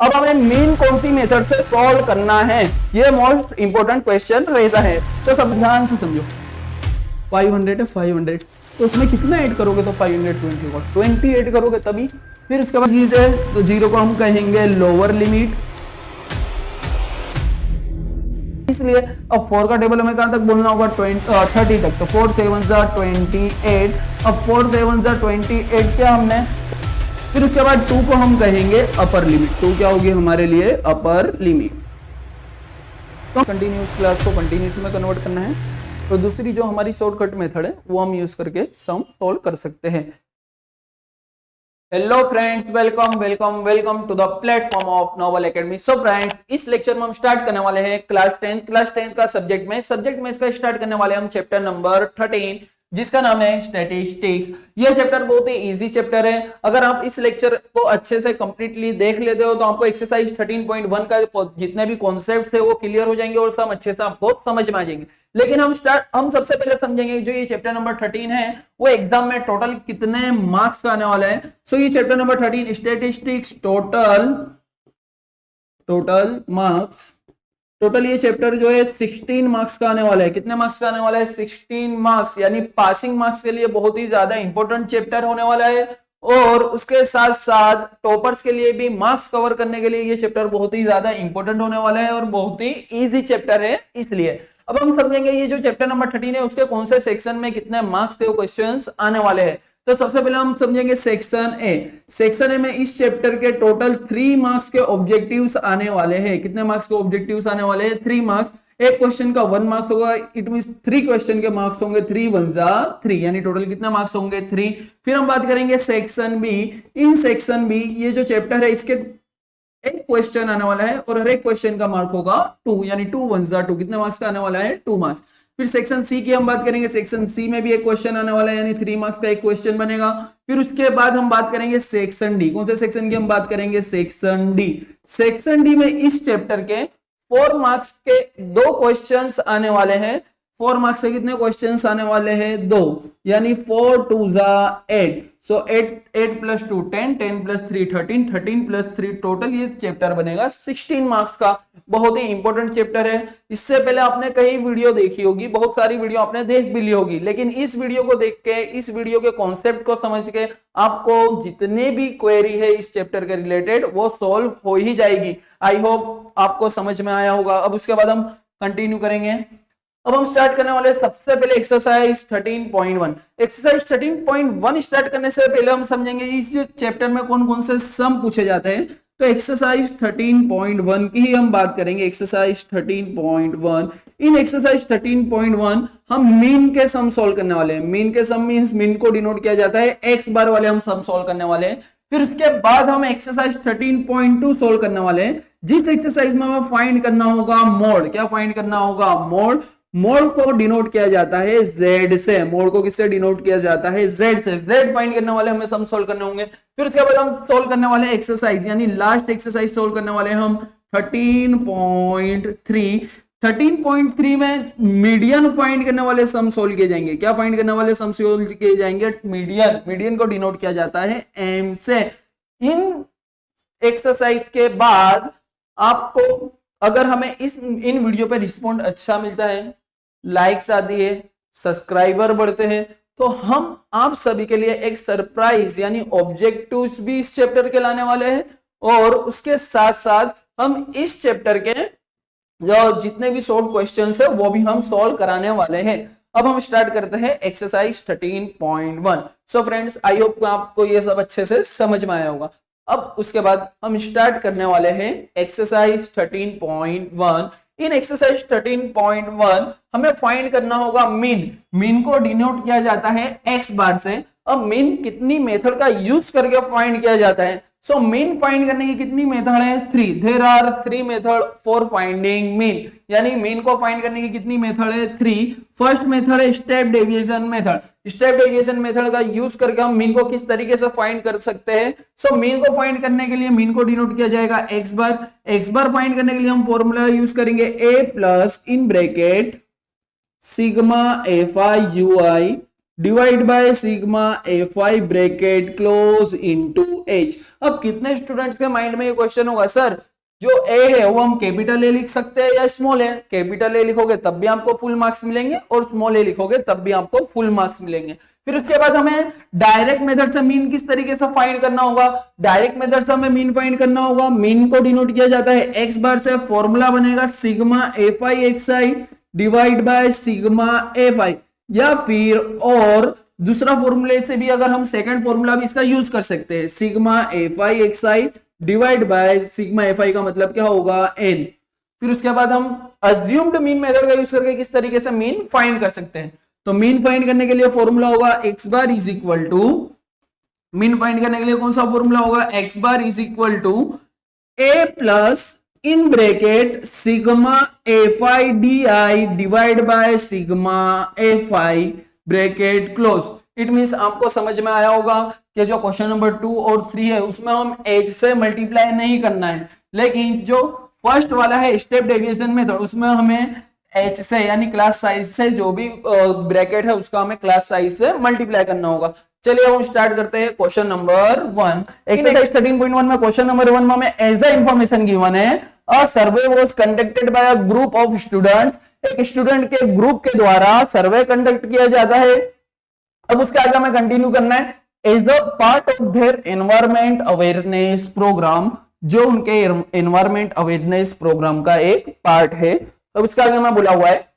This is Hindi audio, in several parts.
अब हमें मीन कौन सी मेथड से सॉल्व करना है, ये मोस्ट इंपोर्टेंट क्वेश्चन रहता है। तो सब ध्यान से समझो। 500 है 500, तो उसमें कितना ऐड करोगे तो 520 होगा, 20 ऐड करोगे तभी। फिर उसके बाद 0 है तो 0 को हम कहेंगे लोअर लिमिट, इसलिए अब 4 का टेबल हमें कहां तक बोलना होगा 30 तक। तो 4 7 28, अब 4 7 28 क्या हमने, फिर उसके बाद 2 को हम कहेंगे अपर लिमिट। 2 क्या होगी हमारे लिए अपर लिमिट। तो कंटिन्यूस क्लास को कंटिन्यूस में कन्वर्ट करना है, तो दूसरी जो हमारी शॉर्टकट मेथड है वो हम यूज करके सम सॉल्व कर सकते हैं। Hello friends, welcome welcome welcome to the platform of Noble Academy. So friends, इस लेक्चर में हम स्टार्ट करने वाले हैं क्लास 10 का सब्जेक्ट में इसका स्टार्ट करने वाले हम चैप्टर नंबर 13, जिसका नाम है स्टैटिस्टिक्स। यह चैप्टर बहुत ही इजी चैप्टर है। अगर आप इस लेक्चर को अच्छे से कंप्लीटली देख लेते हो तो आपको एक्सरसाइज 13.1 का जितने भी कॉन्सेप्ट्स है वो क्लियर हो जाएंगे और सब अच्छे से आपको समझ में आ जाएंगे। लेकिन हम सबसे पहले समझेंगे जो ये चैप्टर नंबर 13 है वो एग्जाम में टोटल कितने मार्क्स का आने वाला है। सो ये chapter number 13 statistics, total marks, total ये चैप्टर जो है 16 मार्क्स का आने वाला है। कितने मार्क्स का आने वाला है? 16 मार्क्स, यानी पासिंग मार्क्स के लिए बहुत ही ज्यादा इंपॉर्टेंट चैप्टर होने वाला है। और उसके साथ साथ टॉपर्स के लिए भी मार्क्स कवर करने के लिए ये चैप्टर बहुत ही ज्यादा इंपॉर्टेंट होने वाला है और बहुत ही इजी चैप्टर है। इसलिए अब हम समझेंगे ये जो चैप्टर नंबर 13 है उसके कौन से सेक्शन में कितने मार्क्स के क्वेश्चंस आने वाले हैं। तो सबसे पहले हम समझेंगे सेक्शन ए। सेक्शन ए में इस चैप्टर के टोटल 3 मार्क्स के ऑब्जेक्टिव्स आने वाले हैं। कितने मार्क्स के ऑब्जेक्टिव्स आने वाले हैं? 3 मार्क्स। एक क्वेश्चन का 1 मार्क्स होगा, इट मींस 3 क्वेश्चन के मार्क्स होंगे, 3 1 जा 3, यानी टोटल कितने मार्क्स होंगे? 3। फिर हम बात करेंगे section B. In section B ये जो चैप्टर है इसके एक क्वेश्चन आने वाला है और हर एक क्वेश्चन का मार्क होगा 2, यानी 2 1 जा 2। कितने मार्क्स का आने वाला है? 2 मार्क्स। फिर सेक्शन सी की हम बात करेंगे। सेक्शन सी में भी एक क्वेश्चन आने वाला है, यानी 3 मार्क्स का एक क्वेश्चन बनेगा। फिर उसके बाद हम बात करेंगे सेक्शन डी। कौन से सेक्शन की हम बात करेंगे? Section D. सेक्शन डी में इस चैप्टर के 4 मार्क्स के 2 क्वेश्चंस आने वाले हैं। 4 मार्क्स के कितने क्वेश्चंस आने वाले हैं? 2, यानी 4 2 जा 8। सो 8 प्लस 2 10, 10 प्लस 3 13, 13 प्लस 3, टोटल ये चैप्टर बनेगा 16 मार्क्स का। बहुत ही इंपॉर्टेंट चैप्टर है। इससे पहले आपने कई वीडियो देखी होगी, बहुत सारी वीडियो आपने देख भी ली होगी, लेकिन इस वीडियो को देख के, इस वीडियो के कॉन्सेप्ट को समझ के आपको जितने भी क्वेरी है इस चैप्टर के रिलेटेड वो सॉल्व हो ही जाएगी। आई होप आपको समझ में आया होगा। अब उसके बाद हम कंटिन्यू करेंगे। अब हम स्टार्ट करने वाले सबसे पहले एक्सरसाइज 13.1। एक्सरसाइज 13.1 स्टार्ट करने से पहले हम समझेंगे इस चैप्टर में कौन कौन से सम पूछे जाते हैं। तो एक्सरसाइज 13.1 की ही हम बात करेंगे। एक्सरसाइज 13.1, इन एक्सरसाइज 13.1 हम मीन के सम सॉल्व करने वाले हैं। मीन के सम मींस मीन को डिनोट किया जाता है एक्स बार वाले हम सम सॉल्व करने वाले हैं। फिर उसके बाद हम एक्सरसाइज 13.2 सॉल्व करने वाले हैं, जिस एक्सरसाइज में हमें फाइंड करना होगा मोड। क्या फाइंड करना होगा? मोड। मोड को डिनोट किया जाता है z से। मोड को किससे डिनोट किया जाता है? z से। z फाइंड करने वाले हमें सम सॉल्व करने होंगे। फिर उसके बाद हम सॉल्व करने वाले एक्सरसाइज, यानी लास्ट एक्सरसाइज सॉल्व करने वाले हम 13.3। 13.3 में मीडियन फाइंड करने वाले सम सॉल्व किए जाएंगे। क्या फाइंड करने वाले सम सॉल्व किए जाएंगे? मीडियन। मीडियन को डिनोट किया जाता है m से। इन एक्सरसाइज के बाद आपको, अगर हमें इन वीडियो पे रिस्पॉन्ड अच्छा मिलता है, लाइक्स आती है, सब्सक्राइबर बढ़ते हैं, तो हम आप सभी के लिए एक सरप्राइज यानी ऑब्जेक्टिव्स भी इस चैप्टर के लाने वाले हैं। और उसके साथ साथ हम इस चैप्टर के जो जितने भी शॉर्ट क्वेश्चंस है वो भी हम सॉल्व कराने वाले हैं। अब हम स्टार्ट करते हैं exercise 13.1। So friends, I hope आपको ये सब अच्छे से समझ में आया होगा। अब उसके बाद हम स्टार्ट करने वाले हैं एक्सरसाइज 13.1। इन एक्सरसाइज 13.1 हमें फाइंड करना होगा मीन। मीन को डिनोट किया जाता है एक्स बार से। अब मीन कितनी मेथड का यूज करके फाइंड किया जाता है? सो मीन फाइंड करने की कितनी मेथड है? 3। There are 3 method for finding mean, यानी मीन को फाइंड करने की कितनी मेथड है? 3। फर्स्ट मेथड है step deviation method. Step deviation method का यूज करके हम मीन को किस तरीके से फाइंड कर सकते हैं? सो मीन को फाइंड करने के लिए मीन को डिनोट किया जाएगा x bar. X bar find करने के लिए हम फॉर्मूला यूज करेंगे a plus in bracket sigma f i u i divide by sigma f i bracket close into h. अब कितने स्टूडेंट्स के माइंड में ये क्वेश्चन होगा, सर जो ए है वो हम कैपिटल ए लिख सकते हैं या स्मॉल है? कैपिटल ए लिखोगे तब भी आपको फुल मार्क्स मिलेंगे और स्मॉल ए लिखोगे तब भी आपको फुल मार्क्स मिलेंगे। फिर उसके बाद हमें डायरेक्ट मेथड से मीन किस तरीके से फाइंड करना होगा? डायरेक्ट मेथड से हमें मीन फाइंड करना होगा। मीन को डिनोट किया जाता है एक्स बार से। फॉर्मूला बनेगा sigma f I x I divide by sigma f आई, या फिर और दूसरा फॉर्मूले से भी अगर हम सेकंड फॉर्मूला भी इसका यूज कर सकते हैं, sigma f I x I divide by sigma f आई का मतलब क्या होगा? एन। फिर उसके बाद हम अज्यूम्ड मीन मेथड का यूज करके किस तरीके से मीन फाइंड कर सकते हैं? तो मीन फाइंड करने के लिए फॉर्मूला होगा x bar is equal to, mean find करने के लिए कौन सा फॉर्मूला होगा? X bar is equal to a plus in bracket sigma f i d i divide by sigma f i bracket close. It means आपको समझ में आया होगा कि जो क्वेश्चन नंबर 2 और 3 है उसमें हम एच से मल्टीप्लाई नहीं करना है, लेकिन जो फर्स्ट वाला है स्टेप डेविएशन मेथड उसमें हमें एच से यानी क्लास साइज से जो भी ब्रैकेट है उसका हमें क्लास साइज से मल्टीप्लाई करना होगा। चलिए अब हम स्टार्ट करते हैं क्वेश्चन नंबर 1। एक्सरसाइज 13.1 में क्वेश्चन नंबर 1 में हमें एज द इंफॉर्मेशन गिवन है a survey was conducted by a group of students. एक स्टूडेंट के ग्रुप के द्वारा सर्वे कंडक्ट किया जाता है। अब उसके आगे हमें कंटिन्यू करना है as the part of their environment awareness programme, जो उनके एनवायरमेंट अवेयरनेस प्रोग्राम का एक पार्ट है। अब उसके आगे में बोला हुआ है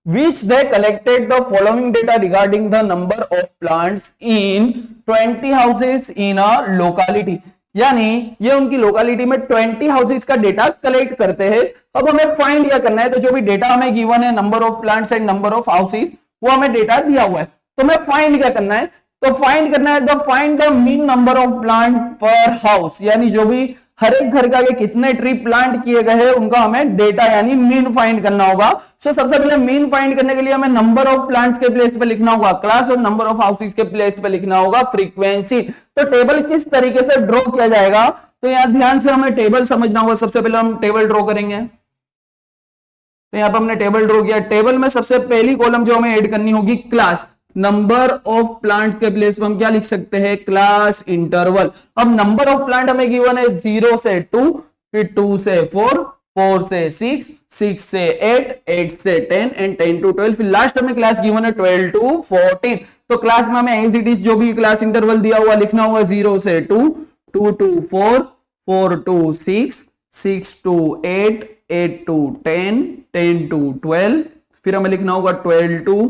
which they collected the following data regarding the number of plants in 20 houses in a locality। यानी ये उनकी लोकेलिटी में 20 हाउसेस का डेटा कलेक्ट करते हैं। अब हमें फाइंड क्या करना है? तो जो भी डेटा हमें गिवन है number of plants and number of houses वो हमें डेटा दिया हुआ है, तो हमें फाइंड क्या करना है? तो फाइंड करना है the find the mean number of plant पर हाउस, यानी जो भी हर एक घर का कितने ट्री प्लांट किए गए हैं उनका हमें डेटा यानी मीन फाइंड करना होगा। सो सबसे पहले मीन फाइंड करने के लिए हमें नंबर ऑफ प्लांट्स के प्लेस पे लिखना होगा क्लास और नंबर ऑफ हाउसेस के प्लेस पे लिखना होगा फ्रीक्वेंसी। तो टेबल किस तरीके से ड्रॉ किया जाएगा? तो यहां ध्यान से हमें टेबल समझना होगा। सबसे पहले हम टेबल ड्रॉ करेंगे। तो यहां पर हमने टेबल ड्रॉ किया। टेबल में सबसे पहली कॉलम जो हमें ऐड करनी होगी क्लास, नंबर ऑफ प्लांट के प्लेस पे हम क्या लिख सकते हैं? Class interval. अब नंबर ऑफ प्लांट हमें गिवन है 0 से 2, फिर 2 से 4, 4 से 6, 6 से 8, 8 से 10 एंड 10 to 12, फिर लास्ट में क्लास गिवन है 12 to 14। तो क्लास में हमें एज इट इज जो भी क्लास इंटरवल दिया हुआ लिखना होगा 0 से 2, 2 to 4, 4 to 6, 6 to 8, 8 to 10, 10 to 12, फिर हमें लिखना होगा 12 to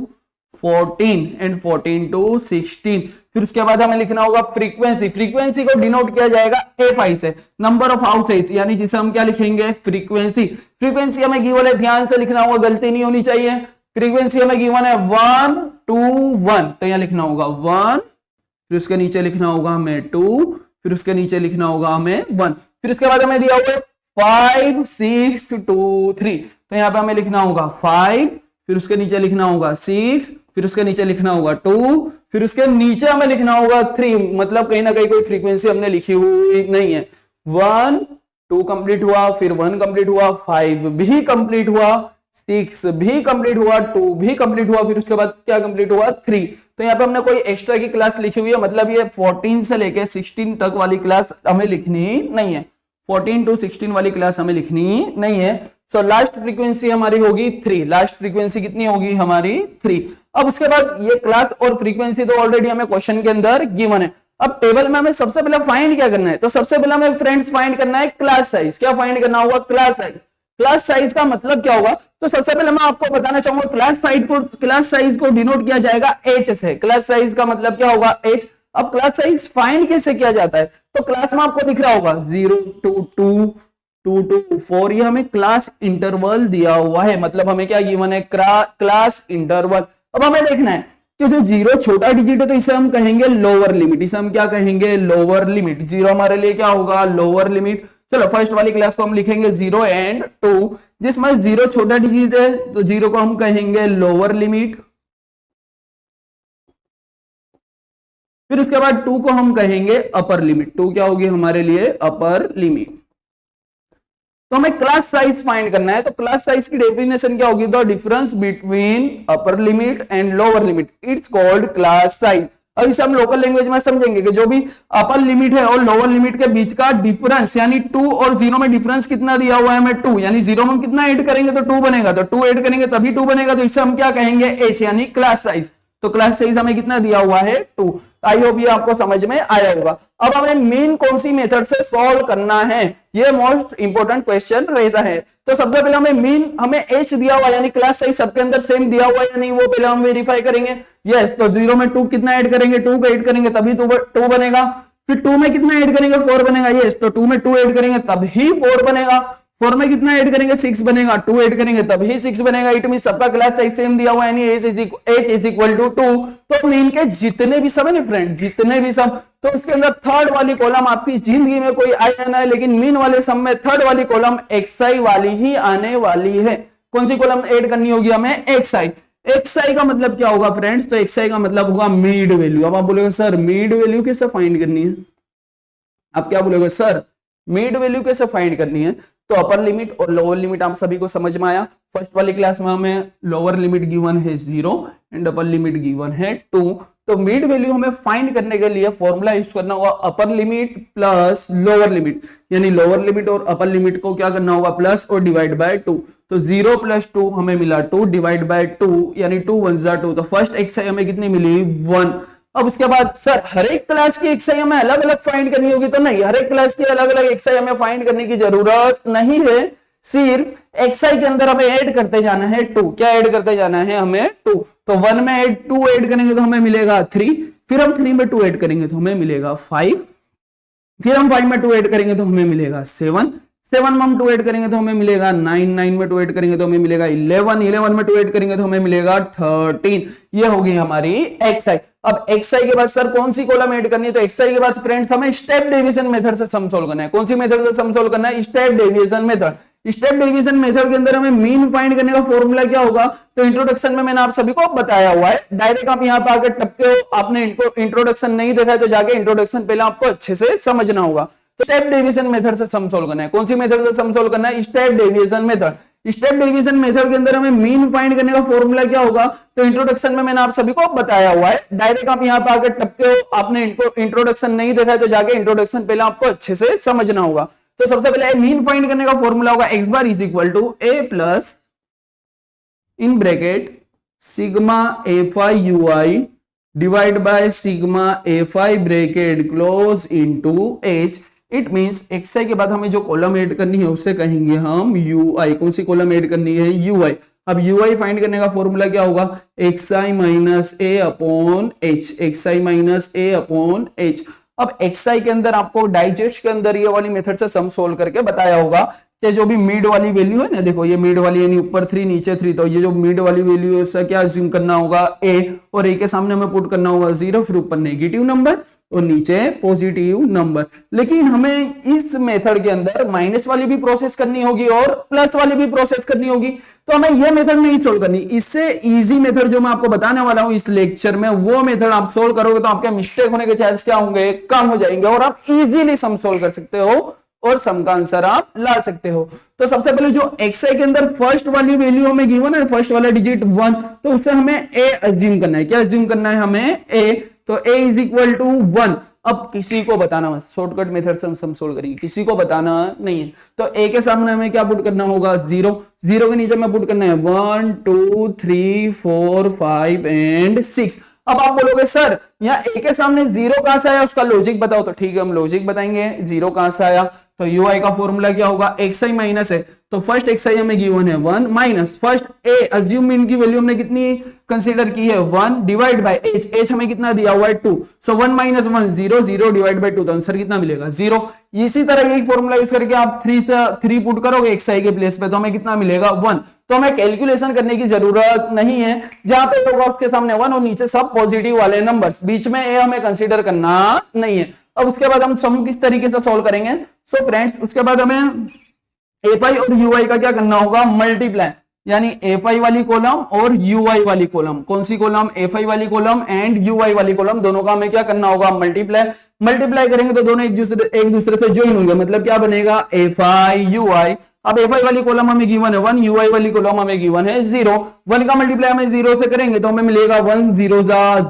14 एंड 14 to 16। फिर उसके बाद हमें लिखना होगा फ्रीक्वेंसी। फ्रीक्वेंसी को डिनोट किया जाएगा एफ आई से। नंबर ऑफ हाउसेस यानी जिसे हम क्या लिखेंगे? फ्रीक्वेंसी। फ्रीक्वेंसी हमें गिवन है, ध्यान से लिखना होगा, गलती नहीं होनी चाहिए। फ्रीक्वेंसी हमें गिवन है 1 to 1, तो यहां लिखना होगा 1, फिर उसके नीचे लिखना होगा हमें 2, फिर उसके नीचे लिखना होगा हमें 1, फिर उसके बाद हमें दिया हुआ है 5 6 2 3, तो यहां पे हमें लिखना होगा 5, फिर उसके नीचे लिखना होगा 6, फिर उसके नीचे लिखना होगा 2, फिर उसके नीचे हमें लिखना होगा 3। मतलब कहीं ना कहीं कोई फ्रीक्वेंसी हमने लिखी हुई नहीं है। 1 2 कंप्लीट हुआ, फिर 1 कंप्लीट हुआ, 5 भी कंप्लीट हुआ, 6 भी कंप्लीट हुआ, 2 भी कंप्लीट हुआ, फिर उसके बाद क्या कंप्लीट हुआ? 3। तो यहाँ पे हमने कोई एक्स्ट्रा की क्लास लिखी हुई है, मतलब ये 14 से लेके 16 तक वाली क्लास हमें लिखनी नहीं है। 14 to 16 वाली क्लास हमें लिखनी नहीं है। सो लास्ट फ्रीक्वेंसी हमारी होगी 3। लास्ट फ्रीक्वेंसी कितनी होगी हमारी? 3। अब उसके बाद ये क्लास और फ्रीक्वेंसी तो ऑलरेडी हमें क्वेश्चन के अंदर गिवन है। अब टेबल में हमें सबसे पहले फाइंड क्या करना है? तो सबसे पहले हमें फ्रेंड्स फाइंड करना है क्लास साइज। क्या फाइंड करना होगा? Class size. क्लास साइज का मतलब क्या होगा? तो सबसे पहले मैं आपको बताना चाहूंगा क्लास साइज को डिनोट किया जाएगा एच से। क्लास साइज का मतलब क्या होगा? एच। अब क्लास साइज फाइंड कैसे किया जाता है? तो क्लास में आपको दिख रहा होगा 0 to 2, 2 to 4, ये हमें क्लास इंटरवल दिया हुआ है। मतलब हमें क्या गिवन है? Class interval. अब हमें देखना है कि जो 0 छोटा डिजिट है तो इसे हम कहेंगे लोअर लिमिट। इसे हम क्या कहेंगे? Lower limit. 0 हमारे लिए क्या होगा? Lower limit. चलो फर्स्ट वाली क्लास को हम लिखेंगे 0 and 2, जिसमें 0 छोटा डिजिट है तो 0 को हम कहेंगे लोअर लिमिट। फिर उसके बाद 2 को हम कहेंगे अपर लिमिट। 2 क्या होगी हमारे लिए? Upper limit. तो हमें क्लास साइज फाइंड करना है। तो क्लास साइज की डेफिनेशन क्या होगी, the difference between upper limit and lower limit, it's called class size. अब इसे हम लोकल लैंग्वेज में समझेंगे कि जो भी अपर लिमिट है और लोअर लिमिट के बीच का डिफरेंस, यानी 2 और 0 में डिफरेंस कितना दिया हुआ है हमें 2, यानी 0 में कितना ऐड करेंगे तो 2 बनेगा, तो 2 ऐड करेंगे तभी 2 बनेगा, तो इसे हम क्या कहेंगे h, यानी क्लास साइज। तो क्लास साइज हमें कितना दिया हुआ है 2। आई होप ये आपको समझ में आया होगा। अब हमें मीन कौन सी मेथड से सॉल्व करना है, ये मोस्ट इंपोर्टेंट क्वेश्चन रहता है। तो सबसे पहले हमें मीन, हमें h दिया हुआ यानी क्लास साइज सबके अंदर सेम दिया हुआ है या नहीं, वो पहले हम वेरीफाई करेंगे। यस, तो 0 में 2 कितना ऐड करेंगे, 2 को ऐड करेंगे तभी 2 बनेगा। फिर 2 में कितना ऐड करेंगे, 4 बनेगा। यस, तो 2 में 2 ऐड करेंगे तभी 4 बनेगा। 4 में कितना ऐड करेंगे, 6 बनेगा। 2 ऐड करेंगे तभी 6 बनेगा। इट मीन सबका क्लास साइज सेम दिया हुआ है, यानी h इज इक्वल टू 2। तो मीन के जितने भी सम है ना फ्रेंड, जितने भी सम, तो उसके अंदर थर्ड वाली कॉलम आपकी जिंदगी में कोई आया ना है, लेकिन मीन वाले सम में थर्ड वाली कॉलम xi वाली ही आने वाली है। कौन सी कॉलम ऐड करनी होगी हमें, xi। xi का मतलब क्या होगा फ्रेंड्स, तो xi का मतलब होगा मीड वैल्यू। अब आप बोलोगे सर मीड वैल्यू कैसे फाइंड करनी है, आप क्या बोलोगे सर मीड वैल्यू कैसे फाइंड करनी है। तो अपर लिमिट और लोअर लिमिट आप सभी को समझ में आया। फर्स्ट वाली क्लास में हमें लोअर लिमिट गिवन है 0 एंड अपर लिमिट गिवन है 2। तो मिड वैल्यू हमें फाइंड करने के लिए फॉर्मूला यूज करना होगा upper limit plus lower limit, यानी लोअर लिमिट और अपर लिमिट को क्या करना होगा, प्लस और डिवाइड बाय 2। तो 0 प्लस 2 हमें मिला 2 डिवाइड बाय 2, यानी 2 1 जा 2। तो फर्स्ट xi हमें कितनी मिली 1। अब उसके बाद सर हर एक क्लास की xi हमें अलग अलग फाइंड करनी होगी, तो नहीं, हर एक क्लास की अलग अलग xi हमें फाइंड करने की जरूरत नहीं है। सिर्फ xi के अंदर हमें ऐड करते जाना है 2। क्या ऐड करते जाना है हमें 2। तो 1 में 2 ऐड करेंगे तो हमें मिलेगा 3, फिर हम 3 में 2 ऐड करेंगे तो हमें मिलेगा 5, फिर हम 5 में 2 ऐड करेंगे तो हमें मिलेगा 7, 7 में हम 2 ऐड करेंगे तो हमें मिलेगा 9, 9 में 2 ऐड करेंगे तो हमें मिलेगा 11, 11 में 2 ऐड करेंगे तो हमें मिलेगा 13। ये होगी हमारी xi। अब xi के बाद सर कौन सी कॉलम ऐड करनी है, तो xi के बाद फ्रेंड्स हमें स्टेप डेविएशन मेथड से सम सोल्व करना है। कौन सी मेथड से सम सोल्व करना है, step deviation method. Step deviation method के अंदर हमें मीन फाइंड करने का फॉर्मूला क्या होगा, तो इंट्रोडक्शन में मैंने आप सभी को बताया हुआ है। डायरेक्ट आप यहाँ पे आकर टपके हो, आपने इंट्रोडक्शन नहीं देखा है तो जाके इंट्रोडक्शन पहले आपको अच्छे से समझना होगा। तो स्टेप डेविएशन मेथड से सम सोल्व करना है। कौन सी मेथड से सम सोल्व करना है, step deviation method. Step deviation method के अंदर हमें मीन फाइंड करने का फॉर्मूला क्या होगा, तो इंट्रोडक्शन में मैंने आप सभी को बताया हुआ है। डायरेक्ट आप यहाँ पे आकर टपके हो, आपने इंट्रोडक्शन नहीं देखा है तो जाके इंट्रोडक्शन पहले आपको अच्छे से समझना होगा। तो सबसे पहले मीन फाइंड करने का फॉर्मूला होगा x bar is equal to a plus in bracket sigma a5 ui divide by sigma a5 bracket close into h। It means xi के बाद हमें जो कॉलम ऐड करनी है उसे कहेंगे हम ui। कौन सी कॉलम ऐड करनी है, ui। अब ui फाइंड करने का फॉर्मूला क्या होगा, xi minus a upon h, xi minus a upon h। अब xi के अंदर आपको डाइजेस्ट के अंदर ये वाली मेथड से सम सोल्व करके बताया होगा कि जो भी मिड वाली वैल्यू है ना, देखो ये मिड वाली यानी ऊपर 3 नीचे 3, तो ये जो मिड वाली वैल्यू है उसका क्या अज्यूम करना होगा a, और a के सामने हमें पुट करना होगा 0, फिर ऊपर नेगेटिव नंबर और नीचे पॉजिटिव नंबर। लेकिन हमें इस मेथड के अंदर माइनस वाली भी प्रोसेस करनी होगी और प्लस वाली भी प्रोसेस करनी होगी, तो हमें यह मेथड नहीं सोल्व करनी। इससे इजी मेथड जो मैं आपको बताने वाला हूं इस लेक्चर में, वो मेथड आप सोल्व करोगे तो आपके मिस्टेक होने के चांस क्या होंगे, कम हो जाएंगे, और आप इजीली सम सोल्व कर सकते हो और सम का आंसर आप ला सकते हो। तो सबसे पहले जो xi के अंदर फर्स्ट वाली वैल्यू हमें गिवन है, फर्स्ट वाला डिजिट 1, तो उससे हमें a अज्यूम करना है। क्या अज्यूम करना है हमें, a। तो a इज इक्वल टू 1। अब किसी को बताना मत, शॉर्टकट मेथड से हम सम सोल्व करेंगे, किसी को बताना नहीं है। तो a के सामने हमें क्या पुट करना होगा, 0, 0 के नीचे में पुट करना है 1 2 3 4 5 एंड 6। अब आप बोलोगे सर यहाँ a के सामने 0 कहां से आया, उसका लॉजिक बताओ, तो ठीक है हम लॉजिक बताएंगे। 0 कहां से आया, तो ui का फॉर्मूला क्या होगा, xi माइनस है, तो फर्स्ट xi हमें गिवन है 1 माइनस फर्स्ट a अज्यूम इनकी वैल्यू हमने कितनी कंसीडर की है 1 डिवाइड बाय h, h हमें कितना दिया हुआ है 2, सो 1 माइनस 1 0, 0 डिवाइड बाय 2, तो आंसर कितना मिलेगा 0। इसी तरह यही फॉर्मूला यूज करके आप 3 पुट करोगे xi के प्लेस पे तो हमें कितना मिलेगा 1। तो हमें कैलकुलेशन करने की जरूरत नहीं है, जहां पे होगा उसके सामने 1 और नीचे सब पॉजिटिव वाले नंबर्स, बीच में a हमें कंसीडर करना नहीं है। अब उसके बाद हम सम किस तरीके से सॉल्व करेंगे, सो फ्रेंड्स उसके बाद हमें a5 और ui का क्या करना होगा, मल्टीप्लाई, यानी fi वाली कॉलम और ui वाली कॉलम। कौन सी कॉलम? fi वाली कॉलम एंड ui वाली कॉलम, दोनों का हमें क्या करना होगा? मल्टीप्लाई करेंगे तो दोनों एक दूसरे से ज्वाइन होंगे, मतलब क्या बनेगा? fi ui। अब fi वाली कॉलम हमें गिवन है 1, ui वाली कॉलम हमें गिवन है 0। 1 का मल्टीप्लाई हमें 0 से करेंगे तो हमें मिलेगा 1 0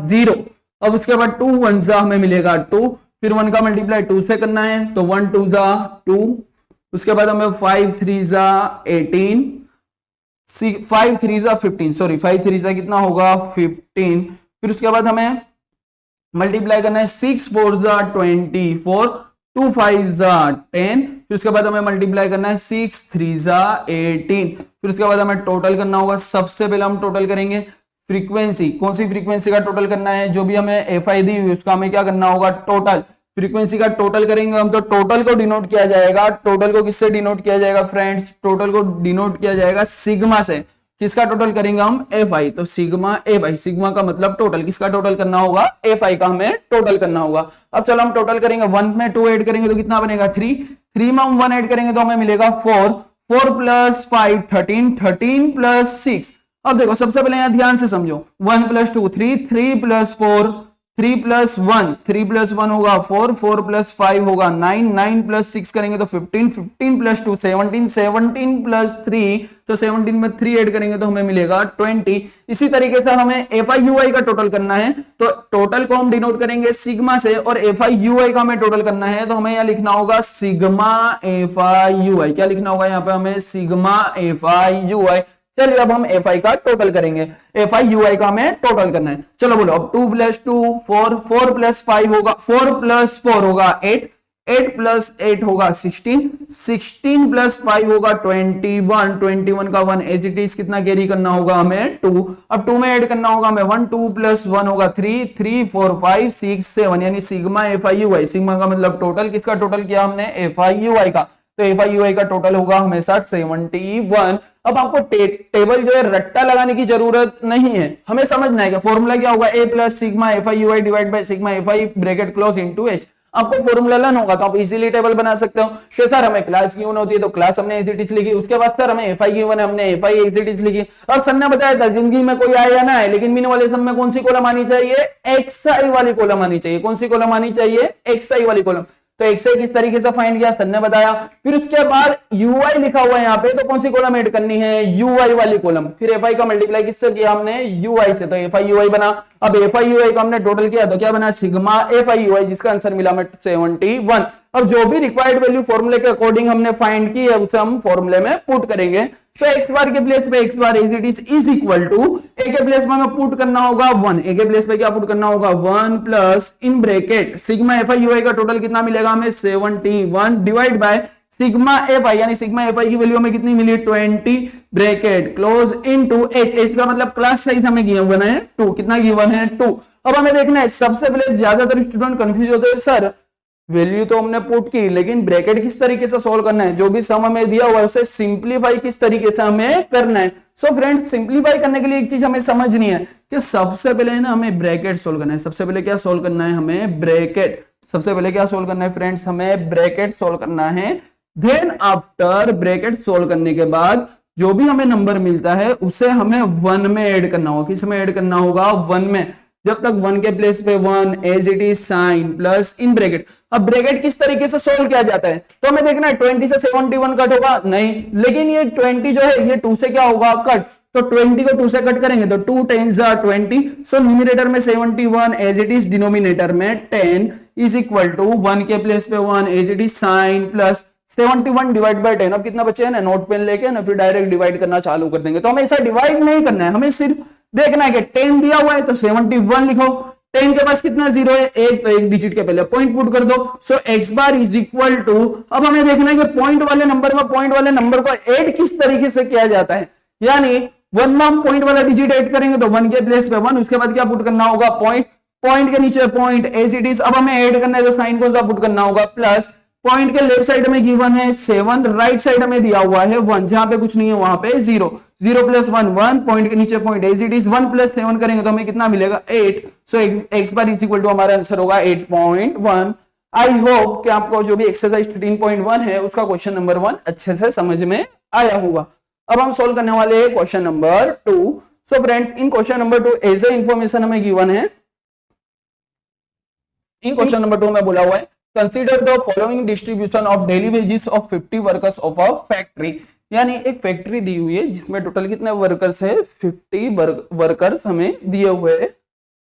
0। अब उसके बाद 2 1 जा हमें मिलेगा 2, फिर 1 का मल्टीप्लाई 2 से करना है तो 1 2 जा 2, उसके बाद हमें 5 3 जा 18, 5 3 जा 15, सॉरी 5 3 जा कितना होगा? 15। फिर उसके बाद हमें मल्टीप्लाई करना है 6 4 जा 24, 2 5 जा 10, फिर उसके बाद हमें मल्टीप्लाई करना है 6 3 जा 18, फिर उसके बाद हमें टोटल करना होगा। सबसे पहले हम टोटल करेंगे फ्रीक्वेंसी। कौन सी फ्रीक्वेंसी का टोटल करना है? जो भी हमें fi दी हुई उसका हमें क्या करना होगा? टोटल। फ्रीक्वेंसी का टोटल करेंगे हम तो टोटल को डिनोट किया जाएगा। टोटल को किससे डिनोट किया जाएगा फ्रेंड्स? टोटल को डिनोट किया जाएगा सिग्मा से। किसका टोटल करेंगे हम? fi। तो सिग्मा fi, सिग्मा का मतलब टोटल। किसका टोटल करना होगा? fi का हमें टोटल करना होगा। अब चलो हम टोटल करेंगे। 1 में 2 ऐड करेंगे तो कितना बनेगा? 3। 3 में हम 1 ऐड करेंगे तो हमें मिलेगा 4। 4 प्लस 5 13, 13 प्लस 6। अब देखो सबसे पहले यहां ध्यान से समझो, 1 प्लस 2 3, 3 प्लस 4 3 प्लस 1, 3 प्लस 1 होगा 4, 4 प्लस 5 होगा 9, 9 प्लस 6 करेंगे तो 15, 15 प्लस 2 17, 17 प्लस 3 तो 17 में 3 ऐड करेंगे तो हमें मिलेगा 20। इसी तरीके से हमें fi ui का टोटल करना है तो टोटल को हम डिनोट करेंगे सिग्मा से, और fi ui का हमें टोटल करना है तो हमें यहां लिखना होगा सिग्मा fi ui। क्या लिखना होगा यहाँ पे? हमें सिग्मा fi ui। चलिए अब हम fi का टोटल करेंगे। fi ui का हमें टोटल करना है। चलो बोलो अब 2 प्लस 2 4, 4 प्लस 5 होगा 4 प्लस 4 होगा 8, 8 प्लस 8 होगा 16, 16 प्लस 5 होगा 21, 21 का 1 एज इट इज कितना कैरी करना होगा हमें? 2। अब 2 में ऐड करना होगा हमें 1, 2 प्लस 1 होगा 3, 3 4 5 6 7, यानी सिग्मा fi ui। सिग्मा का मतलब टोटल। किसका टोटल किया हमने? fi ui का। तो fi ui का टोटल होगा हमेशा 71। अब आपको टेबल जो है रट्टा लगाने की जरूरत नहीं है, हमें समझना है कि फॉर्मूला क्या होगा? a plus sigma fi ui divide by sigma fi bracket close into h। आपको फॉर्मूला लर्न होगा तो आप इजीली टेबल बना सकते हो कि सर हमें क्लास गिवन होती है तो क्लास हमने एज इट इज लिखी, उसके बाद सर हमें fi गिवन है हमने fi एज इट इज लिखी। अब सर ने बताया था जिंदगी में कोई आए या ना आए लेकिन मिनिमलिज्म में कौन सी कॉलम आनी चाहिए? xi वाली कॉलम आनी चाहिए। कौन सी कॉलम आनी चाहिए? xi वाली कॉलम। तो xi किस तरीके से फाइंड किया सर ने बताया। फिर उसके बाद ui लिखा हुआ है यहाँ पे तो कौन सी कॉलम ऐड करनी है? ui वाली कॉलम। फिर fi का मल्टीप्लाई किससे किया हमने? ui से, तो fi ui बना। अब fi ui का हमने टोटल किया तो क्या बना? सिग्मा fi ui, जिसका आंसर मिला हमें 71। अब जो भी रिक्वायर्ड वैल्यू फॉर्मूले के अकॉर्डिंग हमने फाइंड की है उसे हम फॉर्मूले में पुट करेंगे। तो x बार के प्लेस पे x bar as it is equal to a के प्लेस में हमें पुट करना होगा 1। a के प्लेस पे क्या पुट करना होगा? 1 plus in bracket sigma fi ui का टोटल कितना मिलेगा हमें? 71 डिवाइड बाय सिग्मा fi, यानी सिग्मा fi की वैल्यू हमें कितनी मिली? 20 bracket close into h। h का मतलब क्लास साइज हमें गिवन है 2। कितना गिवन है? 2। अब हमें देखना है, सबसे पहले ज्यादातर स्टूडेंट कंफ्यूज होते हैं सर वैल्यू तो हमने पुट की लेकिन ब्रैकेट किस तरीके से सॉल्व करना है? जो भी सम हमें दिया हुआ है उसे सिंपलीफाई किस तरीके से हमें करना है? सो फ्रेंड्स सिंपलीफाई करने के लिए एक चीज हमें समझनी है कि सबसे पहले ना हमें ब्रैकेट सोल्व करना है। सबसे पहले क्या सोल्व करना है? हमें ब्रैकेट। सबसे पहले क्या सोल्व करना है फ्रेंड्स? हमें ब्रैकेट सोल्व करना है। देन आफ्टर ब्रैकेट सोल्व करने के बाद जो भी हमें नंबर मिलता है उसे हमें 1 में ऐड करना होगा। किस में ऐड करना होगा? 1 में। जब तक 1 के प्लेस पे 1 as it is sign plus in bracket. अब ब्रैकेट किस तरीके से सोल्व किया जाता है तो हमें देखना है 20 से 71 कट होगा नहीं, लेकिन ये 20 जो है ये 2 से क्या होगा? कट। तो 20 को 2 से कट करेंगे तो 2 10s are 20। सो न्यूमरेटर में 71 एज इट इज, डिनोमिनेटर में 10 इज इक्वल टू 1 के प्लेस पे 1 as it is sign plus 71 divide by 10। अब कितना बचे हैं ना? नोट पेन लेके ना फिर डायरेक्ट डिवाइड करना चालू कर देंगे। तो हमें ऐसा डिवाइड नहीं करना है, हमें सिर्फ देखना है कि 10 दिया हुआ है तो 71 लिखो। 10 के पास कितना जीरो है? एक, तो एक डिजिट के पहले पॉइंट पुट कर दो। So x bar is equal to, अब हमें देखना है कि पॉइंट वाले नंबर में पॉइंट वाले नंबर को ऐड किस तरीके से किया जाता है। यानी 1 में हम पॉइंट वाला डिजिट ऐड करेंगे तो 1 के प्लेस पे 1, उसके बाद क्या पुट करना होगा? पॉइंट। पॉइंट के नीचे पॉइंट एज इट इज। अब हमें ऐड करना है तो साइन कौन सा पुट करना होगा? प्लस। पॉइंट के लेफ्ट साइड में गिवन है 7, राइट साइड में दिया हुआ है 1, जहां पे कुछ नहीं है वहां पे 0। 0 प्लस 1 1, पॉइंट के नीचे point as it is. 1 plus 7 करेंगे तो हमें कितना मिलेगा? 8। So x bar is equal to हमारा आंसर होगा 8.1। आई होप कि आपको जो भी एक्सरसाइज 13.1 है उसका क्वेश्चन नंबर 1 अच्छे से समझ में आया होगा। अब हम सोल्व करने वाले हैं question number 2। So friends, in question number 2 as a information हमें गिवन है। इन क्वेश्चन नंबर 2 में बोला हुआ है consider the following distribution of daily wages of 50 workers of a factory. यानी एक फैक्ट्री दी हुई है जिसमें टोटल कितने वर्कर्स है, 50 वर्कर्स हमें दिए हुए हैं।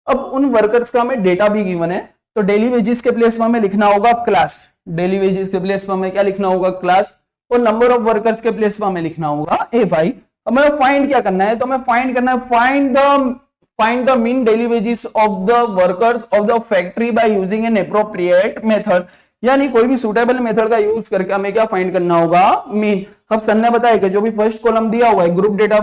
अब उन वर्कर्स का हमें डेटा भी गिवन है, तो डेली वेजेस के प्लेस में हमें लिखना होगा क्लास। डेली वेजेस के प्लेस में हमें क्या लिखना होगा, क्लास। और नंबर ऑफ वर्कर्स के प्लेस में हमें लिखना होगा एफआई। हमें फाइंड क्या करना है, तो हमें फाइंड करना है find the mean daily wages of the workers of the factory by using N appropriate method. यानी कोई भी सुटेबल मेथड का यूज करके हमें क्या फाइंड करना होगा, मीन। अब सर ने बताया कि जो भी फर्स्ट कॉलम दिया हुआ है ग्रुप डेटा,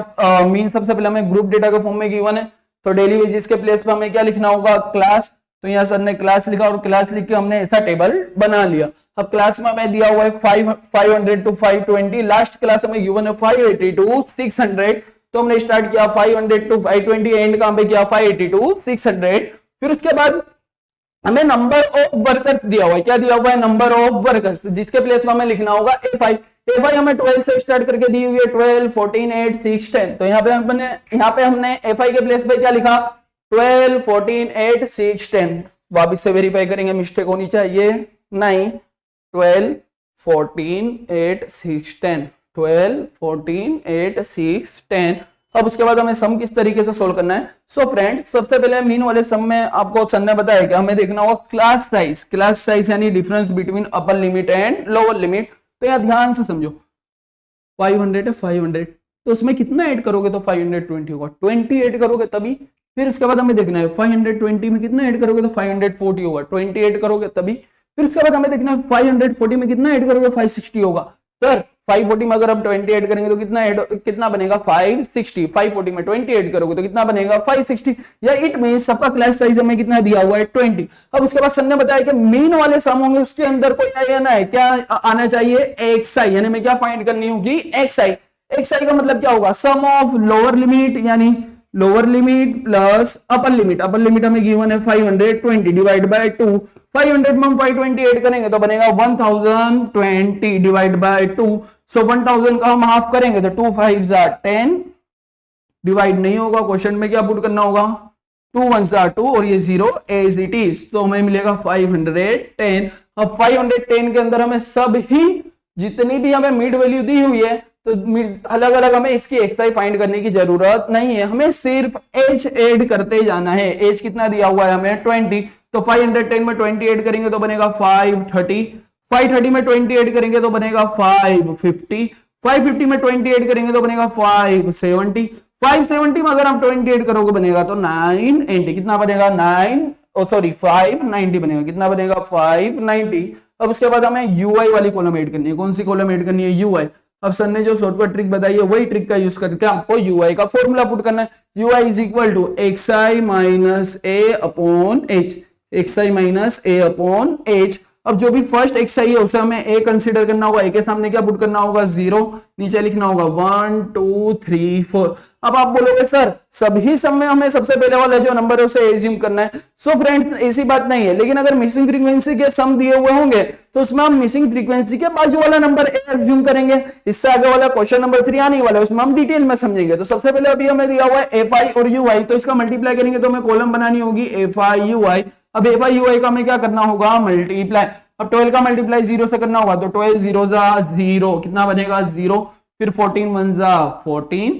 मीन सबसे पहले हमें ग्रुप डेटा के फॉर्म में गिवन है, तो डेली वेजेस के प्लेस पे हमें क्या लिखना होगा, क्लास। तो यहाँ सर ने क्लास लिखा और क्लास लिख के हमने ऐसा टेबल बना लिया। अब क्लास में हमें दिया हुआ है 500 to 520, लास्ट क्लास हमें गिवन है 580 to 600, तो हमने स्टार्ट किया 500 to 520, एंड कहां पे किया 580 to 600। फिर उसके बाद हमें नंबर ऑफ वर्कर्स दिया हुआ है, क्या दिया हुआ है, नंबर ऑफ वर्कर्स, जिसके प्लेस में हमें लिखना होगा एफआई। एफआई हमें 12 से स्टार्ट करके दी हुई है, 12, 14, 8, 6, 10। तो यहाँ पे हमने एफआई के प्लेस पे क्या लिखा, 12, 14, 8, 6, 10। वापिस से वेरीफाई करेंगे, मिस्टेक होनी चाहिए नहीं। 12, 14, 8, 6, 10, 12, 14, 8, 6, 10। अब उसके बाद हमें सम किस तरीके से सोल्व करना है। सो फ्रेंड्स, सबसे पहले मीन वाले सम में आपको सर ने बताया कि हमें देखना होगा क्लास साइज यानी difference between upper limit and lower limit. तो यहाँ ध्यान से समझो, 500 है 500, तो उसमें कितना ऐड करोगे तो 520 होगा, 20 ऐड करोगे तभी। फिर उसके बाद हमें देखना है 520 में कितना ऐड करोगे तो 540 होगा, 20 ऐड करोगे तभी। फिर उसके बाद हमें देखना है 540 में कितना ऐड करोगे, 560 होगा। सर 540 में अगर हम 20 ऐड करेंगे तो कितना बनेगा, 560। 540 में 20 ऐड करोगे तो कितना बनेगा, 560। या इट मींस सबका क्लास साइज हमें कितना दिया हुआ है, 20। अब उसके बाद सर ने बताया कि मीन वाले सम होंगे उसके अंदर कोई आना है, क्या आना चाहिए, एक्सआई। यानी हमें क्या फाइंड करनी होगी, एक्सआई। एक्सआई का मतलब क्या होगा, सम ऑफ लोअर लिमिट, यानी lower limit plus upper limit. Upper limit हमें गिवन है 520 डिवाइड बाय 2। 500 में हम 520 ऐड करेंगे तो बनेगा 1020 डिवाइड बाय 2। सो 1000 का हम हाफ करेंगे तो 2 5 10, डिवाइड नहीं होगा। क्वेश्चन में क्या पुट करना होगा, 2 1 2 और ये 0 एज इट इज, तो हमें मिलेगा 510। अब 510 के अंदर हमें सब ही जितनी भी हमें मिड वैल्यू दी हुई है, तो अलग अलग हमें इसकी एक्सआई फाइंड करने की जरूरत नहीं है, हमें सिर्फ एज ऐड करते जाना है। एज कितना दिया हुआ है हमें, 20। तो 510 में 20 ऐड करेंगे तो बनेगा 530। 530 में 20 ऐड करेंगे तो बनेगा 550। 550 में 20 ऐड करेंगे तो बनेगा 570। 570 में अगर हम 20 ऐड करोगे बनेगा तो 980। कितना बनेगा, 590 बनेगा। कितना बनेगा, 590। अब उसके बाद हमें यूआई वाली कॉलम ऐड करनी है। कौन सी कॉलम ऐड करनी है, यूआई। अब सर ने जो शॉर्टकट ट्रिक बताई है वही ट्रिक का यूज करके आपको यूआई का फॉर्मूला पुट करना है। U i is equal to x i minus a upon h, x i minus a upon h. अब जो भी फर्स्ट एक्सआई है उसे हमें ए कंसीडर करना होगा, ए के सामने क्या पुट करना होगा, 0, नीचे लिखना होगा 1 2 3 4। अब आप बोलोगे सर सभी सम में हमें सबसे पहले वाला जो नंबर है उसे एज्यूम करना है। सो फ्रेंड्स, ऐसी बात नहीं है, लेकिन अगर मिसिंग फ्रीक्वेंसी के सम दिए हुए होंगे तो उसमें हम मिसिंग फ्रीक्वेंसी के बाजू वाला नंबर ए एज्यूम करेंगे। इससे आगे वाला क्वेश्चन नंबर 3 आने वाला है, उसमें हम डिटेल में समझेंगे। तो सबसे पहले अभी हमें दिया हुआ है एफआई और यूआई, तो इसका मल्टीप्लाई करेंगे तो हमें कॉलम बनानी होगी एफआई यूआई। अब एफआई यूआई का हमें क्या करना होगा, मल्टीप्लाई। अब 12 का मल्टीप्लाई 0 से करना होगा तो 12 0 जा 0, कितना बनेगा 0। फिर 14 1 जा 14,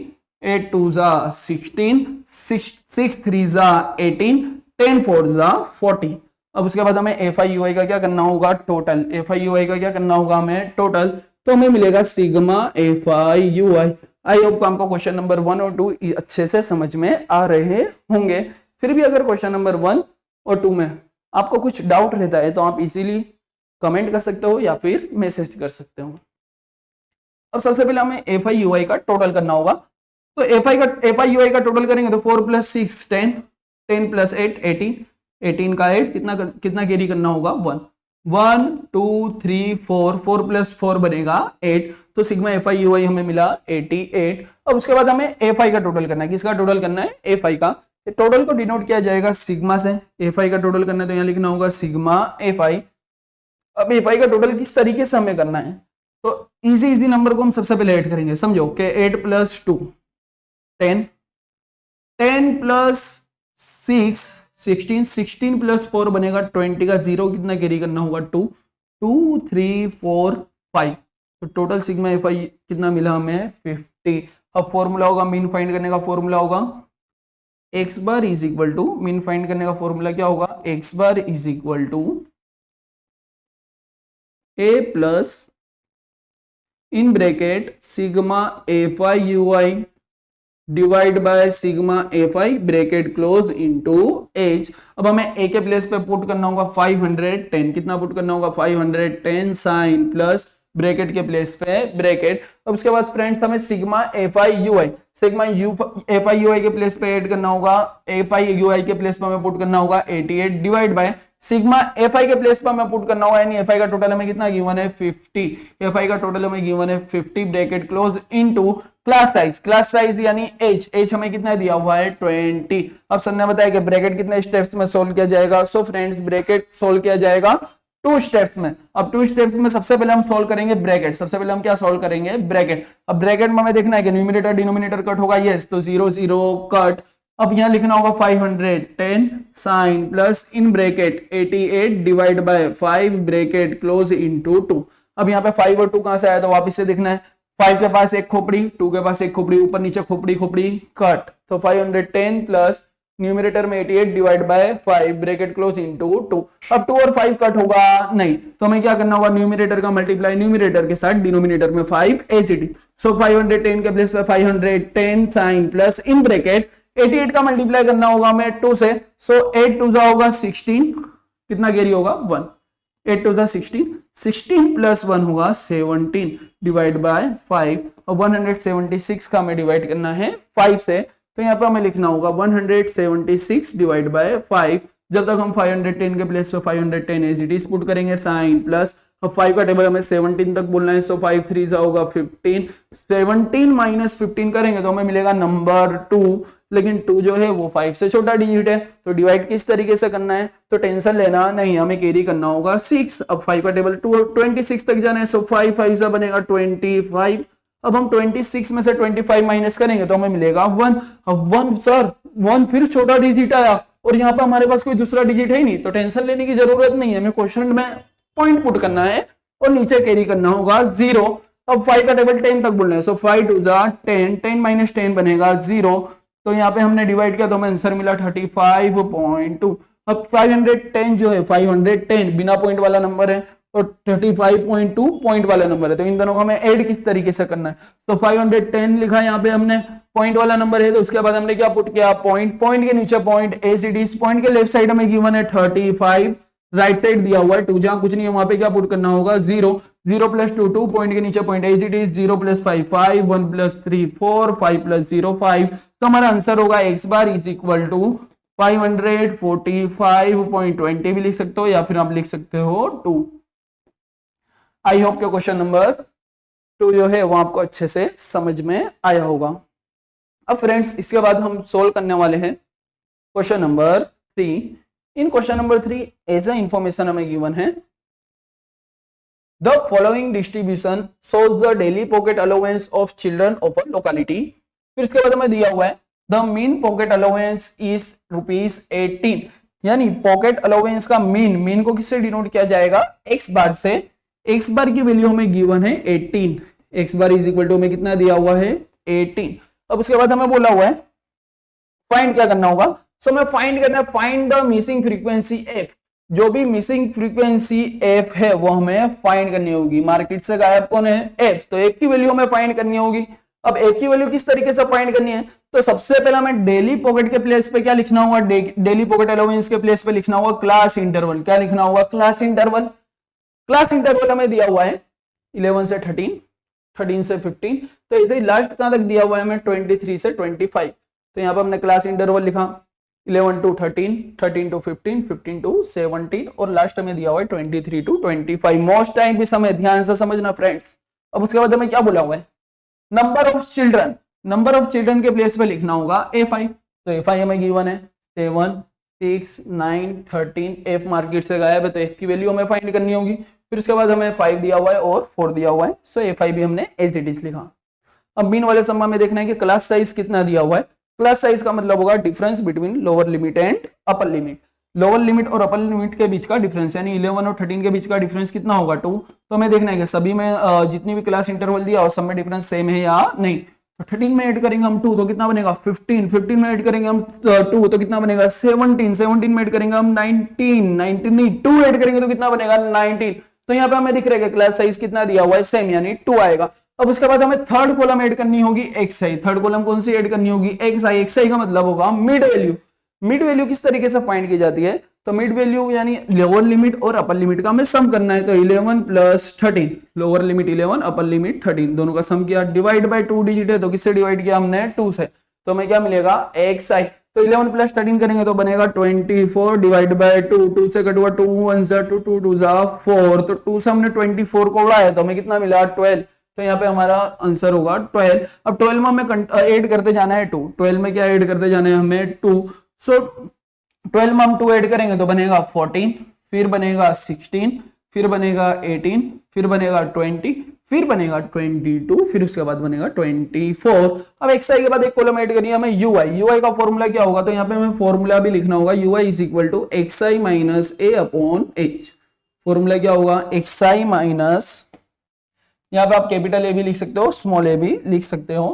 8 2 जा 16, 6 3 जा 18, 10 4 जा 40। अब उसके बाद हमें एफ आई यू आई का क्या करना होगा, total. F i u i का क्या करना होगा हमें, टोटल। तो हमें मिलेगा sigma f i u I. I hope आपको क्वेश्चन नंबर 1 और 2 अच्छे से समझ में आ रहे होंगे। फिर भी अगर क्वेश्चन नंबर 1 और 2 में आपको कुछ डाउट रहता है तो आप इजीली कमेंट कर सकते हो या फिर मैसेज कर सकते हो। अब सबसे पहले हमें एफ आई यू आई का टोटल करना होगा। तो एफ आई यू आई का टोटल करेंगे तो 4 + 6 10, 10 + 8 18, 18 का 8 कितना कैरी करना होगा 1, 1 2 3 4, 4 + 4 बनेगा 8। तो सिग्मा एफ आई यू आई हमें मिला 88। अब उसके बाद हमें एफ आई का टोटल करना है। किसका टोटल करना है, एफ आई का। टोटल को डिनोट किया जाएगा सिग्मा से। एफ आई का टोटल करना है तो यहाँ लिखना होगा सिग्मा एफ आई। अब एफ आई का टोटल किस तरीके से हमें करना है, तो इजी इजी नंबर को हम सबसे पहले ऐड करेंगे, समझो कि 8 प्लस 2 10, 10 प्लस 6 16, 16 प्लस 4 बनेगा 20 का 0 कितना कैरी करना होगा 2, 2 3 4 5, तो टोटल सिग्मा एफ आई कितना मिला हमें 50। अब फॉर्मूला होगा मीन फाइंड करने का, फॉर्मूला होगा x bar is equal to, mean find करने का फॉर्मूला क्या होगा, x bar is equal to a plus in bracket sigma f i u i divide by sigma f i bracket close into h. अब हमें ए के प्लेस पे पुट करना होगा 510, कितना पुट करना होगा 510 साइन प्लस ब्रैकेट के प्लेस पे ब्रैकेट। अब उसके बाद फ्रेंड्स हमें sigma f i u i, sigma f i u i के प्लेस पे ऐड करना होगा, एफ आई यू आई के प्लेस पे हमें पुट करना होगा 88 डिवाइड बाय सिग्मा एफ आई के प्लेस पे हमें पुट करना होगा, यानी एफ आई का टोटल हमें कितना गिवन है 50, एफ आई का टोटल हमें गिवन है 50 bracket close into class size यानी एच, एच हमें कितना दिया हुआ है 20। अब सर ने बताया कि ब्रैकेट कितने स्टेप्स में सोल्व किया जाएगा, सो फ्रेंड्स ब्रैकेट सोल्व किया जाएगा 2 स्टेप्स में। अब 2 स्टेप्स में सबसे पहले हम सोल्व करेंगे ब्रैकेट, सबसे पहले हम क्या सोल्व करेंगे ब्रैकेट। अब ब्रैकेट में हमें देखना है कि न्यूमरेटर डिनोमिनेटर कट होगा, यस, तो 0 0 कट। अब यहां लिखना होगा 510 sign plus in bracket 88 divide by 5 bracket close into 2। अब यहाँ पे 5 और 2 कहां से आया, तो वापस से देखना है, 5 के पास एक खोपड़ी, 2 के पास एक खोपड़ी, ऊपर नीचे खोपड़ी खोपड़ी कट, तो 510 प्लस न्यूमरेटर में 88 divide by 5 bracket close into 2। अब 2 और 5 कट होगा नहीं, तो हमें क्या करना होगा, न्यूमरेटर का मल्टीप्लाई न्यूमरेटर के साथ डिनोमिनेटर में 5 एसिडी, सो 510 के प्लेस पे 510 साइन प्लस इन ब्रैकेट 88 का मल्टीप्लाई करना होगा हमें 2 से, सो 8 2 होगा 16, कितना कैरी होगा 1, 8 2 16, 16 प्लस 1 होगा 17 डिवाइड बाय 5, और 176 का हमें डिवाइड करना है 5 से, तो यहाँ पर हमें लिखना होगा 176 डिवाइड बाय 5। जब तक हम 510 के प्लेस पे 510 एज इट इज पुट करेंगे साइन प्लस, अब 5 का टेबल हमें 17 तक बोलना है, सो 5 3 होगा 15, 17 माइनस 15 करेंगे तो हमें मिलेगा नंबर 2, लेकिन 2 जो है वो 5 से छोटा डिजिट है, तो डिवाइड किस तरीके से करना है, तो टेंशन लेना नहीं, हमें कैरी करना होगा 6। अब 5 का टेबल 26 तक जाना है, सो 5 5 से बनेगा 25। अब हम 26 में से 25 माइनस करेंगे तो हमें मिलेगा 1। अब 1 सर 1 फिर छोटा डिजिट आया, और यहाँ पे हमारे पास कोई दूसरा डिजिट है ही नहीं, तो टेंशन लेने की जरूरत नहीं है, हमें क्वेश्चन में पॉइंट पुट करना है और नीचे कैरी करना होगा 0। अब 5 का टेबल 10 तक बोलना है, सो 5 2 10, 10 माइनस 10 बनेगा 0, तो यहाँ पे हमने डिवाइड किया तो हमें आंसर मिला 35.2। अब 510 जो है 510 बिना पॉइंट वाला नंबर है, और 35.2 पॉइंट वाला नंबर है, तो इन दोनों को हमें ऐड किस तरीके से करना है, तो 510 लिखा है यहाँ पे हमने, पॉइंट वाला नंबर है, तो उसके बाद हमने क्या पुट किया पॉइंट, पॉइंट के नीचे point as it is, point के लेफ्ट साइड में गिवन है 35, राइट साइड दिया हुआ है 2, जहां कुछ नहीं है वहां पे क्या पुट करना होगा 0, 0 प्लस 2 2, पॉइंट के नीचे point as it is, 0 plus 5 5, 1 plus 3 4, 5 plus 0 5, तो हमारा आंसर होगा x bar is equal to 545.20 भी लिख सकते हो, या फिर आप लिख सकते हो 2। आई होप के क्वेश्चन नंबर 2 जो है वो आपको अच्छे से समझ में आया होगा। अब फ्रेंड्स इसके बाद हम सोल्व करने वाले हैं question number 3। In question number 3 as a information हमें गिवन है, the following distribution shows the daily pocket allowance of children of a locality. फिर इसके बाद हमें दिया हुआ है the mean pocket allowance is ₹18, यानी पॉकेट अलाउंस का मीन को किससे डिनोट किया जाएगा, एक्स बार से। एक्स बार की वैल्यू हमें गिवन है 18, x bar is equal to हमें कितना दिया हुआ है 18। अब उसके बाद हमें बोला हुआ है फाइंड क्या करना होगा, सो मैं फाइंड करना है find the missing frequency F, जो भी मिसिंग फ्रीक्वेंसी एफ है वो हमें फाइंड करनी होगी। मार्केट से गायब कौन है, एफ, तो एफ की वैल्यू हमें फाइंड करनी होगी। अब एफ की वैल्यू किस तरीके से फाइंड करनी है, तो सबसे पहले हमें डेली पॉकेट के प्लेस पे क्या लिखना होगा, डेली पॉकेट अलाउंस के प्लेस पे लिखना होगा क्लास इंटरवल। क्या लिखना होगा, क्लास इंटरवल। क्लास इंटरवल हमें दिया हुआ है 11 से 13, 13 से 15, तो इसे लास्ट कहां तक दिया हुआ है हमें 23 से 25, तो यहाँ पर हमने क्लास इंटरवल लिखा 11 to 13, 13 to 15, 15 to 17, और लास्ट में दिया हुआ है 23 to 25। मोस्ट टाइम भी समय ध्यान से समझना फ्रेंड्स। अब उसके बाद हमें क्या बोला हुआ है, number of children, number of children के प्लेस पे लिखना होगा F5, तो F5 हमें गिवन है 7 6 9 13, F मार्केट से गायब है तो F की वैल्यू हमें फाइंड करनी होगी। फिर उसके बाद हमें 5 दिया हुआ है और 4 दिया हुआ है, सो A5 भी हमने एज इट इज लिखा। अब मीन वाले सम्मा में देखना है कि क्लास साइज कितना दिया हुआ है। क्लास साइज का मतलब होगा difference between lower limit and upper limit. Lower limit और अपर लिमिट के बीच का डिफरेंस यानी 11 और 13 के बीच का डिफरेंस कितना होगा 2। तो हमें देखना है कि सभी में जितनी भी क्लास इंटरवल दिया और सब में डिफरेंस सेम है या नहीं। तो 13 में ऐड करेंगे हम 2 तो कितना बनेगा 15, 15 में ऐड करेंगे हम 2 तो कितना बनेगा 17, 17 में ऐड करेंगे हम 19, 19 2 ऐड करेंगे तो कितना बनेगा 19। तो यहाँ पे हमें दिख रहा है कि क्लास साइज कितना दिया हुआ है सेम यानी 2 आएगा। अब उसके बाद हमें थर्ड कॉलम ऐड करनी होगी xi। थर्ड कॉलम कौन सी ऐड करनी होगी xi। xi का मतलब होगा मिड वैल्यू। मिड वैल्यू किस तरीके से फाइंड की जाती है, तो मिड वैल्यू यानी लोअर लिमिट और अपर लिमिट का हमें सम करना है। तो 11 plus 13, lower limit 11 upper limit 13 दोनों का सम किया, डिवाइड बाय 2 डिजिट है तो किससे डिवाइड किया हमने 2 से। तो हमें क्या मिलेगा xi। तो 11 प्लस 13 करेंगे तो बनेगा 24 डिवाइड बाय 2, 2 से कट हुआ 2 1 2 2 2 4, तो 2 से हमने 24 को उड़ाया तो हमें कितना मिला 12। तो यहाँ पे हमारा आंसर होगा 12। अब 12 में हमें ऐड करते जाना है 2। 12 में क्या ऐड करते जाना है हमें 2। सो 12 में हम 2 ऐड करेंगे तो बनेगा 14, फिर बनेगा 16, फिर बनेगा 18, फिर बनेगा 20, फिर बनेगा 22, फिर उसके बाद बनेगा 24। अब xi के बाद एक कॉलम ऐड करनी है हमें ui। ui का फॉर्मूला क्या होगा, तो यहाँ पे हमें फॉर्मूला भी लिखना होगा ui is equal to xi minus a upon h। Formula क्या होगा xi माइनस, यहाँ पे आप कैपिटल ए भी लिख सकते हो स्मॉल ए भी लिख सकते हो,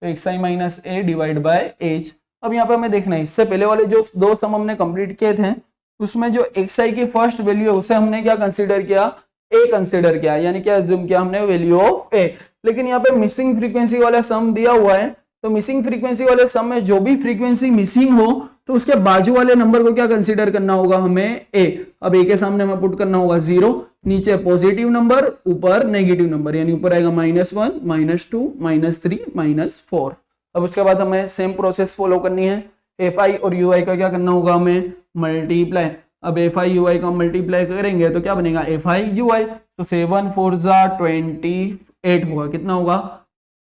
तो xi minus a divide by h। अब यहाँ पे हमें देखना है इससे पहले वाले जो दो सम हमने कंप्लीट किए थे उसमें जो xi की फर्स्ट वैल्यू है उसे हमने क्या कंसीडर किया, a कंसीडर किया, यानी क्या अज्यूम किया हमने वैल्यू ऑफ a। लेकिन यहाँ पे मिसिंग फ्रीक्वेंसी वाला सम दिया हुआ है, तो मिसिंग फ्रीक्वेंसी वाले सम में जो भी फ्रीक्वेंसी मिसिंग हो तो उसके बाजू वाले नंबर को क्या कंसीडर करना होगा हमें a। अब a के सामने हमें पुट करना होगा 0, नीचे पॉजिटिव नंबर ऊपर नेगेटिव नंबर, यानी ऊपर आएगा -1 -2 -3 -4। अब उसके बाद हमें सेम प्रोसेस फॉलो करनी है, fi और ui का क्या करना होगा हमें मल्टीप्लाई। अब fi ui का मल्टीप्लाई करेंगे तो क्या बनेगा fi ui। तो 7 4 28 होगा, कितना होगा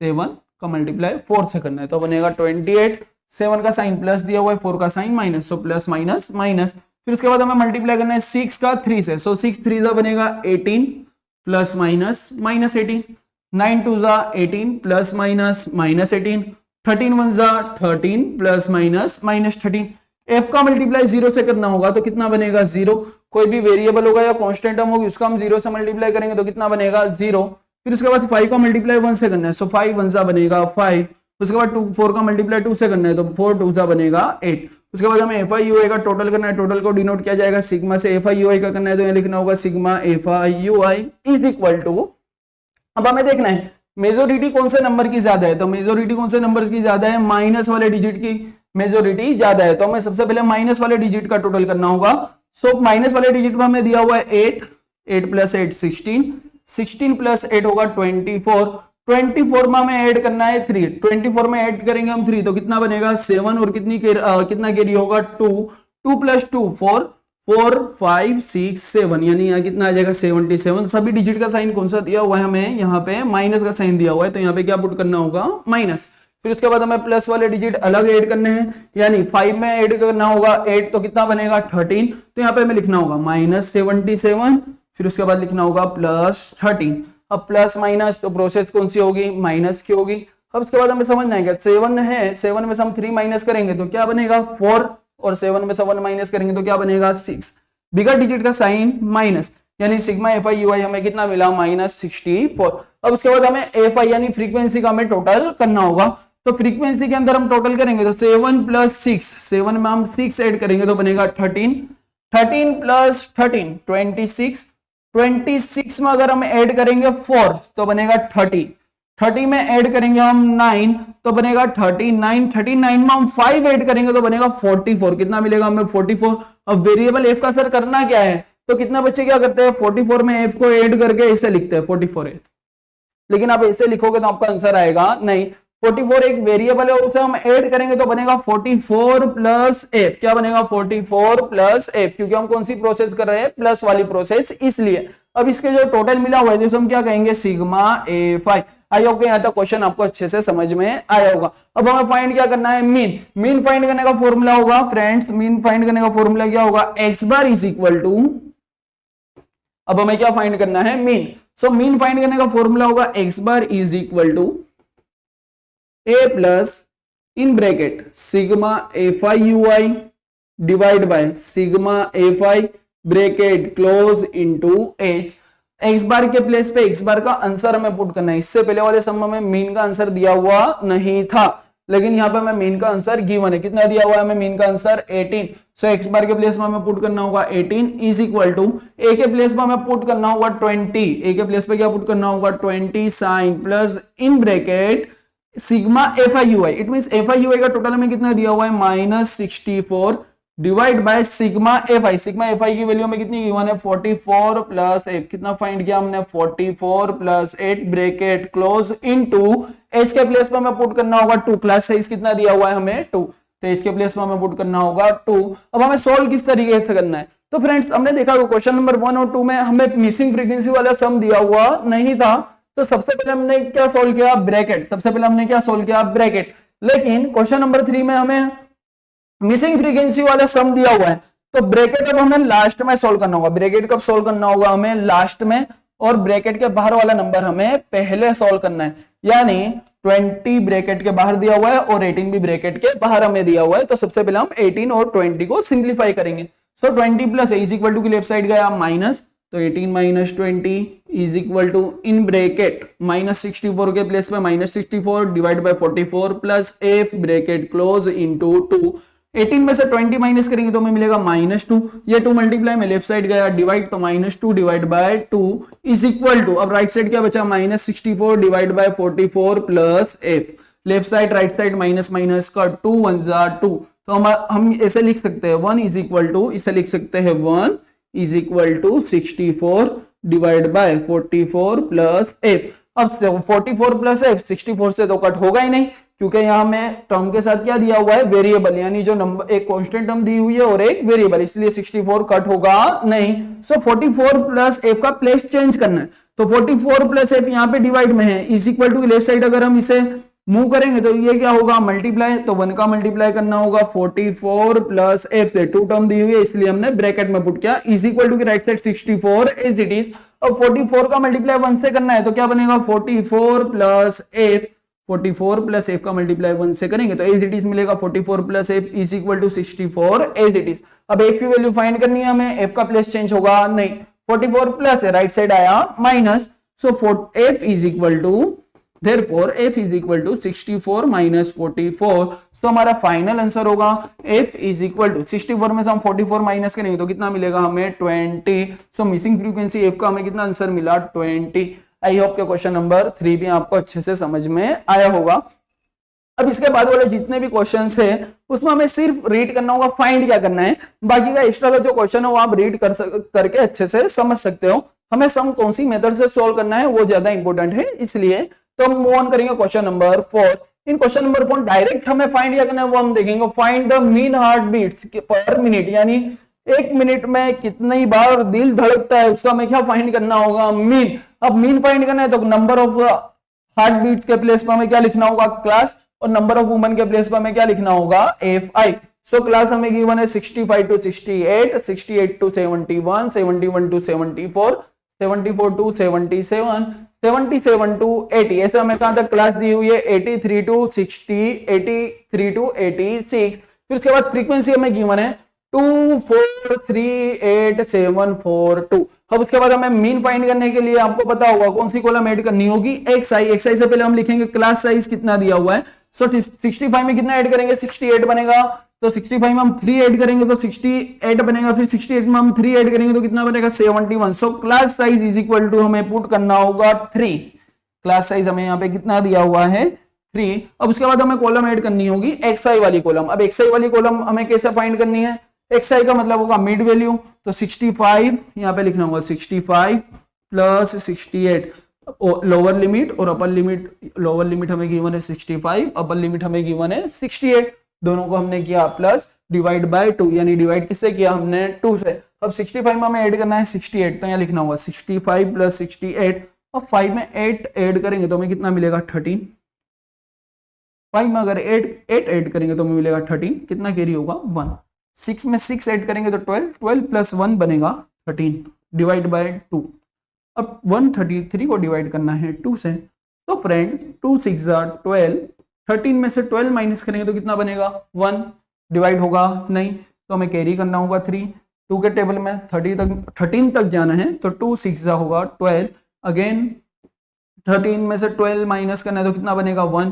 7 का मल्टीप्लाई 4 से करना है तो बनेगा 28। 7 का साइन प्लस दिया हुआ है, 4 का साइन माइनस, तो प्लस माइनस माइनस। फिर उसके बाद हमें मल्टीप्लाई करना है 6 का 3 से, सो 6 3 जा बनेगा 18 प्लस माइनस माइनस 18, 9 2 जा 18 प्लस माइनस माइनस 18, 13 1 जा 13 प्लस माइनस माइनस 13। f का मल्टीप्लाई 0 से करना होगा तो कितना बनेगा 0। कोई भी वेरिएबल होगा या कांस्टेंट टर्म होगी उसका हम 0 से मल्टीप्लाई करेंगे तो कितना बनेगा 0। फिर उसके बाद 5 का मल्टीप्लाई 1 से करना है, सो 5 1 जा बनेगा 5। उसके बाद 4 का मल्टीप्लाई 2 से करना है तो 4 2 जा बनेगा 8। उसके बाद हमें fi ui का टोटल करना है, टोटल को डिनोट किया जाएगा सिग्मा से। fi ui का करना है तो यहाँ लिखना होगा sigma fi ui is equal to, अब हमें देखना है मेजोरिटी कौन से नंबर की ज्यादा है, तो मेजोरिटी कौन से नंबर की ज्यादा है, माइनस वाले डिजिट की मेजोरिटी ज्यादा है। तो हमें सबसे पहले माइनस वाले डिजिट का टोटल करना होगा। सो माइनस वाले डिजिट में हमें दिया हुआ है 8, 8 प्लस 8 16, 16 प्लस 8 होगा 24, 24 में हमें ऐड करना है 3, 24 में ऐड करेंगे हम 3 तो कितना बनेगा 7 और कितना कैरी होगा 2, 2 प्लस 2 4, 4 5 6 7, यानी यहाँ कितना आ जाएगा 77। सभी डिजिट का साइन कौन सा दिया हुआ है हमें, यहाँ पे माइनस का साइन दिया हुआ है तो यहाँ पे क्या पुट करना होगा माइनस। फिर उसके बाद हमें प्लस वाले डिजिट अलग ऐड करने हैं, यानी 5 में ऐड करना होगा 8 तो कितना बनेगा 13, तो यहाँ पे हमें लिखना होगा -77, फिर उसके बाद लिखना होगा +13। अब प्लस माइनस तो प्रोसेस कौन सी होगी माइनस की होगी। अब उसके बाद हमें समझना है 7 है, 7 में से हम 3 माइनस करेंगे तो क्या बनेगा 4, और 7 में से 1 माइनस करेंगे तो क्या बनेगा 6। बिगर डिजिट का साइन माइनस, यानी सिग्मा fi ui हमें कितना मिला -64। अब उसके बाद हमें fi यानी फ्रीक्वेंसी का हमें टोटल करना होगा, तो फ्रीक्वेंसी के अंदर हम टोटल करेंगे तो 7 प्लस 6, 7 में हम 6 ऐड करेंगे तो बनेगा 13, 13 प्लस 13 26, 26 में अगर हम ऐड करेंगे 4 तो बनेगा 30, 30 में ऐड करेंगे हम 9 तो बनेगा 39, 39 में हम 5 ऐड करेंगे तो बनेगा 44, कितना मिलेगा हमें 44। अब वेरिएबल f का सर करना क्या है, तो कितना बच्चे क्या करते हैं 44 में f को ऐड करके इसे लिखते हैं 44 लेकिन आप ऐसे लिखोगे तो आपका आंसर आएगा नहीं। 44 एक वेरिएबल है, उसे हम ऐड करेंगे तो बनेगा 44 प्लस f, क्या बनेगा 44 प्लस f, क्योंकि हम कौन सी प्रोसेस कर रहे हैं प्लस वाली प्रोसेस, इसलिए। अब इसके जो टोटल मिला हुआ है जिसे हम क्या कहेंगे सिग्मा a5। आई होप यहाँ तक क्वेश्चन आपको अच्छे से समझ में आया होगा। अब हमें फाइंड क्या करना है मीन। मीन फाइंड करने का फॉर्मूला होगा फ्रेंड्स, मीन फाइंड करने का फॉर्मूला क्या होगा x bar is equal to, अब हमें क्या फाइंड करना है, मीन। सो मीन फाइंड करने का फॉर्मूला होगा x bar is equal to a plus in bracket sigma f i u i divide by sigma f i bracket close into h। X bar के प्लेस पे एक्स बार का आंसर हमें पुट करना है। इससे पहले वाले सम में मीन का आंसर दिया हुआ नहीं था, लेकिन यहाँ पे हमें मीन का आंसर गिवन है। कितना दिया हुआ है हमें मीन का आंसर 18। सो एक्स बार के प्लेस में हमें पुट करना होगा 18 इज इक्वल टू ए के प्लेस में हमें पुट करना होगा 20। ए के प्लेस पे क्या पुट करना होगा 20 sign plus in bracket sigma f i u i. It mean f i u i का टोटल हमें कितना दिया हुआ है -64 divide by sigma f i. Sigma f i की वैल्यू में कितनी गिवन है 44 प्लस 8। कितना फाइंड किया हमने 44 plus 8 bracket close into H के प्लेस में हमें पुट करना होगा 2। क्लास साइज कितना दिया हुआ है हमें 2, तो एच के प्लेस में हमें पुट करना होगा 2। अब हमें सोल्व किस तरीके से करना है, तो फ्रेंड्स हमने देखा क्वेश्चन नंबर 1 और 2 में हमें मिसिंग फ्रीक्वेंसी वाला सम दिया हुआ नहीं था। तो सबसे पहले हमने क्या सोल्व किया, ब्रैकेट। सबसे पहले हमने क्या सोल्व किया, ब्रैकेट। लेकिन क्वेश्चन नंबर 3 में हमें मिसिंग फ्रीक्वेंसी वाला सम दिया हुआ है, तो ब्रैकेट अब हमें लास्ट में सोल्व करना होगा। ब्रैकेट कब सोल्व करना होगा हमें लास्ट में, और ब्रैकेट के बाहर वाला नंबर हमें पहले सोल्व करना है। यानी 20 ब्रैकेट के बाहर दिया हुआ है और 18 भी ब्रैकेट के बाहर हमें दिया हुआ है। तो सबसे पहले हम 18 और 20 को सिंप्लीफाई करेंगे। So 20 plus is equal to की लेफ्ट साइड गया माइनस, तो 18 minus 20 is equal to in bracket -64 के प्लेस में -64 divide by 44 plus f bracket close into 2। 18 में से 20 माइनस करेंगे तो हमें मिलेगा -2। ये 2 मल्टीप्लाई में लेफ्ट साइड गया डिवाइड, तो -2 divide by 2 is equal to, अब राइट साइड क्या बचा -64 divide by 44 plus f. Left side right side minus minus का 2 1 जा 2, तो हम ऐसे लिख सकते हैं 1 इज इक्वल टू, इसे लिख सकते हैं 1 is equal to 64 divide by 44 plus f. अब 44 प्लस एफ 64 से तो कट होगा ही नहीं, क्योंकि यहाँ में टर्म के साथ क्या दिया हुआ है, वेरिएबल, यानी जो नंबर एक कांस्टेंट टर्म दी हुई है और एक वेरिएबल, इसलिए 64 कट होगा नहीं। सो 44 प्लस एफ का प्लेस चेंज करना है, तो 44 प्लस एफ यहाँ पे डिवाइड में है, is equal to left side अगर हम इसे मूव करेंगे तो ये क्या होगा मल्टीप्लाई, तो 1 का मल्टीप्लाई करना होगा 44 प्लस एफ से। 2 टर्म दी हुई है इसलिए हमने ब्रैकेट में पुट किया, इज इक्वल टू की right side 64 as it is. अब 44 का मल्टीप्लाई 1 से करना है तो क्या बनेगा 44 प्लस एफ। 44 प्लस एफ का मल्टीप्लाई 1 से करेंगे तो एज इट इज मिलेगा 44 plus f is equal to 64 as it is. अब एफ की वैल्यू फाइंड करनी है हमें, एफ का प्लेस चेंज होगा नहीं, 44 प्लस है, राइट साइड आया minus, so f is equal to, therefore f is equal to 64 minus 44। तो हमारा फाइनल आंसर होगा f is equal to 64 में से हम 44 माइनस करेंगे तो कितना मिलेगा हमें 20। सो मिसिंग फ्रीक्वेंसी f का हमें कितना आंसर मिला 20। आई होप के क्वेश्चन नंबर 3 भी आपको अच्छे से समझ में आया होगा। अब इसके बाद वाले जितने भी क्वेश्चंस है उसमें हमें सिर्फ रीड करना होगा, फाइंड क्या करना है, बाकी का एक्स्ट्रा जो क्वेश्चन है वो आप रीड करके अच्छे से समझ सकते हो। हमें सम कौन सी मेथड से सोल्व करना है वो ज्यादा इंपॉर्टेंट है, इसलिए तो हम मूव ऑन करेंगे question number 4। In question number 4 direct हमें फाइंड क्या करना है वो हम देखेंगे। Find the mean heart beats per minute, यानी 1 मिनट में कितनी बार दिल धड़कता है उसका हमें क्या फाइंड करना होगा, मीन। अब मीन फाइंड करना है तो नंबर ऑफ हार्ट बीट्स के प्लेस पर हमें क्या लिखना होगा क्लास, और नंबर ऑफ वुमेन के प्लेस पर हमें क्या लिखना होगा एफ आई। सो क्लास हमें गिवन है 65 to 68, 68 to 71, 71 to 74, 74 to 77, 77 to 80। ऐसे हमें कहां तक क्लास दी हुई है 83 टू 60, 83 टू 86। फिर उसके बाद फ्रीक्वेंसी हमें गिवन है 2438742। अब उसके बाद हमें मीन फाइंड करने के लिए आपको पता होगा कौन सी कॉलम ऐड करनी होगी, एक्स आई। एक्स आई से पहले हम लिखेंगे क्लास साइज कितना दिया हुआ है। सो 65 में कितना ऐड करेंगे 68 बनेगा, तो 65 में हम 3 ऐड करेंगे तो 68 बनेगा, फिर 68 में हम 3 ऐड करेंगे तो कितना बनेगा 71। So class size is equal to हमें पुट करना होगा 3। क्लास साइज हमें यहाँ पे कितना दिया हुआ है 3। अब उसके बाद हमें कॉलम ऐड करनी होगी एक्सआई वाली कॉलम। अब एक्सआई वाली कॉलम हमें कैसे फाइंड करनी है, एक्सआई का मतलब होगा मिड वैल्यू, तो 65 यहाँ पे लिखना होगा 65 प्लस 68 लोअर लिमिट और अपर लिमिट। लोअर लिमिट हमें गिवन है 65, अपर लिमिट हमें गिवन है 68, दोनों को हमने किया प्लस डिवाइड बाय 2, यानी डिवाइड किससे किया हमने 2 से। अब 65 में हमें ऐड करना है 68, तो यहाँ लिखना होगा 65 प्लस 68। अब 5 में 8 ऐड करेंगे तो हमें कितना मिलेगा 13। 5 में अगर 8 ऐड करेंगे तो हमें मिलेगा 13, कितना कैरी होगा 1। 6 में 6 ऐड करेंगे तो 12, 12 प्लस 1 बनेगा 13। Divide by 2। अब 133 को डिवाइड करना है 2 से, तो फ्रेंड्स 2 6 12, 13 में से 12 माइनस करेंगे तो कितना बनेगा 1, डिवाइड होगा नहीं तो हमें कैरी करना होगा 3। 2 के टेबल में 13 तक जाना है तो 2 6 होगा 12, अगेन 13 में से 12 माइनस करना है तो कितना बनेगा 1,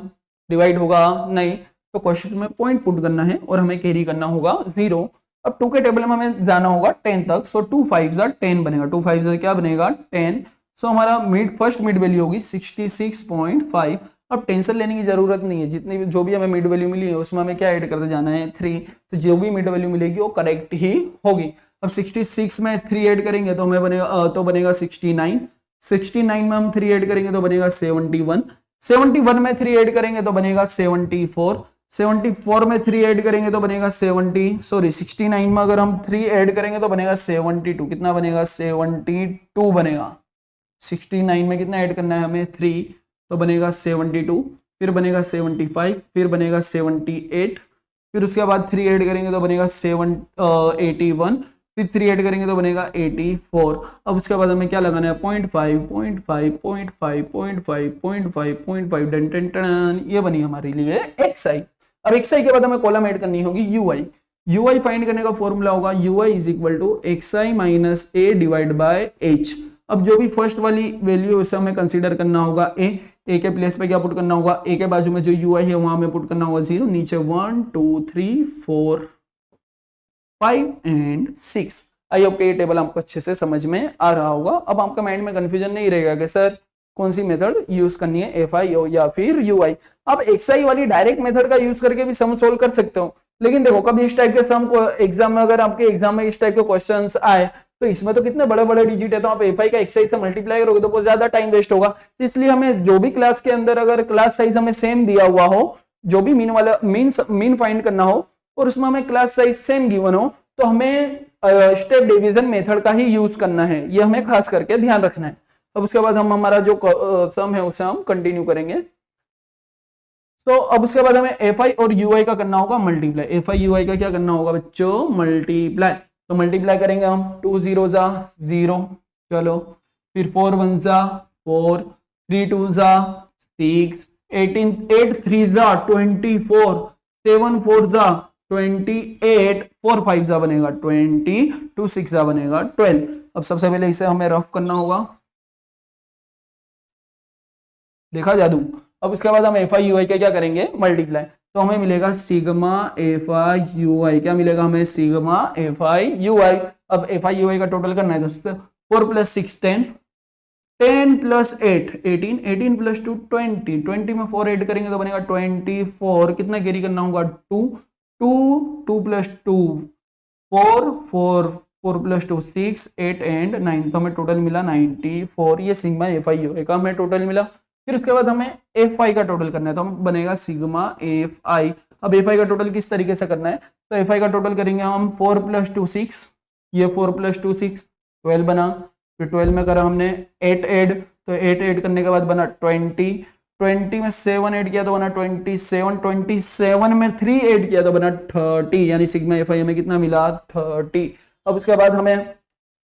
डिवाइड होगा नहीं तो क्वेश्चन में पॉइंट पुट करना है और हमें कैरी करना होगा 0। अब 2 के टेबल में हमें जाना होगा 10 तक, सो 2 5 10 बनेगा, 2 5 क्या बनेगा 10। सो हमारा फर्स्ट मिड वैल्यू होगी 66.5। अब टेंशन लेने की जरूरत नहीं है, जितनी भी जो भी हमें मिड वैल्यू मिली है उसमें हमें क्या ऐड करते जाना है 3, तो जो भी मिड वैल्यू मिलेगी वो करेक्ट ही होगी। अब 66 में 3 ऐड करेंगे तो हमें बनेगा 69, 69 में हम 3 ऐड करेंगे तो बनेगा 71, 71 में 3 ऐड करेंगे तो बनेगा 74, 74 में 3 ऐड करेंगे तो बनेगा 69 में अगर हम 3 ऐड करेंगे तो बनेगा 72, कितना बनेगा 72 बनेगा। 69 में कितना ऐड करना है हमें 3 तो बनेगा 72, फिर बनेगा 75, फिर बनेगा 78, फिर उसके बाद 3 ऐड करेंगे तो बनेगा 81, फिर 3 ऐड करेंगे तो बनेगा 84। अब उसके बाद हमें क्या लगाना है 0.5 0.5 0.5 0.5 0.5 0.5 डन डन डन, ये बनी हमारे लिए xi। अब xi के बाद हमें कॉलम ऐड करनी होगी ui। ui फाइंड करने का फॉर्मूला होगा ui is equal to xi minus a divide by h। अब जो भी फर्स्ट वाली वैल्यू है उसे हमें कंसीडर करना होगा a के प्लेस पे क्या पुट करना होगा, a के बाजू में जो ui है वहां में पुट करना होगा 0, नीचे 1 2 3 4 5 एंड 6। आई होप ये टेबल आपको अच्छे से समझ में आ रहा होगा। अब आपका माइंड में कंफ्यूजन नहीं रहेगा कि सर कौन सी मेथड यूज करनी है, FI या फिर UI। आप XI वाली डायरेक्ट मेथड का यूज करके भी सम सोल्व कर सकते हो, लेकिन देखो कभी इस टाइप के सम को एग्जाम में, अगर आपके एग्जाम में इस टाइप के क्वेश्चंस आए तो इसमें तो कितने बड़े बड़े डिजिट है, तो आप FI का XI से मल्टीप्लाई करोगे तो बहुत ज्यादा टाइम वेस्ट होगा। इसलिए हमें जो भी क्लास के अंदर अगर क्लास साइज हमें सेम दिया हुआ हो, जो भी मीन फाइंड करना हो और उसमें हमें क्लास साइज सेम गिवन हो, तो हमें स्टेप डिवीजन मेथड का ही यूज करना है, ये हमें खास करके ध्यान रखना है। अब उसके बाद हम हमारा जो सम है उसे हम कंटिन्यू करेंगे। तो अब उसके बाद हमें FI और UI का करना होगा मल्टीप्लाई। FI UI का क्या करना होगा बच्चों, मल्टीप्लाई। तो मल्टीप्लाई करेंगे हम 2 0 0, चलो फिर 4 1 4, 3 2 6, 18 8 3 24, 7 4 28, 4 5 बनेगा 20, 2 6 बनेगा 12। अब सबसे पहले इसे हमें रफ करना होगा, देखा जादू। अब उसके बाद हम FI UI के क्या करेंगे मल्टीप्लाई, तो हमें मिलेगा सिग्मा FI UI, क्या मिलेगा हमें सिग्मा FI UI। अब FI UI का टोटल करना है दोस्तों, 4 + 6 10, 10 + 8 18, 18 + 2 20, 20 में 4 ऐड करेंगे तो बनेगा 24, कितना कैरी करना होगा 2 2 2 + 2 4 4 4 + 2 6 8 एंड 9, तो हमें टोटल मिला 94। ये सिग्मा FI UI का हमें टोटल मिला। फिर उसके बाद हमें FI का टोटल करना है, तो हम बनेगा सिग्मा FI। अब FI का टोटल किस तरीके से करना है, तो FI का टोटल करेंगे हम 4 + 2 6, ये 4 + 2 6 12 बना, फिर 12 में करा हमने 8 ऐड, तो 8 ऐड करने के बाद बना 20, 20 में 7 ऐड किया तो बना 27, 27 में 3 ऐड किया तो बना 30, यानी सिग्मा FI हमें कितना मिला 30। अब उसके बाद हमें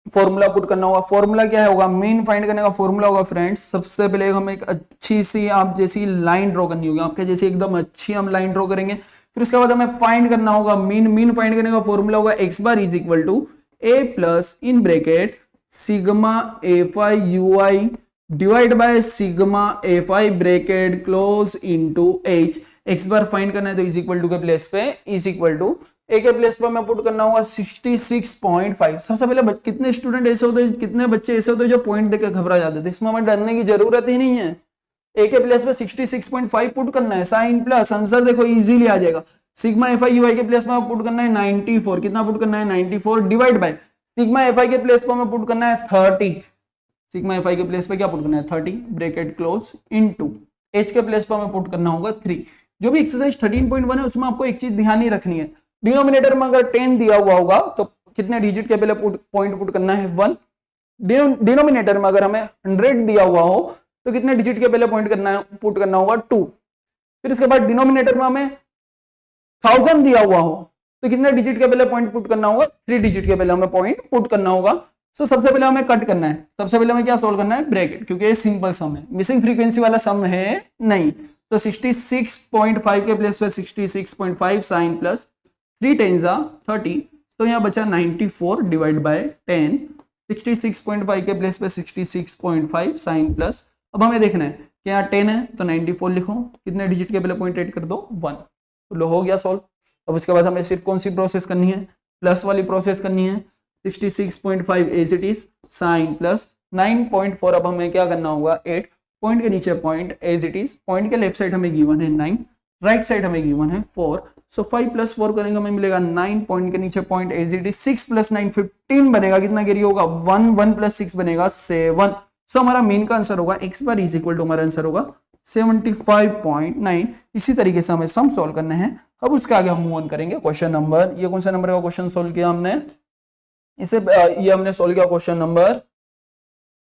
फॉर्मूला पुट करना होगा। फॉर्मूला क्या होगा, मीन फाइंड करने का फॉर्मूला होगा फ्रेंड्स, सबसे पहले हम एक अच्छी सी आप जैसी लाइन ड्रॉ करनी होगी, आपके जैसी एकदम अच्छी हम लाइन ड्रॉ करेंगे। फिर उसके बाद हमें फाइंड करना होगा मीन फाइंड करने का फॉर्मूला होगा x bar is equal to a plus in bracket sigma FI UI divide by sigma FI bracket close into h। x bar find करना है तो इज इक्वल टू के प्लेस पे इज इक्वल टू ए के प्लेस पर मैं पुट करना होगा 66.5। सबसे पहले कितने स्टूडेंट ऐसे होते हैं, कितने बच्चे ऐसे होते हैं जो पॉइंट देकर घबरा जाते थे, इसमें हमें डरने की जरूरत ही नहीं है। ए के प्लेस पे 66.5 पुट करना है, साइन प्लस आंसर देखो इजीली आ जाएगा। सिग्मा FI UI के प्लेस में पुट करना है 94, कितना पुट करना है 94 डिवाइड बाय सिग्मा FI के प्लेस पर मैं पुट करना है 30, सिग्मा FI के प्लेस पे क्या पुट करना है 30 ब्रैकेट क्लोज इनटू h के प्लेस पर मैं पुट करना होगा 3। जो भी एक्सरसाइज 13.1 है उसमें आपको एक चीज ध्यान ही रखनी है, डिनोमिनेटर में अगर 10 दिया हुआ होगा तो कितने डिजिट के पहले पॉइंट पुट करना है 1। डिनोमिनेटर में अगर हमें 100 दिया हुआ हो तो कितने डिजिट के पहले पॉइंट करना है पुट करना होगा 2। फिर उसके बाद डिनोमिनेटर में हमें 1000 दिया हुआ हो तो कितने डिजिट के पहले पॉइंट पुट करना होगा 3 डिजिट के पहले हमें पॉइंट पुट करना होगा। सो सबसे पहले हमें कट करना है, सबसे पहले हमें क्या सोल्व करना है, ब्रैकेट, क्योंकि ये सिंपल सम है, मिसिंग फ्रीक्वेंसी वाला सम है नहीं। तो 66.5 के प्लेस पे 66.5 साइन प्लस 3 10 30, तो यहाँ बचा 94 डिवाइड बाय 10। 66.5 के प्लेस पे 66.5 साइन प्लस, अब हमें देखना है कि यहाँ 10 है तो 94 लिखो, कितने डिजिट के पहले पॉइंट ऐड कर दो 1, तो लो हो गया सॉल्व। अब उसके बाद हमें सिर्फ कौन सी प्रोसेस करनी है, प्लस वाली प्रोसेस करनी है। 66.5 as it is sign plus 9.4, अब हमें क्या करना होगा 8, पॉइंट के नीचे point as it is, point के लेफ्ट साइड हमें गिवन है 9, राइट साइड हमें गिवन है 4, सो 5 + 4 करेंगे हमें मिलेगा 9, पॉइंट के नीचे पॉइंट एज इट इज, 6 + 9 15 बनेगा, कितना कैरी होगा 1, 1 + 6 बनेगा 7। सो हमारा मीन का आंसर होगा x bar is equal to, हमारा आंसर होगा 75.9। इसी तरीके से हमें सम सॉल्व करना है। अब उसके आगे हम मूव ऑन करेंगे क्वेश्चन नंबर, ये कौन सा नंबर का क्वेश्चन सॉल्व किया हमने, इसे ये हमने सॉल्व किया क्वेश्चन नंबर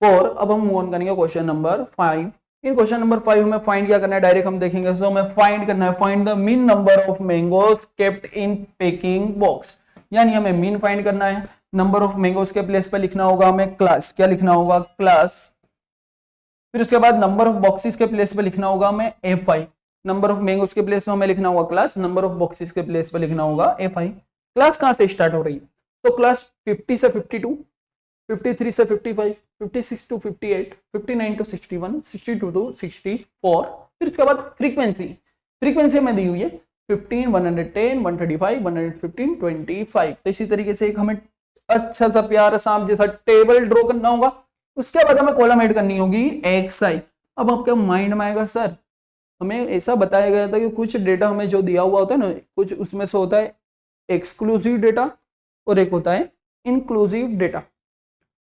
4। अब हम मूव ऑन करेंगे क्वेश्चन नंबर 5। इन क्वेश्चन नंबर 5 हमें फाइंड क्या करना है, डायरेक्ट हम देखेंगे। सो हमें फाइंड करना है, find the mean number of mangoes kept in packing box, यानी हमें मीन फाइंड करना है। नंबर ऑफ मैंगोज के प्लेस पे लिखना होगा हमें क्लास, क्या लिखना होगा क्लास, फिर उसके बाद नंबर ऑफ बॉक्सेस के प्लेस पे लिखना होगा हमें Fi, नंबर ऑफ मैंगोज के प्लेस पे हमें लिखना होगा क्लास, नंबर ऑफ बॉक्सेस के प्लेस पे लिखना होगा Fi। क्लास कहां से स्टार्ट हो रही है, तो क्लास 50 से 52, 53 से 55, 56 टू 58, 59 टू 61, 62 टू 64, फिर उसके बाद फ्रीक्वेंसी, फ्रीक्वेंसी हमें दी हुई है 15, 110, 135, 115, 25। तो इसी तरीके से एक हमें अच्छा सा प्यारा सांप जैसा टेबल ड्रॉ करना होगा। उसके बाद हमें कॉलम ऐड करनी होगी xi। अब आपके माइंड में आएगा सर हमें ऐसा बताया गया था कि कुछ डेटा हमें जो दिया हुआ होता है ना, कुछ उसमें से होता है एक्सक्लूसिव डेटा और एक होता है इंक्लूसिव डेटा।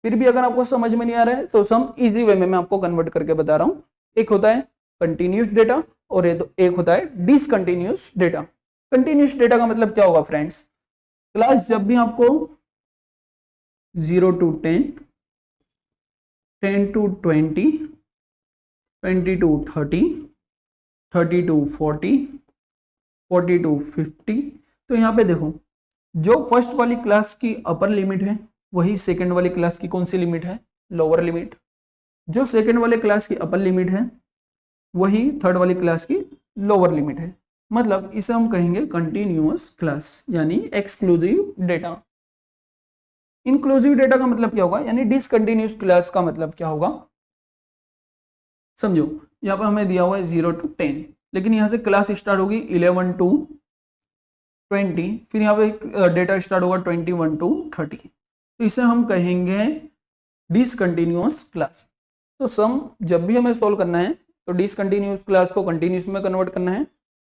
फिर भी अगर आपको समझ में नहीं आ रहा है तो हम इजी वे में मैं आपको कन्वर्ट करके बता रहा हूं। एक होता है कंटिन्यूस डेटा और एक होता है डिसकंटिन्यूस डेटा। कंटिन्यूस डेटा का मतलब क्या होगा फ्रेंड्स, क्लास जब भी आपको 0 to 10, 10 to 20, 20 to 30, 30 to 40, 40 to 50, तो यहाँ पे देखो जो फर्स्ट वाली क्लास की अपर लिमिट है वही सेकंड वाली क्लास की कौन सी लिमिट है, लोअर लिमिट। जो सेकंड वाले क्लास की अपर लिमिट है वही थर्ड वाली क्लास की लोअर लिमिट है। मतलब इसे हम कहेंगे कंटिन्यूअस क्लास यानी एक्सक्लूसिव डेटा। इंक्लूसिव डेटा का मतलब क्या होगा, यानी डिसकंटिन्यूअस क्लास का मतलब क्या होगा, समझो यहाँ पर हमें दिया हुआ है 0 to 10, लेकिन यहाँ से क्लास स्टार्ट होगी 11 to 20, फिर यहाँ पे डेटा स्टार्ट होगा 21 to 30, तो इसे हम कहेंगे डिसकंटिन्यूअस क्लास। तो सम जब भी हमें सोल्व करना है तो डिसकंटिन्यूअस क्लास को कंटिन्यूअस में कन्वर्ट करना है,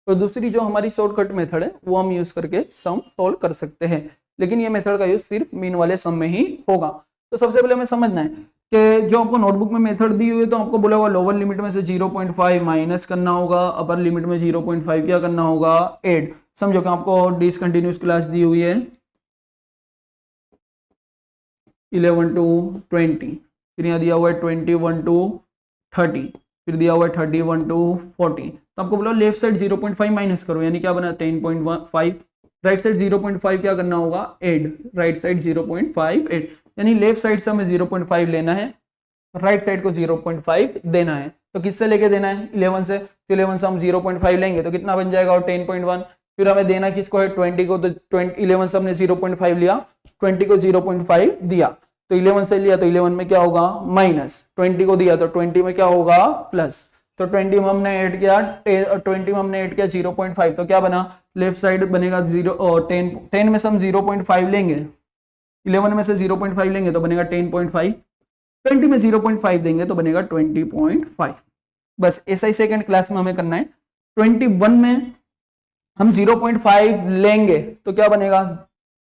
और दूसरी जो हमारी शॉर्टकट मेथड है वो हम यूज करके सम सोल्व कर सकते हैं, लेकिन ये मेथड का यूज सिर्फ मीन वाले सम में ही होगा। तो सबसे पहले हमें समझना है कि जो आपको नोटबुक में मेथड दी हुई है तो आपको बोला होगा लोअर लिमिट में से 0.5 माइनस करना होगा, अपर लिमिट में 0.5 क्या करना होगा ऐड। समझो कि आपको डिसकंटिन्यूअस क्लास दी हुई है 11 to 20, फिर यहाँ दिया हुआ है 21 to 30, फिर दिया हुआ है 31 to 40, तो आपको बोला लेफ्ट साइड 0.5 माइनस करो, यानी क्या बना 10.5, राइट साइड 0.5 क्या करना होगा ऐड, राइट साइड 0.5 ऐड, यानी लेफ्ट साइड से हमें 0.5 लेना है, राइट साइड को 0.5 देना है। तो किससे लेके देना है 11 से, तो 11 से हम 0.5 लेंगे तो कितना बन जाएगा और 10.1, फिर हमें देना किसको है 20 को, तो 11 से हमने 0.5 लिया, 20 को 0.5 दिया, तो 11 से लिया तो 11 में क्या होगा माइनस, 20 को दिया तो 20 में क्या होगा प्लस, तो 20 में हमने ऐड किया 20 में हमने ऐड किया 0.5, तो क्या बना लेफ्ट साइड बनेगा 0 और 10 में से हम 0.5 लेंगे, 11 में से 0.5 लेंगे तो बनेगा 10.5, 20 में 0.5 देंगे तो बनेगा 20.5। बस ऐसा ही सेकंड क्लास में हमें करना है। 21 में हम 0.5 लेंगे तो क्या बनेगा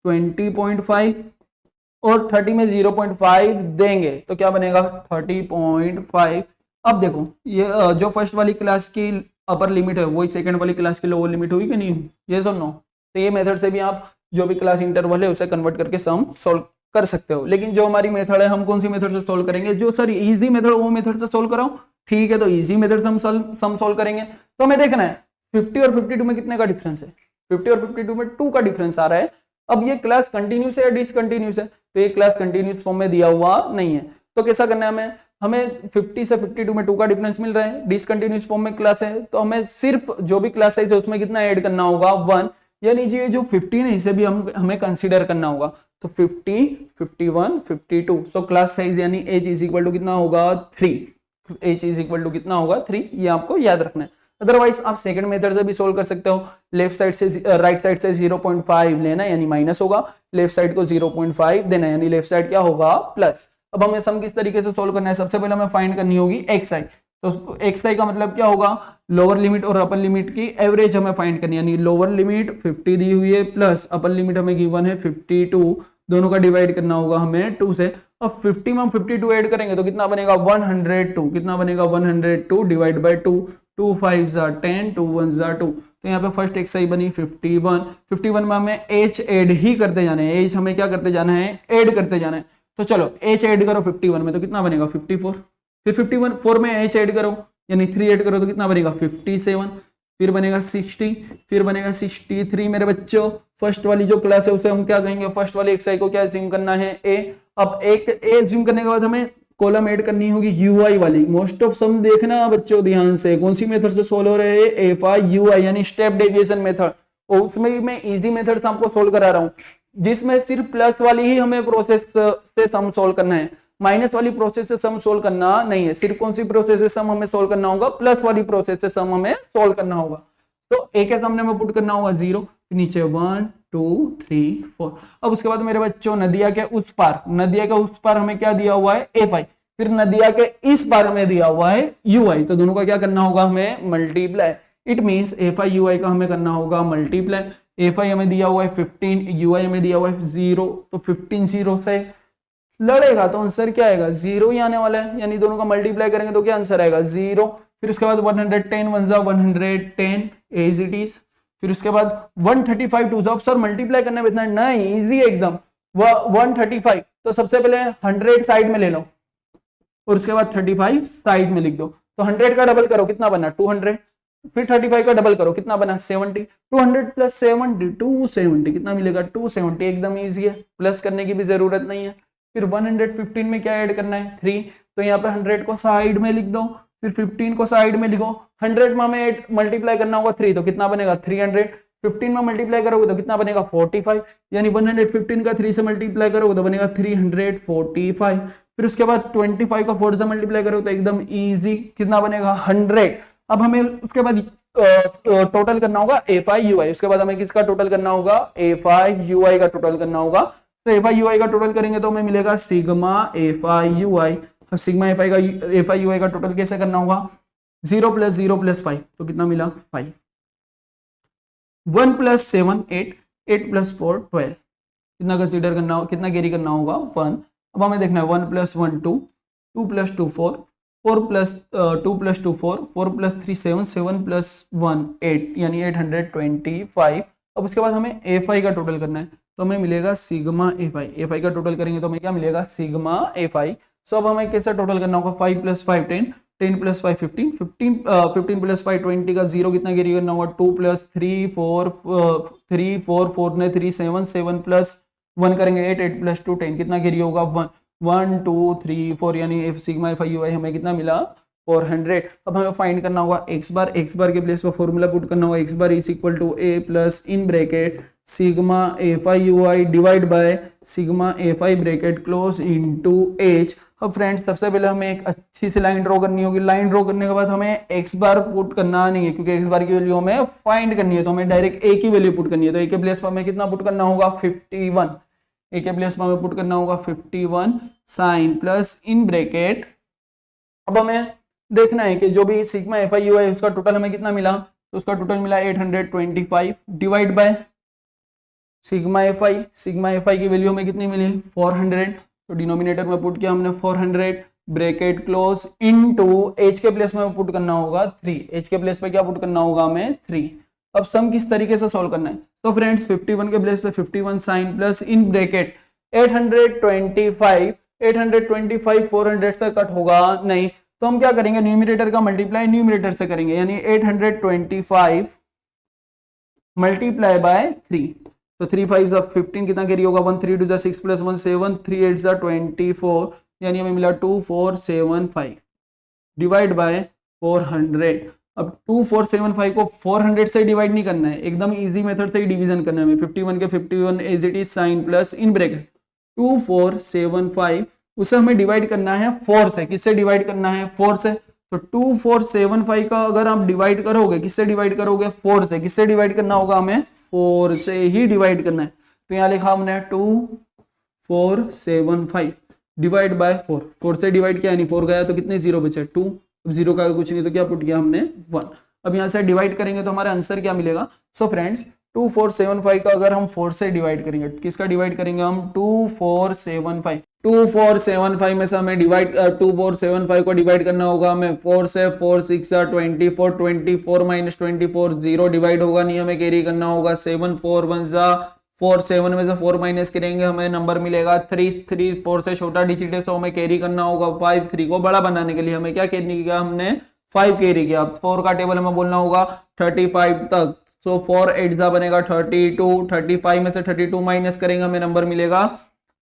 20.5, और 30 में 0.5 देंगे तो क्या बनेगा 30.5। अब देखो ये जो फर्स्ट वाली क्लास की अपर लिमिट है वही सेकंड वाली क्लास की लोअर लिमिट हुई कि नहीं हुई, ये सुन नो। तो ये मेथड से भी आप जो भी क्लास इंटरवल है उसे कन्वर्ट करके सम सॉल्व कर सकते हो, लेकिन जो हमारी मेथड है हम कौन सी मेथड से सॉल्व करेंगे, जो सर इजी मेथड वो मेथड से सॉल्व कराओ, ठीक है तो इजी मेथड से हम सम सॉल्व करेंगे। तो हमें देखना है 50 और 52 में कितने का डिफरेंस है, 50 और 52 में 2 का डिफरेंस आ रहा है, अब ये क्लास कंटिन्यूस है या डिसकंटिन्यूस है, तो ये क्लास कंटिन्यूस फॉर्म में दिया हुआ नहीं है। तो कैसा करना है हमें, हमें 50 से 52 में 2 का डिफरेंस मिल रहा है, डिसकंटिन्यूस फॉर्म में क्लास है, तो हमें सिर्फ जो भी क्लास साइज है उसमें कितना ऐड करना होगा 1, यानी ये जो 15 है इसे भी हमें कंसीडर करना होगा। तो 50, 51, 52, सो क्लास साइज यानी h इज इक्वल टू कितना होगा 3, h इज इक्वल टू कितना होगा 3, ये आपको याद रखना है। अदरवाइज आप सेकंड मेथड से भी सोल्व कर सकते हो, लेफ्ट साइड से राइट साइड से 0.5 लेना यानी माइनस होगा, लेफ्ट साइड को 0.5 देना यानी लेफ्ट साइड क्या होगा प्लस। अब हमें सम किस तरीके से सोल्व करना है, सबसे पहले हमें फाइंड करनी होगी एक्स आई। तो एक्स आई का मतलब क्या होगा, लोअर लिमिट और अपर लिमिट की एवरेज हमें फाइंड करनी है, यानी लोअर लिमिट 50 दी हुई है प्लस अपर लिमिट हमें गिवन है 52, दोनों का डिवाइड करना होगा हमें 2 से। अब 50 में हम 52 ऐड करेंगे तो कितना बनेगा 102, कितना बनेगा 102 डिवाइड बाय 2, 2 5 जा 10, 2 1 जा 2, तो यहाँ पे फर्स्ट एक्स आई बनी 51। 51 में हमें एच ऐड ही करते जाना है, एच हमें क्या करते जाना है, ऐड करते जाना है। तो चलो एच ऐड करो 51 में तो कितना बनेगा 54, फिर 51 4 में एच ऐड करो यानी 3 ऐड करो तो कितना बनेगा 57, फिर बनेगा 60, फिर बनेगा 63 मेरे बच्चों। फर्स्ट वाली जो क्लास है उसे हम क्या कहेंगे, फर्स्ट वाली एक्स आई को क्या अज्यूम करना है ए। अब एक ए अज्यूम करने के बाद हमें कॉलम ऐड करनी होगी यूआई वाली। मोस्ट ऑफ सम देखना बच्चों ध्यान से, कौन सी मेथड से सोल्व हो रहे हैं, एफ आई यूआई यानी स्टेप डेविएशन मेथड, और उसमें मैं इजी मेथड से आपको सोल्व करा रहा हूँ, जिसमें सिर्फ प्लस वाली ही हमें प्रोसेस से सम सोल्व करना है, माइनस वाली प्रोसेस से सम सोल्व करना नहीं है। सिर्फ कौन सी प्रोसेस से सम हमें सोल्व करना होगा, प्लस वाली प्रोसेस से सम हमें सोल्व करना होगा। तो ए के सामने में पुट करना होगा 0, नीचे 1 2 3 4। अब उसके बाद मेरे बच्चों नदिया के उस पार, नदिया के उस पार हमें क्या दिया हुआ है एफ आई, फिर नदिया के इस पार हमें दिया हुआ है यू आई, तो दोनों का क्या करना होगा हमें multiply. It means f i u i का हमें करना होगा मल्टीप्लाई। एफ आई हमें दिया हुआ है 15, यू आई हमें दिया हुआ है 0, तो 15 0 से लड़ेगा तो आंसर क्या आएगा 0 ही आने वाला है, यानी दोनों का मल्टीप्लाई करेंगे तो क्या आंसर आएगा 0। फिर उसके बाद 110 1 जा 110 एज इट इज, फिर उसके बाद 135 2 जा, सर मल्टीप्लाई करने में इतना नहीं, इजी है एकदम। 135 तो सबसे पहले 100 साइड में ले लो और उसके बाद 35 साइड में लिख दो, तो 100 का डबल करो कितना बना 200, फिर 35 का डबल करो कितना बना 70, 200 प्लस 70 270 कितना मिलेगा 270, एकदम इजी है, प्लस करने की भी जरूरत नहीं है। फिर 115 में क्या ऐड करना है 3, तो यहाँ पे 100 को साइड में लिख दो, फिर 15 को साइड में लिखो। 100 में हमें मल्टीप्लाई करना होगा 3, तो कितना बनेगा 300, 15 में मल्टीप्लाई करोगे तो कितना बनेगा 45, यानी 115 का 3 से मल्टीप्लाई करोगे तो बनेगा 345। फिर उसके बाद 25 का 4 से मल्टीप्लाई करोगे तो एकदम इजी कितना बनेगा 100। अब हमें उसके बाद टोटल करना होगा एफ आई यू आई, उसके बाद हमें किसका टोटल करना होगा एफ आई यू आई का टोटल करना होगा। तो एफ आई यू आई का टोटल करेंगे तो हमें मिलेगा sigma f i u i. Sigma f i u i का टोटल कैसे करना होगा 0 + 0 + 5, तो कितना मिला 5, 1 + 7 8, 8 + 4 12, कितना कंसीडर करना हो, कितना कैरी करना होगा 1। अब हमें देखना है 1 + 1 2, 2 + 2 4, 4 + 2 + 2 4, 4 + 3 7, 7 + 1 8, यानी 825। अब उसके बाद हमें एफ आई का टोटल करना है, तो हमें मिलेगा sigma f I. F I का टोटल करेंगे तो हमें क्या मिलेगा सिग्मा एफ आई। सो अब हमें कैसे टोटल करना होगा 5 + 5 10, 10 + 5 15, 15 + 5 20 का 0 कितना कैरी करना होगा 2 + 3 4, 3 4 4 ने 3 7, 7 + 1 करेंगे 8, 8 + 2 10, कितना कैरी होगा 1 1 2 3 4, यानी सिग्मा एफ आई यू आई हमें कितना मिला 400। अब हमें फाइंड करना होगा एक्स बार, एक्स बार के प्लेस पर फॉर्मूला पुट करना होगा x bar = a plus in bracket sigma f i u i divide by sigma f i bracket close into h। अब फ्रेंड्स सबसे पहले हमें एक अच्छी सी लाइन ड्रॉ करनी होगी, लाइन ड्रॉ करने के बाद हमें एक्स बार पुट करना नहीं है क्योंकि एक्स बार की वैल्यू हमें फाइंड करनी है, तो हमें डायरेक्ट a की वैल्यू पुट करनी है। तो a के प्लेस पर हमें कितना पुट करना होगा 51, a के प्लेस पर हमें पुट करना होगा 51 साइन प्लस इन ब्रैकेट। अब हमें देखना है कि जो भी सिग्मा एफ आई यू है उसका टोटल हमें कितना मिला, तो उसका टोटल मिला 825 divide by sigma f i की वैल्यू हमें कितनी मिली 400, तो डिनोमिनेटर में पुट किया हमने 400 ब्रैकेट क्लोज इनटू h के प्लेस में पुट करना होगा 3, h के प्लेस पे क्या पुट करना होगा हमें 3। अब सम किस तरीके से सॉल्व करना है, तो फ्रेंड्स 51 के प्लेस पे 51 साइन प्लस इन ब्रैकेट 825 400 से कट होगा नहीं, तो हम क्या करेंगे न्यूमरेटर का मल्टीप्लाई न्यूमरेटर से करेंगे, यानी 825 मल्टीप्लाई बाय 3, तो 3 5 जा 15 कितना कैरी होगा 1 3 2 जा 6 प्लस 1 7 3 8 जा 24 यानी हमें मिला 2475 डिवाइड बाय 400। अब 2475 को 400 से डिवाइड नहीं करना है, एकदम इजी मेथड से ही डिवीजन करना है हमें। 51 के 51 as it is sign plus in bracket 2475 उसे हमें डिवाइड करना है 4 से। किससे डिवाइड करना है 4 से। तो 2475 का अगर आप डिवाइड करोगे किससे डिवाइड करोगे 4 से। किससे डिवाइड करना होगा हमें 4 से ही डिवाइड करना है। तो यहाँ लिखा हमने 2475 डिवाइड बाय 4 से डिवाइड किया यानी 4 गया तो कितने जीरो बचे 2। अब जीरो का कुछ नहीं तो क्या पुट किया हमने 1। अब यहाँ से डिवाइड करेंगे तो हमारा आंसर क्या मिलेगा। सो फ्रेंड्स 2475 का अगर हम 4 से डिवाइड करेंगे, किसका डिवाइड करेंगे हम 2475 में से हमें डिवाइड 2475 को डिवाइड करना होगा हमें 4 से। 4 6 24 24 माइनस 24 0 डिवाइड होगा नहीं, हमें कैरी करना होगा 7 4 1 4 7 में से 4 माइनस करेंगे हमें नंबर मिलेगा 3 3 4 से छोटा डिजिट है सो हमें कैरी करना होगा 5। 3 को बड़ा बनाने के लिए हमें क्या कैरी किया हमने 5 कैरी किया। 4 का टेबल हमें बोलना होगा 35 तक। सो 4 8 जा बनेगा 32। 35 में से 32 माइनस करेंगे हमें नंबर मिलेगा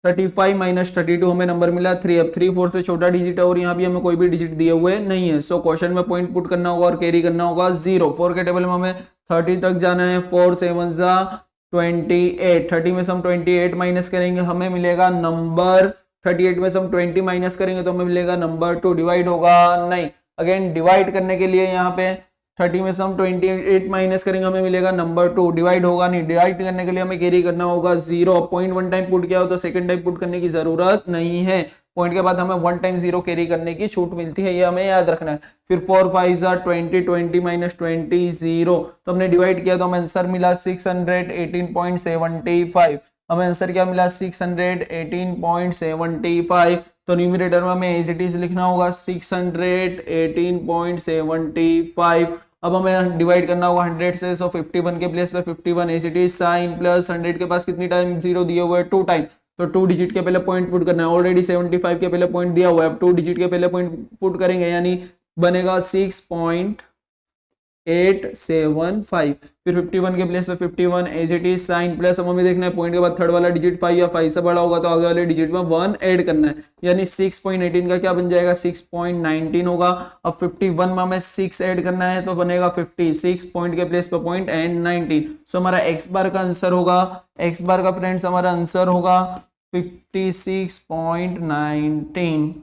35 माइनस 32 हमें नंबर मिला 3। अब 3 4 से छोटा डिजिट है और यहाँ भी हमें कोई भी डिजिट दिए हुए नहीं है। सो क्वेश्चन में पॉइंट पुट करना होगा और कैरी करना होगा 0। 4 के टेबल में हमें 30 तक जाना है। 4 7 जा 28। 30 में से हम 28 माइनस करेंगे हमें मिलेगा नंबर 38 में से हम 20 माइनस करेंगे तो हमें मिलेगा नंबर 2। डिवाइड होगा नहीं, अगेन डिवाइड करने के लिए यहाँ पे 30 में से हम 28 माइनस करेंगे हमें मिलेगा नंबर 2। डिवाइड होगा नहीं, डिवाइड करने के लिए हमें कैरी करना होगा 0। पॉइंट 1 टाइम पुट किया हो तो सेकंड टाइम पुट करने की जरूरत नहीं है। पॉइंट के बाद हमें 1 टाइम 0 कैरी करने की छूट मिलती है, ये हमें याद रखना है। फिर 4 5 जा 20 20 माइनस 20 0 तो हमने डिवाइड किया तो हमें आंसर मिला 618.75। हमें आंसर क्या मिला 618.75। तो न्यूमरेटर में हमें एज इट इज लिखना होगा 618.75। अब हमें डिवाइड करना होगा 100 से। सो 51 के प्लेस पे 51 as it is sign plus 100 के पास कितनी टाइम 0 दिए हुए 2 टाइम। तो 2 डिजिट के पहले पॉइंट पुट करना है। ऑलरेडी 75 के पहले पॉइंट दिया हुआ है, अब 2 डिजिट के पहले पॉइंट पुट करेंगे यानी बनेगा 6.875। फिर 51 के प्लेस पे 51 as it is sign plus अब हमें देखना है पॉइंट के बाद थर्ड वाला डिजिट 5 या 5 से बड़ा होगा तो आगे वाले डिजिट में 1 ऐड करना है यानी 6.18 का क्या बन जाएगा 6.19 होगा। अब 51 में हमें 6 ऐड करना है तो बनेगा 56 पॉइंट के प्लेस पे पॉइंट एंड 19। सो हमारा एक्स बार का आंसर होगा, एक्स बार का फ्रेंड्स हमारा आंसर होगा 56.19।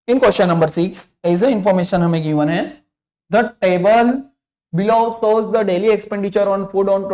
In question number 6 as a information हमें गिवन है the table below shows the daily expenditure on food of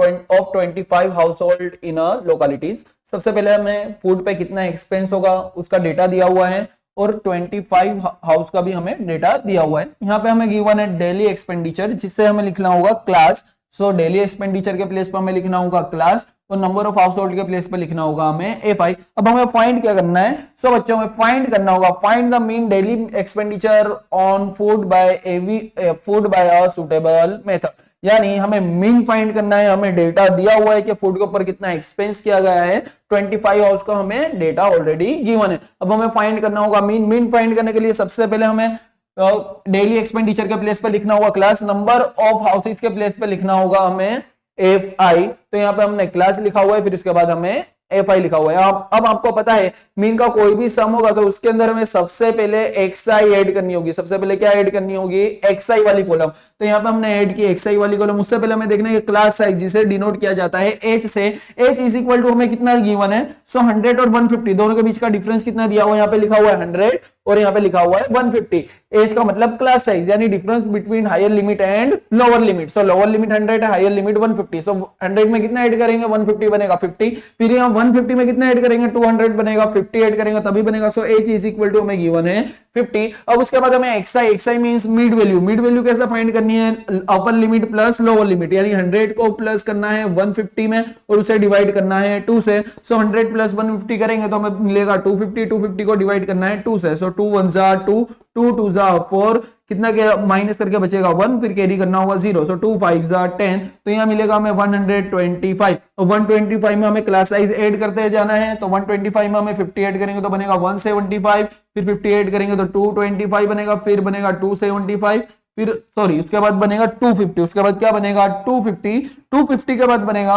25 household in a localities। सबसे पहले हमें फूड पे कितना एक्सपेंस होगा उसका डेटा दिया हुआ है और 25 हाउस का भी हमें डेटा दिया हुआ है। यहाँ पे हमें गिवन है डेली एक्सपेंडिचर जिससे हमें लिखना होगा क्लास। सो डेली एक्सपेंडिचर के प्लेस पर हमें लिखना होगा क्लास और नंबर ऑफ हाउस होल्ड के प्लेस पे लिखना होगा हमें FI। अब हमें फाइंड क्या करना है। सो बच्चों में फाइंड करना होगा find the mean daily expenditure on food by a suitable method. यानी हमें मीन फाइंड करना है, हमें डेटा दिया हुआ है कि फूड के ऊपर कितना एक्सपेंस किया गया है। 25 हाउस का हमें डेटा ऑलरेडी गिवन है। अब हमें फाइंड करना होगा मीन। मीन फाइंड करने के लिए सबसे पहले हमें डेली एक्सपेंडिचर के प्लेस पे लिखना होगा क्लास, नंबर ऑफ हाउसेस के प्लेस पे लिखना होगा हमें FI। तो यहाँ पे हमने क्लास लिखा हुआ है फिर उसके बाद हमें FI लिखा हुआ है। अब आपको पता है मीन का कोई भी सम होगा तो उसके अंदर हमें सबसे पहले XI ऐड करनी होगी। सबसे पहले क्या ऐड करनी होगी XI वाली कॉलम। तो यहाँ पे हमने ऐड की XI वाली कॉलम। उससे पहले हमें देखना है क्लास साइज जिसे डिनोट किया जाता है H से। H इज इक्वल टू हमें कितना गिवन है। सो 100 और 150 दोनों के बीच का डिफरेंस कितना दिया हुआ है। यहाँ पे लिखा हुआ है 100 और यहाँ पे लिखा हुआ है 150। H का मतलब क्लास साइज यानी difference between higher limit and lower limit. So lower limit 100 है, हायर लिमिट 150। सो 100 में कितना ऐड करेंगे 150 बनेगा 50। फिर यहाँ 150 में कितना ऐड करेंगे 200 बनेगा 50 ऐड करेंगे तभी बनेगा। सो H इज इक्वल टू हमें गिवन है 50। अब उसके बाद हमें XI means mid value. Mid value कैसे फाइंड करनी है upper limit plus lower limit यानी 100 को प्लस करना है 150 में और उसे डिवाइड करना है 2 से। सो 100 प्लस 150 करेंगे तो हमें मिलेगा 250। 250 को डिवाइड करना है 2 से। सो 2 1 जा 2 2 2 जा 4 कितना के माइनस करके बचेगा 1 फिर कैरी करना होगा 0। सो 2 5 जा 10 तो यहाँ मिलेगा हमें 125। तो 125 में हमें क्लास साइज ऐड करते जाना है। तो 125 में हमें 50 ऐड करेंगे तो बनेगा 175 फिर 50 ऐड करेंगे तो 225 बनेगा फिर बनेगा 275 फिर सॉरी उसके बाद बनेगा 250। उसके बाद क्या बनेगा 250 के बाद बनेगा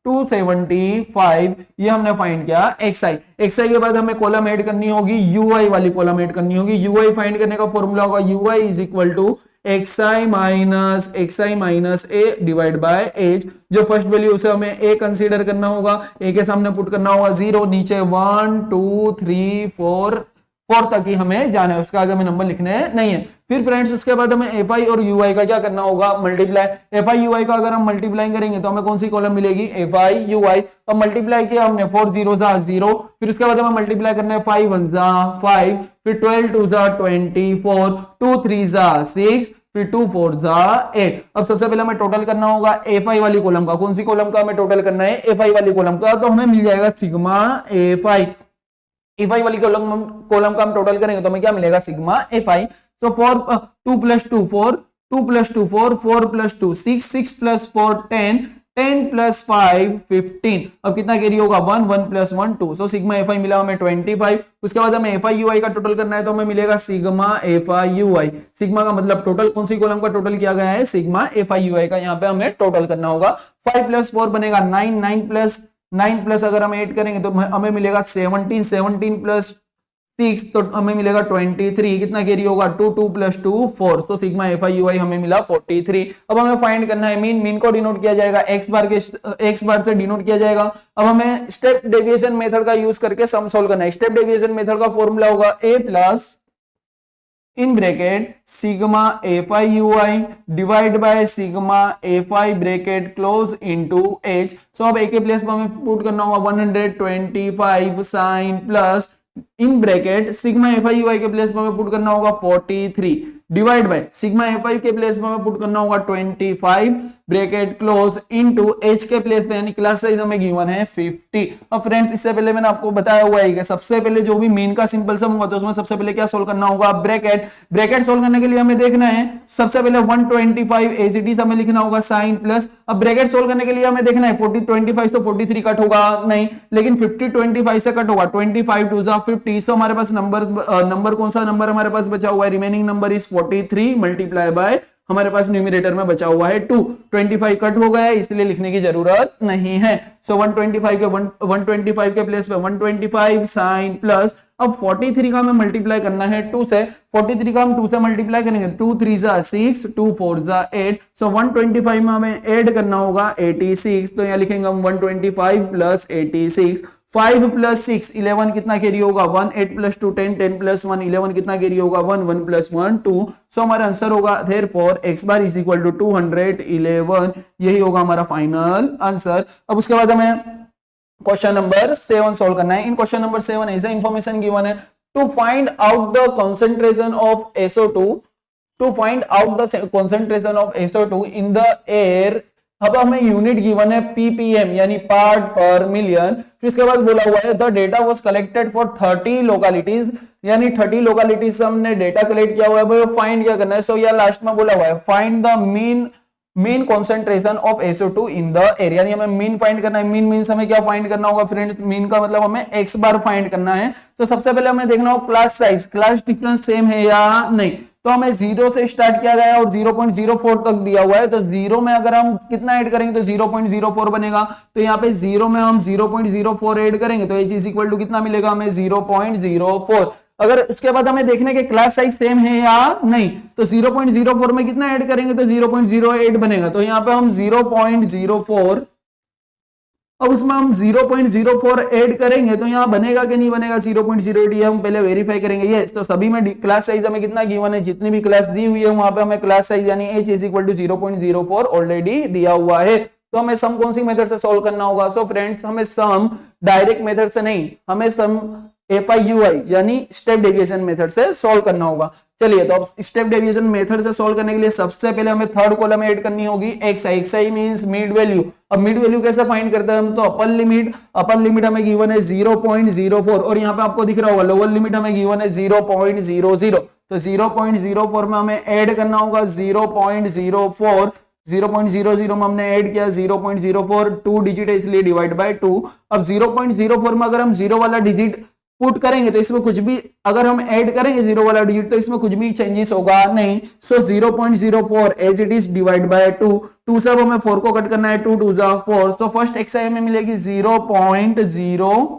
275 ये हमने फाइंड किया xi। xi के बाद हमें कॉलम ऐड करनी होगी, ui वाली कॉलम ऐड करनी होगी। ui फाइंड करने का फॉर्मूला होगा ui is equal to xi minus a divide by h. जो फर्स्ट वैल्यू उसे हमें a कंसीडर करना होगा, a के सामने पुट करना होगा 0, नीचे 1 2 3 4 तक ही हमें जाना है, उसके आगे हमें नंबर लिखने नहीं है। फिर फ्रेंड्स उसके बाद हमें fi और ui का क्या करना होगा, मल्टीप्लाई। fi ui का अगर हम मल्टीप्लाई करेंगे तो हमें कौन सी कॉलम मिलेगी, fi ui। अब मल्टीप्लाई किया हमने 4 0 0, फिर उसके बाद हमें मल्टीप्लाई करना है 5 1 5, फिर 12 2 24, 2 3 6, फिर 2 4 8। अब सबसे पहले हमें टोटल करना होगा fi वाली कॉलम का। कौन सी कॉलम का हमें टोटल करना है, fi वाली कॉलम का। तो हमें मिल जाएगा सिग्मा fi। fi वाली कॉलम का हम टोटल करेंगे तो हमें क्या मिलेगा, सिग्मा fi। तो 2 + 2 4, 2 + 2 4, 4 + 2 6, 6 + 4 10, 10 + 5 15। अब कितना कैरी होगा, 1 1 + 1 2। सो सिग्मा fi मिला हमें 25। उसके बाद हमें fi ui का टोटल करना है तो हमें मिलेगा सिग्मा fi ui। सिग्मा का मतलब टोटल, कौन सी कॉलम का टोटल किया गया है, सिग्मा fi ui का यहाँ पे हमें टोटल करना होगा। 5 + 4 बनेगा 9, 9 प्लस अगर हम 8 करेंगे तो हमें मिलेगा 17, 17 + 6 तो हमें मिलेगा 23। कितना कैरी होगा, 2 2 + 2 4। तो सिग्मा fi ui हमें मिला 43। अब हमें फाइंड करना है मीन। मीन को डिनोट किया जाएगा x बार से डिनोट किया जाएगा। अब हमें स्टेप डेविएशन मेथड का यूज करके सम सोल्व करना है। स्टेप डेविएशन मेथड का फॉर्मूला होगा a plus in bracket sigma fi ui divide by sigma fi bracket close into h। सो अब a के प्लेस में हमें पुट करना होगा 125 sign plus in bracket sigma fi ui के प्लेस में हमें पुट करना होगा 43 डिवाइड बाय सिग्मा fi के प्लेस में हमें पुट करना होगा 25 ब्रैकेट क्लोज इनटू h के प्लेस में, यानी क्लास साइज हमें गिवन है 50। अब फ्रेंड्स इससे पहले मैंने आपको बताया हुआ है कि सबसे पहले जो भी मीन का सिंपल सम होगा तो उसमें सबसे पहले क्या सोल्व करना होगा, ब्रैकेट। ब्रैकेट सोल्व करने के लिए हमें देखना है सबसे पहले 125 एज इट इज हमें लिखना होगा साइन प्लस। अब ब्रैकेट सोल्व करने के लिए हमें देखना है 25 तो 43 कट होगा नहीं, लेकिन 50 25 से कट होगा, 25 2 50। तो हमारे पास नंबर कौन सा नंबर हमारे पास बचा हुआ है, remaining number is 43 multiply by हमारे पास न्यूमरेटर में बचा हुआ है 2। 25 कट हो गया है इसलिए लिखने की जरूरत नहीं है। सो 125 के प्लेस पे 125 साइन प्लस। अब 43 का हमें मल्टीप्लाई करना है 2 से। 43 का हम 2 से मल्टीप्लाई करेंगे, 2 3 6, 2 4 8। सो 125 में हमें ऐड करना होगा 86। तो यहाँ लिखेंगे हम 125 प्लस 86। 5 + 6 11 कितना कैरी होगा 1, 8 + 2 10, 10 + 1 11 कितना कैरी होगा 1, 1 + 1 2। सो हमारा आंसर होगा therefore x bar is equal to 211। यही होगा हमारा फाइनल आंसर। अब उसके बाद हमें क्वेश्चन नंबर 7 सॉल्व करना है। इन क्वेश्चन नंबर 7 ऐसा इंफॉर्मेशन गिवन है to find out the concentration of SO2 in the air. अब हमें यूनिट गिवन है ppm यानी पार्ट पर मिलियन। फिर इसके बाद बोला हुआ है the data was collected for 30 localities, यानी 30 लोकेलिटीज से हमने डेटा कलेक्ट किया हुआ है, वो फाइंड क्या करना है। सो या लास्ट में बोला हुआ है find the mean concentration of SO2 in the air, यानी हमें मीन फाइंड करना है। मीन मीन्स हमें क्या फाइंड करना होगा फ्रेंड्स, मीन का मतलब हमें x बार फाइंड करना है। तो सबसे पहले हमें देखना होगा class size, class difference same है या नहीं। तो हमें 0 से स्टार्ट किया गया है और 0.04 तक दिया हुआ है। तो 0 में अगर हम कितना ऐड करेंगे तो 0.04 बनेगा। तो यहाँ पे 0 में हम 0.04 ऐड करेंगे तो h इज इक्वल टू कितना मिलेगा हमें 0.04। अगर उसके बाद हमें देखने के क्लास साइज सेम है या नहीं, तो 0.04 में कितना ऐड करेंगे तो 0.08 बनेगा। तो यहाँ पे हम 0.04, अब उसमें हम 0.04 ऐड करेंगे तो यहाँ बनेगा कि नहीं बनेगा 0.08, ये हम पहले वेरीफाई करेंगे। ये तो सभी में क्लास साइज हमें कितना गिवन है, जितनी भी क्लास दी हुई है वहां पे हमें क्लास साइज यानी h is equal to 0.04 already दिया हुआ है। तो हमें सम कौन सी मेथड से सॉल्व करना होगा। सो फ्रेंड्स हमें सम डायरेक्ट मेथड से नहीं, हमें सम fi ui यानी स्टेप डेविएशन मेथड से सॉल्व करना होगा। चलिए तो अब स्टेप डेविएशन मेथड से सॉल्व करने के लिए सबसे पहले हमें थर्ड कॉलम ऐड करनी होगी xi मींस मिड वैल्यू। अब मिड वैल्यू कैसे फाइंड करते हैं हम, तो अपर लिमिट हमें गिवन है 0.04 और यहाँ पे आपको दिख रहा होगा लोअर लिमिट हमें गिवन है 0.00। तो 0.04 में हमें ऐड करना होगा 0.04। 0.00 में हमने ऐड किया 0.04, 2 डिजिट है इसलिए डिवाइड बाय 2। अब 0.04 में अगर हम 0 वाला डिजिट पुट करेंगे तो इसमें कुछ भी, अगर हम ऐड करेंगे जीरो वाला डिजिट तो इसमें कुछ भी चेंजेस होगा नहीं। So 0.04 as it is divide by 2 से अब हमें 4 को कट करना है, 2 2 जा 4, तो फर्स्ट एक्सआई में मिलेगी 0.02।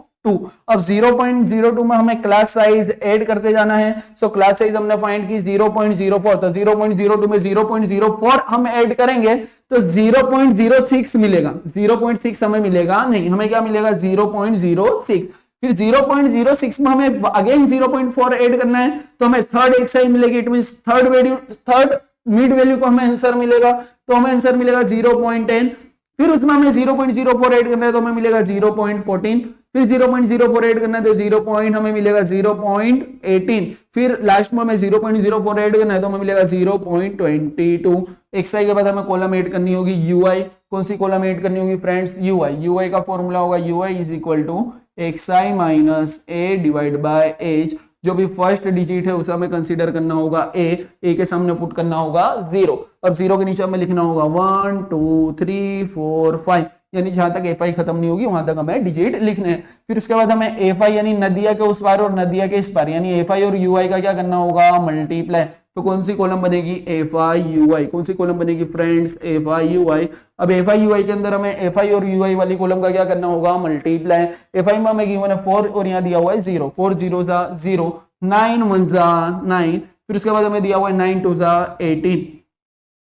अब 0.02 में हमें क्लास साइज ऐड करते जाना है। सो क्लास साइज हमने फाइंड की 0.04, तो 0.02 में 0.04 हम ऐड करेंगे तो 0.06 मिलेगा। 0.6 हमें मिलेगा नहीं, हमें क्या मिलेगा 0.06। फिर 0.06 में हमें अगेन 0.4 ऐड करना है तो हमें थर्ड एक्सआई मिलेगी, it means third mid value को हमें आंसर मिलेगा, तो हमें आंसर मिलेगा 0.10। फिर उसमें हमें 0.04 ऐड करना है तो हमें मिलेगा 0.14। फिर 0.04 ऐड करना है तो 0. हमें मिलेगा 0.18। फिर लास्ट में हमें 0.04 ऐड करना है तो हमें मिलेगा 0.22। एक्सआई के बाद हमें कॉलम ऐड करनी होगी यूआई। कौन सी कॉलम ऐड करनी होगी फ्रेंड्स? यूआई। यूआई का फॉर्मूला होगा u i is equal to x i minus a divide by h. जो भी फर्स्ट डिजिट है उसे हमें कंसीडर करना होगा ए के सामने पुट करना होगा 0। अब 0 के नीचे हमें लिखना होगा 1 2 3 4 5, यानी जहां तक एफ आई खत्म नहीं होगी वहां तक हमें डिजिट लिखने हैं। फिर उसके बाद हमें एफ आई यानी नदिया के उस पार और नदिया के इस पार, यानी एफ आई और यू आई का क्या करना होगा? मल्टीप्लाई। तो कौन सी कॉलम बनेगी? एफ आई यू आई। कौन सी कॉलम बनेगी फ्रेंड्स? एफ आई यू आई। अब एफ आई यू आई के अंदर हमें एफ आई और यू आई वाली कॉलम का क्या करना होगा? मल्टीप्लाई। एफ आई में हमें गिवन है 4 और यहाँ दिया हुआ है 0। 4 0 जा 0, 9 1 जा 9। फिर उसके बाद हमें दिया हुआ है 9 2 जा 18।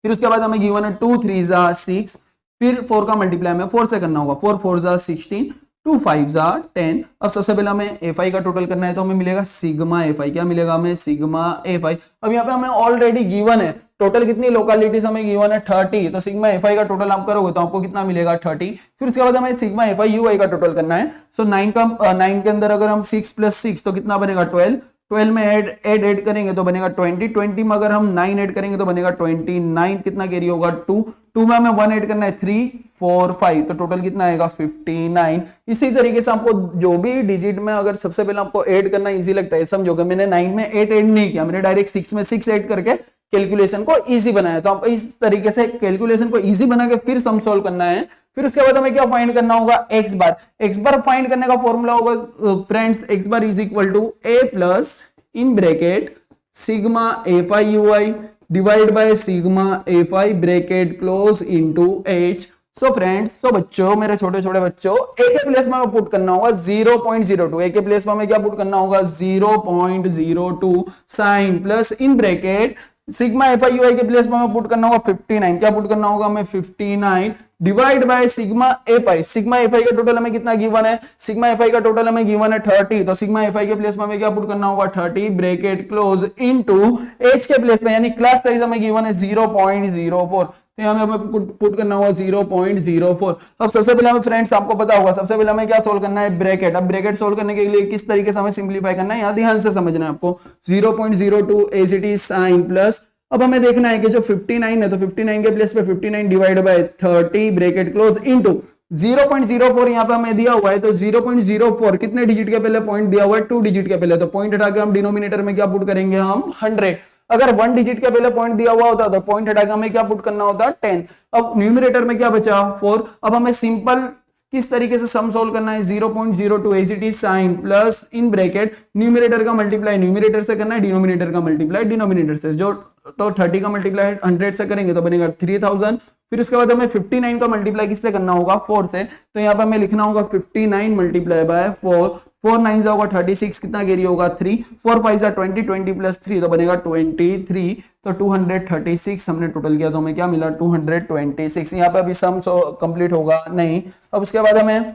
फिर उसके बाद हमें गिवन है 2 3 जा 6। फिर 4 का मल्टीप्लाई हमें 4 से करना होगा, 4 4 जा 16, 2 5 जा 10। अब सबसे पहले हमें एफ आई का टोटल करना है तो हमें मिलेगा सिग्मा एफ आई। क्या मिलेगा हमें? सिग्मा एफ आई। अब यहाँ पे हमें ऑलरेडी गिवन है टोटल कितनी लोकेलिटीज हमें गिवन है 30, तो सिग्मा एफ आई का टोटल आप करोगे तो आपको कितना मिलेगा 30। फिर उसके बाद हमें sigma f i u i का टोटल करना है। सो 9 के अंदर अगर हम 6 + 6 तो कितना बनेगा 12। 12 में ऐड करेंगे तो बनेगा 20। 20 में अगर हम 9 ऐड करेंगे तो बनेगा 29। कितना कैरी होगा 2। 2 में हमें 1 ऐड करना है 3 4 5, तो टोटल कितना आएगा 59। इसी तरीके से आपको जो भी डिजिट में अगर सबसे पहले आपको ऐड करना इजी लगता है, समझोगे मैंने 9 में 8 ऐड नहीं किया, मैंने डायरेक्ट 6 में 6 ऐड करके कैलकुलेशन को इजी बनाया। तो आप इस तरीके से कैलकुलेशन को इजी बना के फिर सम सॉल्व करना है। फिर उसके बाद हमें क्या फाइंड करना होगा? X bar. X bar find करने का फॉर्मूला होगा friends x bar is equal to a plus in bracket sigma f i u i divide by sigma f i bracket close into h. So friends, तो बच्चों, मेरे छोटे छोटे बच्चों, ए के प्लेस में हमें पुट करना होगा 0.02। ए के प्लेस में हमें क्या पुट करना होगा? 0.02 sign plus in bracket sigma f i u i के प्लेस में हमें पुट करना होगा 59। क्या पुट करना होगा हमें? 59 divide by sigma f i. Sigma f आई का टोटल हमें कितना गिवन है? सिग्मा एफ आई का टोटल हमें गिवन है 30, तो सिग्मा एफ आई के प्लेस में हमें क्या पुट करना होगा? 30 ब्रैकेट क्लोज इनटू एच के प्लेस में, यानी क्लास साइज हमें गिवन है 0.04, तो यहाँ हमें पुट करना होगा 0.04। अब सबसे पहले हमें फ्रेंड्स आपको पता होगा सबसे पहले हमें क्या सोल्व करना है? ब्रैकेट। अब ब्रैकेट सोल्व करने के लिए किस तरीके से हमें सिंप्लीफाई करना है यहाँ ध्यान से समझना है आपको। 0.02 as it is sign plus, अब हमें देखना है कि जो 59 है तो 59 के प्लेस पे 59 divide by 30 bracket close into 0.04 यहाँ पे हमें दिया हुआ है, तो 0.04 कितने डिजिट के पहले पॉइंट दिया हुआ है? 2 डिजिट के पहले, तो पॉइंट हटा के हम डिनोमिनेटर में क्या पुट करेंगे? हम 100। अगर 1 डिजिट के पहले पॉइंट दिया हुआ होता तो पॉइंट हटा के हमें क्या पुट करना होता? 10। अब न्यूमरेटर में क्या बचा? 4। अब हमें सिंपल किस तरीके से सम सोल्व करना है? 0.02 as it is sign plus in bracket numerator का मल्टीप्लाई न्यूमरेटर से करना है, डिनोमिनेटर का मल्टीप्लाई डिनोमिनेटर से। जो तो 30 का मल्टीप्लाई 100 से करेंगे तो बनेगा 3000। फिर उसके बाद हमें 59 का मल्टीप्लाई किससे करना होगा? 4 से, तो यहाँ पे हमें लिखना होगा 59 मल्टीप्लाई बाय 4। 4 9 होगा 36, कितना कैरी होगा 3। 4 5 20, 20 प्लस 3 तो बनेगा 23, तो 236 हमने टोटल किया तो हमें क्या मिला? 226। यहाँ पे अभी सम कंप्लीट होगा नहीं। अब उसके बाद हमें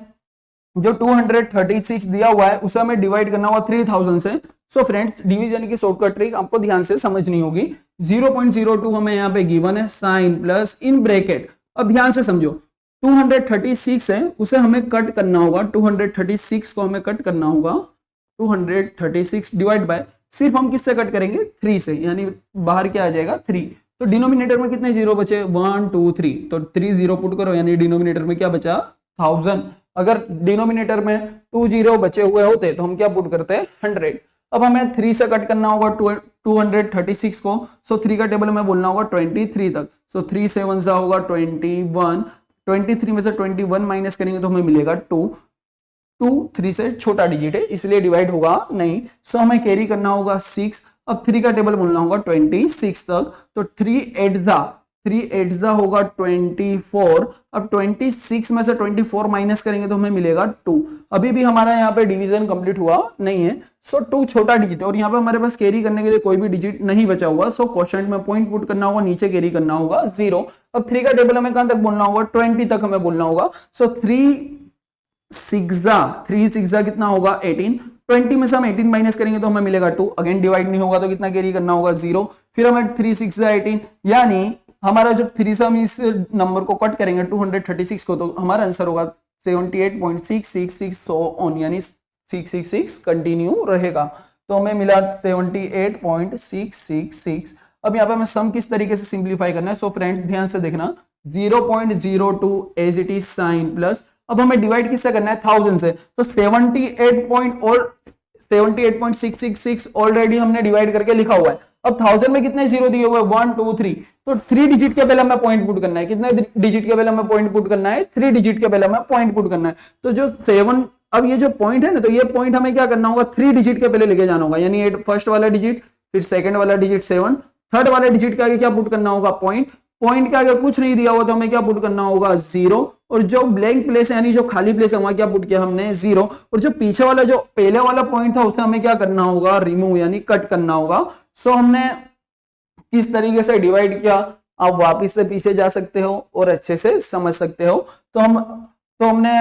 जो 236 दिया हुआ है उसे हमें डिवाइड करना होगा 3000 से। सो फ्रेंड्स, डिवीजन की शॉर्टकट ट्रिक आपको ध्यान से समझनी होगी। 0.02 हमें यहाँ पे गिवन है साइन प्लस इन ब्रैकेट। अब ध्यान से समझो, 236 है उसे हमें कट करना होगा, 236 को हमें कट करना होगा 236 डिवाइड बाय, सिर्फ हम किससे कट करेंगे? 3 से, यानी बाहर क्या आ जाएगा? 3। तो डिनोमिनेटर में कितने जीरो बचे? 1 2 3, तो 3 0 पुट करो, यानी डिनोमिनेटर में क्या बचा? 1000। अगर डिनोमिनेटर में 2 0 बचे हुए होते तो हम क्या पुट करते? 100। अब हमें 3 से कट करना होगा 236 को, सो 3 का टेबल में बोलना होगा 23 तक। सो 3 7 सा होगा 21, 23 में से 21 माइनस करेंगे तो हमें मिलेगा 2। 2 3 से छोटा डिजिट है इसलिए डिवाइड होगा नहीं। सो हमें कैरी करना होगा 6। अब 3 का टेबल बोलना होगा 26 तक। तो 3 8 होगा 24। अब 26 में से 24 माइनस करेंगे तो हमें मिलेगा 2। अभी भी हमारा यहाँ पे डिवीजन कंप्लीट हुआ नहीं है। सो 2 छोटा डिजिट है और यहाँ पे हमारे पास कैरी करने के लिए कोई भी डिजिट नहीं बचा हुआ। सो क्वोशंट में पॉइंट पुट करना होगा, नीचे कैरी करना होगा 0। अब 3 का टेबल हमें कहां तक बोलना होगा, 20 तक हमें बोलना होगा। सो 3 6 कितना होगा 18। 20 में से हम 18 माइनस करेंगे तो हमें मिलेगा 2। अगेन डिवाइड नहीं होगा तो कितना कैरी करना होगा 0। फिर हमें 3 6 18 यानी हमारा जो 3 से हम इस नंबर को कट करेंगे 236 को तो हमारा आंसर होगा 78.666 ऑन यानी 666 कंटिन्यू रहेगा। तो हमें मिला 78.666। अब यहाँ पे हमें सम किस तरीके से सिंप्लीफाई करना है। सो फ्रेंड्स ध्यान से देखना 0.02 as it is sign plus. अब हमें डिवाइड किससे करना है 1000 से। तो 78.666 ऑलरेडी हमने डिवाइड करके लिखा हुआ है। अब 1000 में कितने जीरो दिए हुए 1 2 3। तो 3 डिजिट के पहले हमें पॉइंट पुट करना है। कितने डिजिट के पहले हमें पॉइंट पुट करना है 3 डिजिट के पहले हमें पॉइंट पुट करना है। तो जो 7 अब ये जो पॉइंट है ना तो ये पॉइंट हमें क्या करना होगा 3 डिजिट के पहले लेके जाना होगा यानी 8 फर्स्ट वाला डिजिट, फिर सेकंड वाला डिजिट 7, थर्ड वाले डिजिट के आगे क्या पुट करना होगा पॉइंट के आगे कुछ नहीं दिया हुआ तो हमें क्या पुट करना होगा 0। और जो ब्लैंक प्लेस है यानी जो खाली प्लेस है वहां क्या पुट किया हमने 0। और जो पीछे वाला जो पहले वाला पॉइंट था उससे हमें क्या करना होगा रिमूव यानी कट करना होगा। सो हमने किस तरीके से डिवाइड किया आप वापिस से पीछे जा सकते हो और अच्छे से समझ सकते हो। तो हमने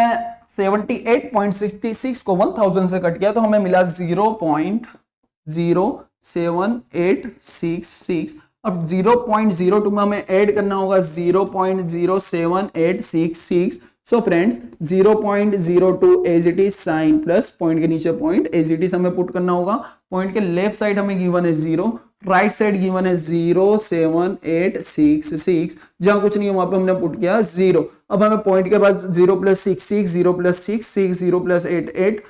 78.66 को 1000 से कट किया तो हमें मिला 0.07866। अब 0.02 में हमें ऐड करना होगा 0.07866। So friends 0.02 as it is sign plus point के नीचे पॉइंट एज इट इज हमें पुट करना होगा। पॉइंट के लेफ्ट साइड हमें गिवन है 0, राइट साइड गिवन है 0.7866। जहां कुछ नहीं है वहां पे हमने पुट किया 0। अब हमें पॉइंट के बाद 0 + 6 6 0 + 6 6 0 + 8 8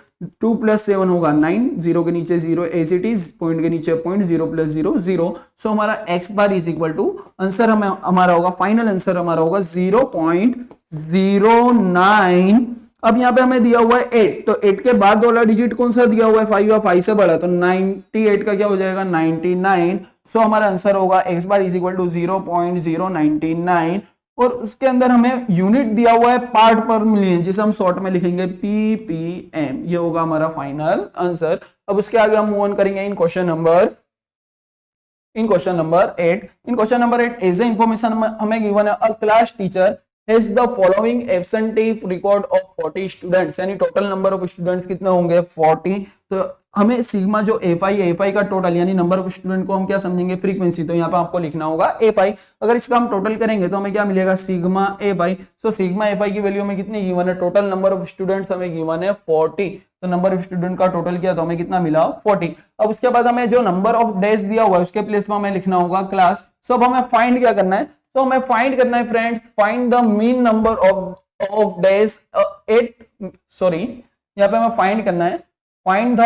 2 + 7 होगा 9, 0 के नीचे 0 एज इट इज, पॉइंट के नीचे पॉइंट 0 + 0 0। सो हमारा x bar is equal to answer हमारा होगा फाइनल आंसर हमारा होगा 0.09। अब यहाँ पे हमें दिया हुआ है 8 तो 8 के बाद वाला डिजिट कौन सा दिया हुआ है 5 या 5 से बड़ा तो 98 का क्या हो जाएगा 99। सो हमारा आंसर होगा x bar is equal to 0.099। और उसके अंदर हमें यूनिट दिया हुआ है पार्ट पर मिलियन जिसे हम शॉर्ट में लिखेंगे ppm। ये होगा हमारा फाइनल आंसर। अब उसके आगे हम मूव ऑन करेंगे in question number 8। In question number 8 as a information हमें गिवन है a class teacher has the following absentee record of 40 students यानी टोटल नंबर ऑफ स्टूडेंट्स कितने होंगे 40। तो हमें सिग्मा जो एफआई का टोटल यानी नंबर ऑफ स्टूडेंट को हम क्या समझेंगे फ्रीक्वेंसी। तो यहाँ पे आपको लिखना होगा एफआई। अगर इसका हम टोटल करेंगे तो हमें क्या मिलेगा sigma FI. So sigma FI की वैल्यू हमें कितनी गिवन है टोटल नंबर ऑफ स्टूडेंट्स हमें गिवन है 40। तो नंबर ऑफ स्टूडेंट का टोटल किया तो हमें कितना मिला 40। अब उसके बाद हमें जो नंबर ऑफ डेज दिया हुआ है उसके प्लेस में हमें लिखना होगा क्लास। सो अब हमें फाइंड क्या करना है तो हमें फाइंड करना है friends find the mean number of days 8 sorry यहाँ पे हमें फाइंड करना है find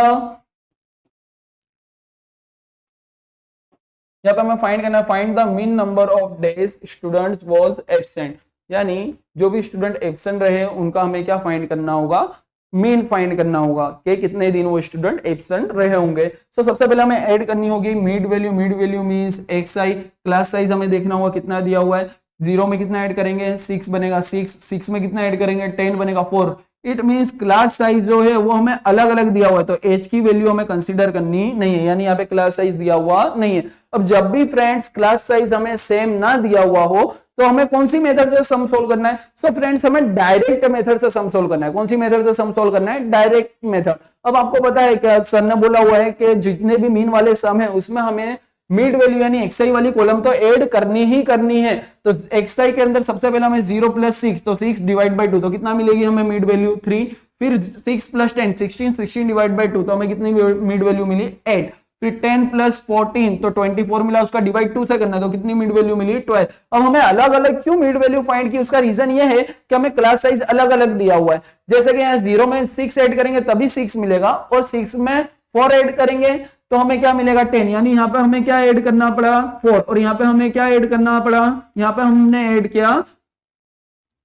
the mean number of days students was absent यानी जो भी स्टूडेंट एब्सेंट रहे उनका हमें क्या फाइंड करना होगा मीन फाइंड करना होगा कि कितने दिन वो स्टूडेंट एब्सेंट रहे होंगे। सो सबसे पहले हमें ऐड करनी होगी mid value means xi। Class size हमें देखना होगा कितना दिया हुआ है 0 में कितना ऐड करेंगे 6 बनेगा 6 में कितना ऐड करेंगे 10 बनेगा 4। इट मींस क्लास साइज जो है वो हमें अलग अलग दिया हुआ है तो h की वैल्यू हमें कंसीडर करनी नहीं है यानी यहाँ पे क्लास साइज दिया हुआ नहीं है। अब जब भी फ्रेंड्स क्लास साइज हमें सेम ना दिया हुआ हो तो हमें कौन सी मेथड से सम सोल्व करना है। तो फ्रेंड्स हमें डायरेक्ट मेथड से सम सोल्व करना है। कौन सी मेथड से सम सोल्व करना है डायरेक्ट मेथड। अब आपको पता है क्या सर ने बोला हुआ है कि जितने भी मीन वाले सम है उसमें हमें मिड वैल्यू यानी xi वाली कॉलम तो ऐड करनी ही करनी है। तो xi के अंदर सबसे पहले हमें 0 + 6 तो 6 डिवाइड बाई 2 तो कितना मिलेगी हमें मिड वैल्यू 3। फिर 6 + 10 16 डिवाइड बाई 2 तो हमें कितनी मिड वैल्यू मिली 8। फिर 10 + 14 तो 24 मिला उसका डिवाइड 2 से करना है तो कितनी मिड वैल्यू मिली 12। अब हमें अलग अलग क्यों मिड वैल्यू फाइंड की उसका रीजन ये है कि हमें क्लास साइज अलग अलग दिया हुआ है। जैसे कि यहाँ 0 में 6 ऐड करेंगे तभी 6 मिलेगा और 6 में 4 ऐड करेंगे तो हमें क्या मिलेगा 10 यानी यहाँ पे हमें क्या ऐड करना पड़ा 4 और यहाँ पे हमें क्या ऐड करना पड़ा यहाँ पे हमने ऐड किया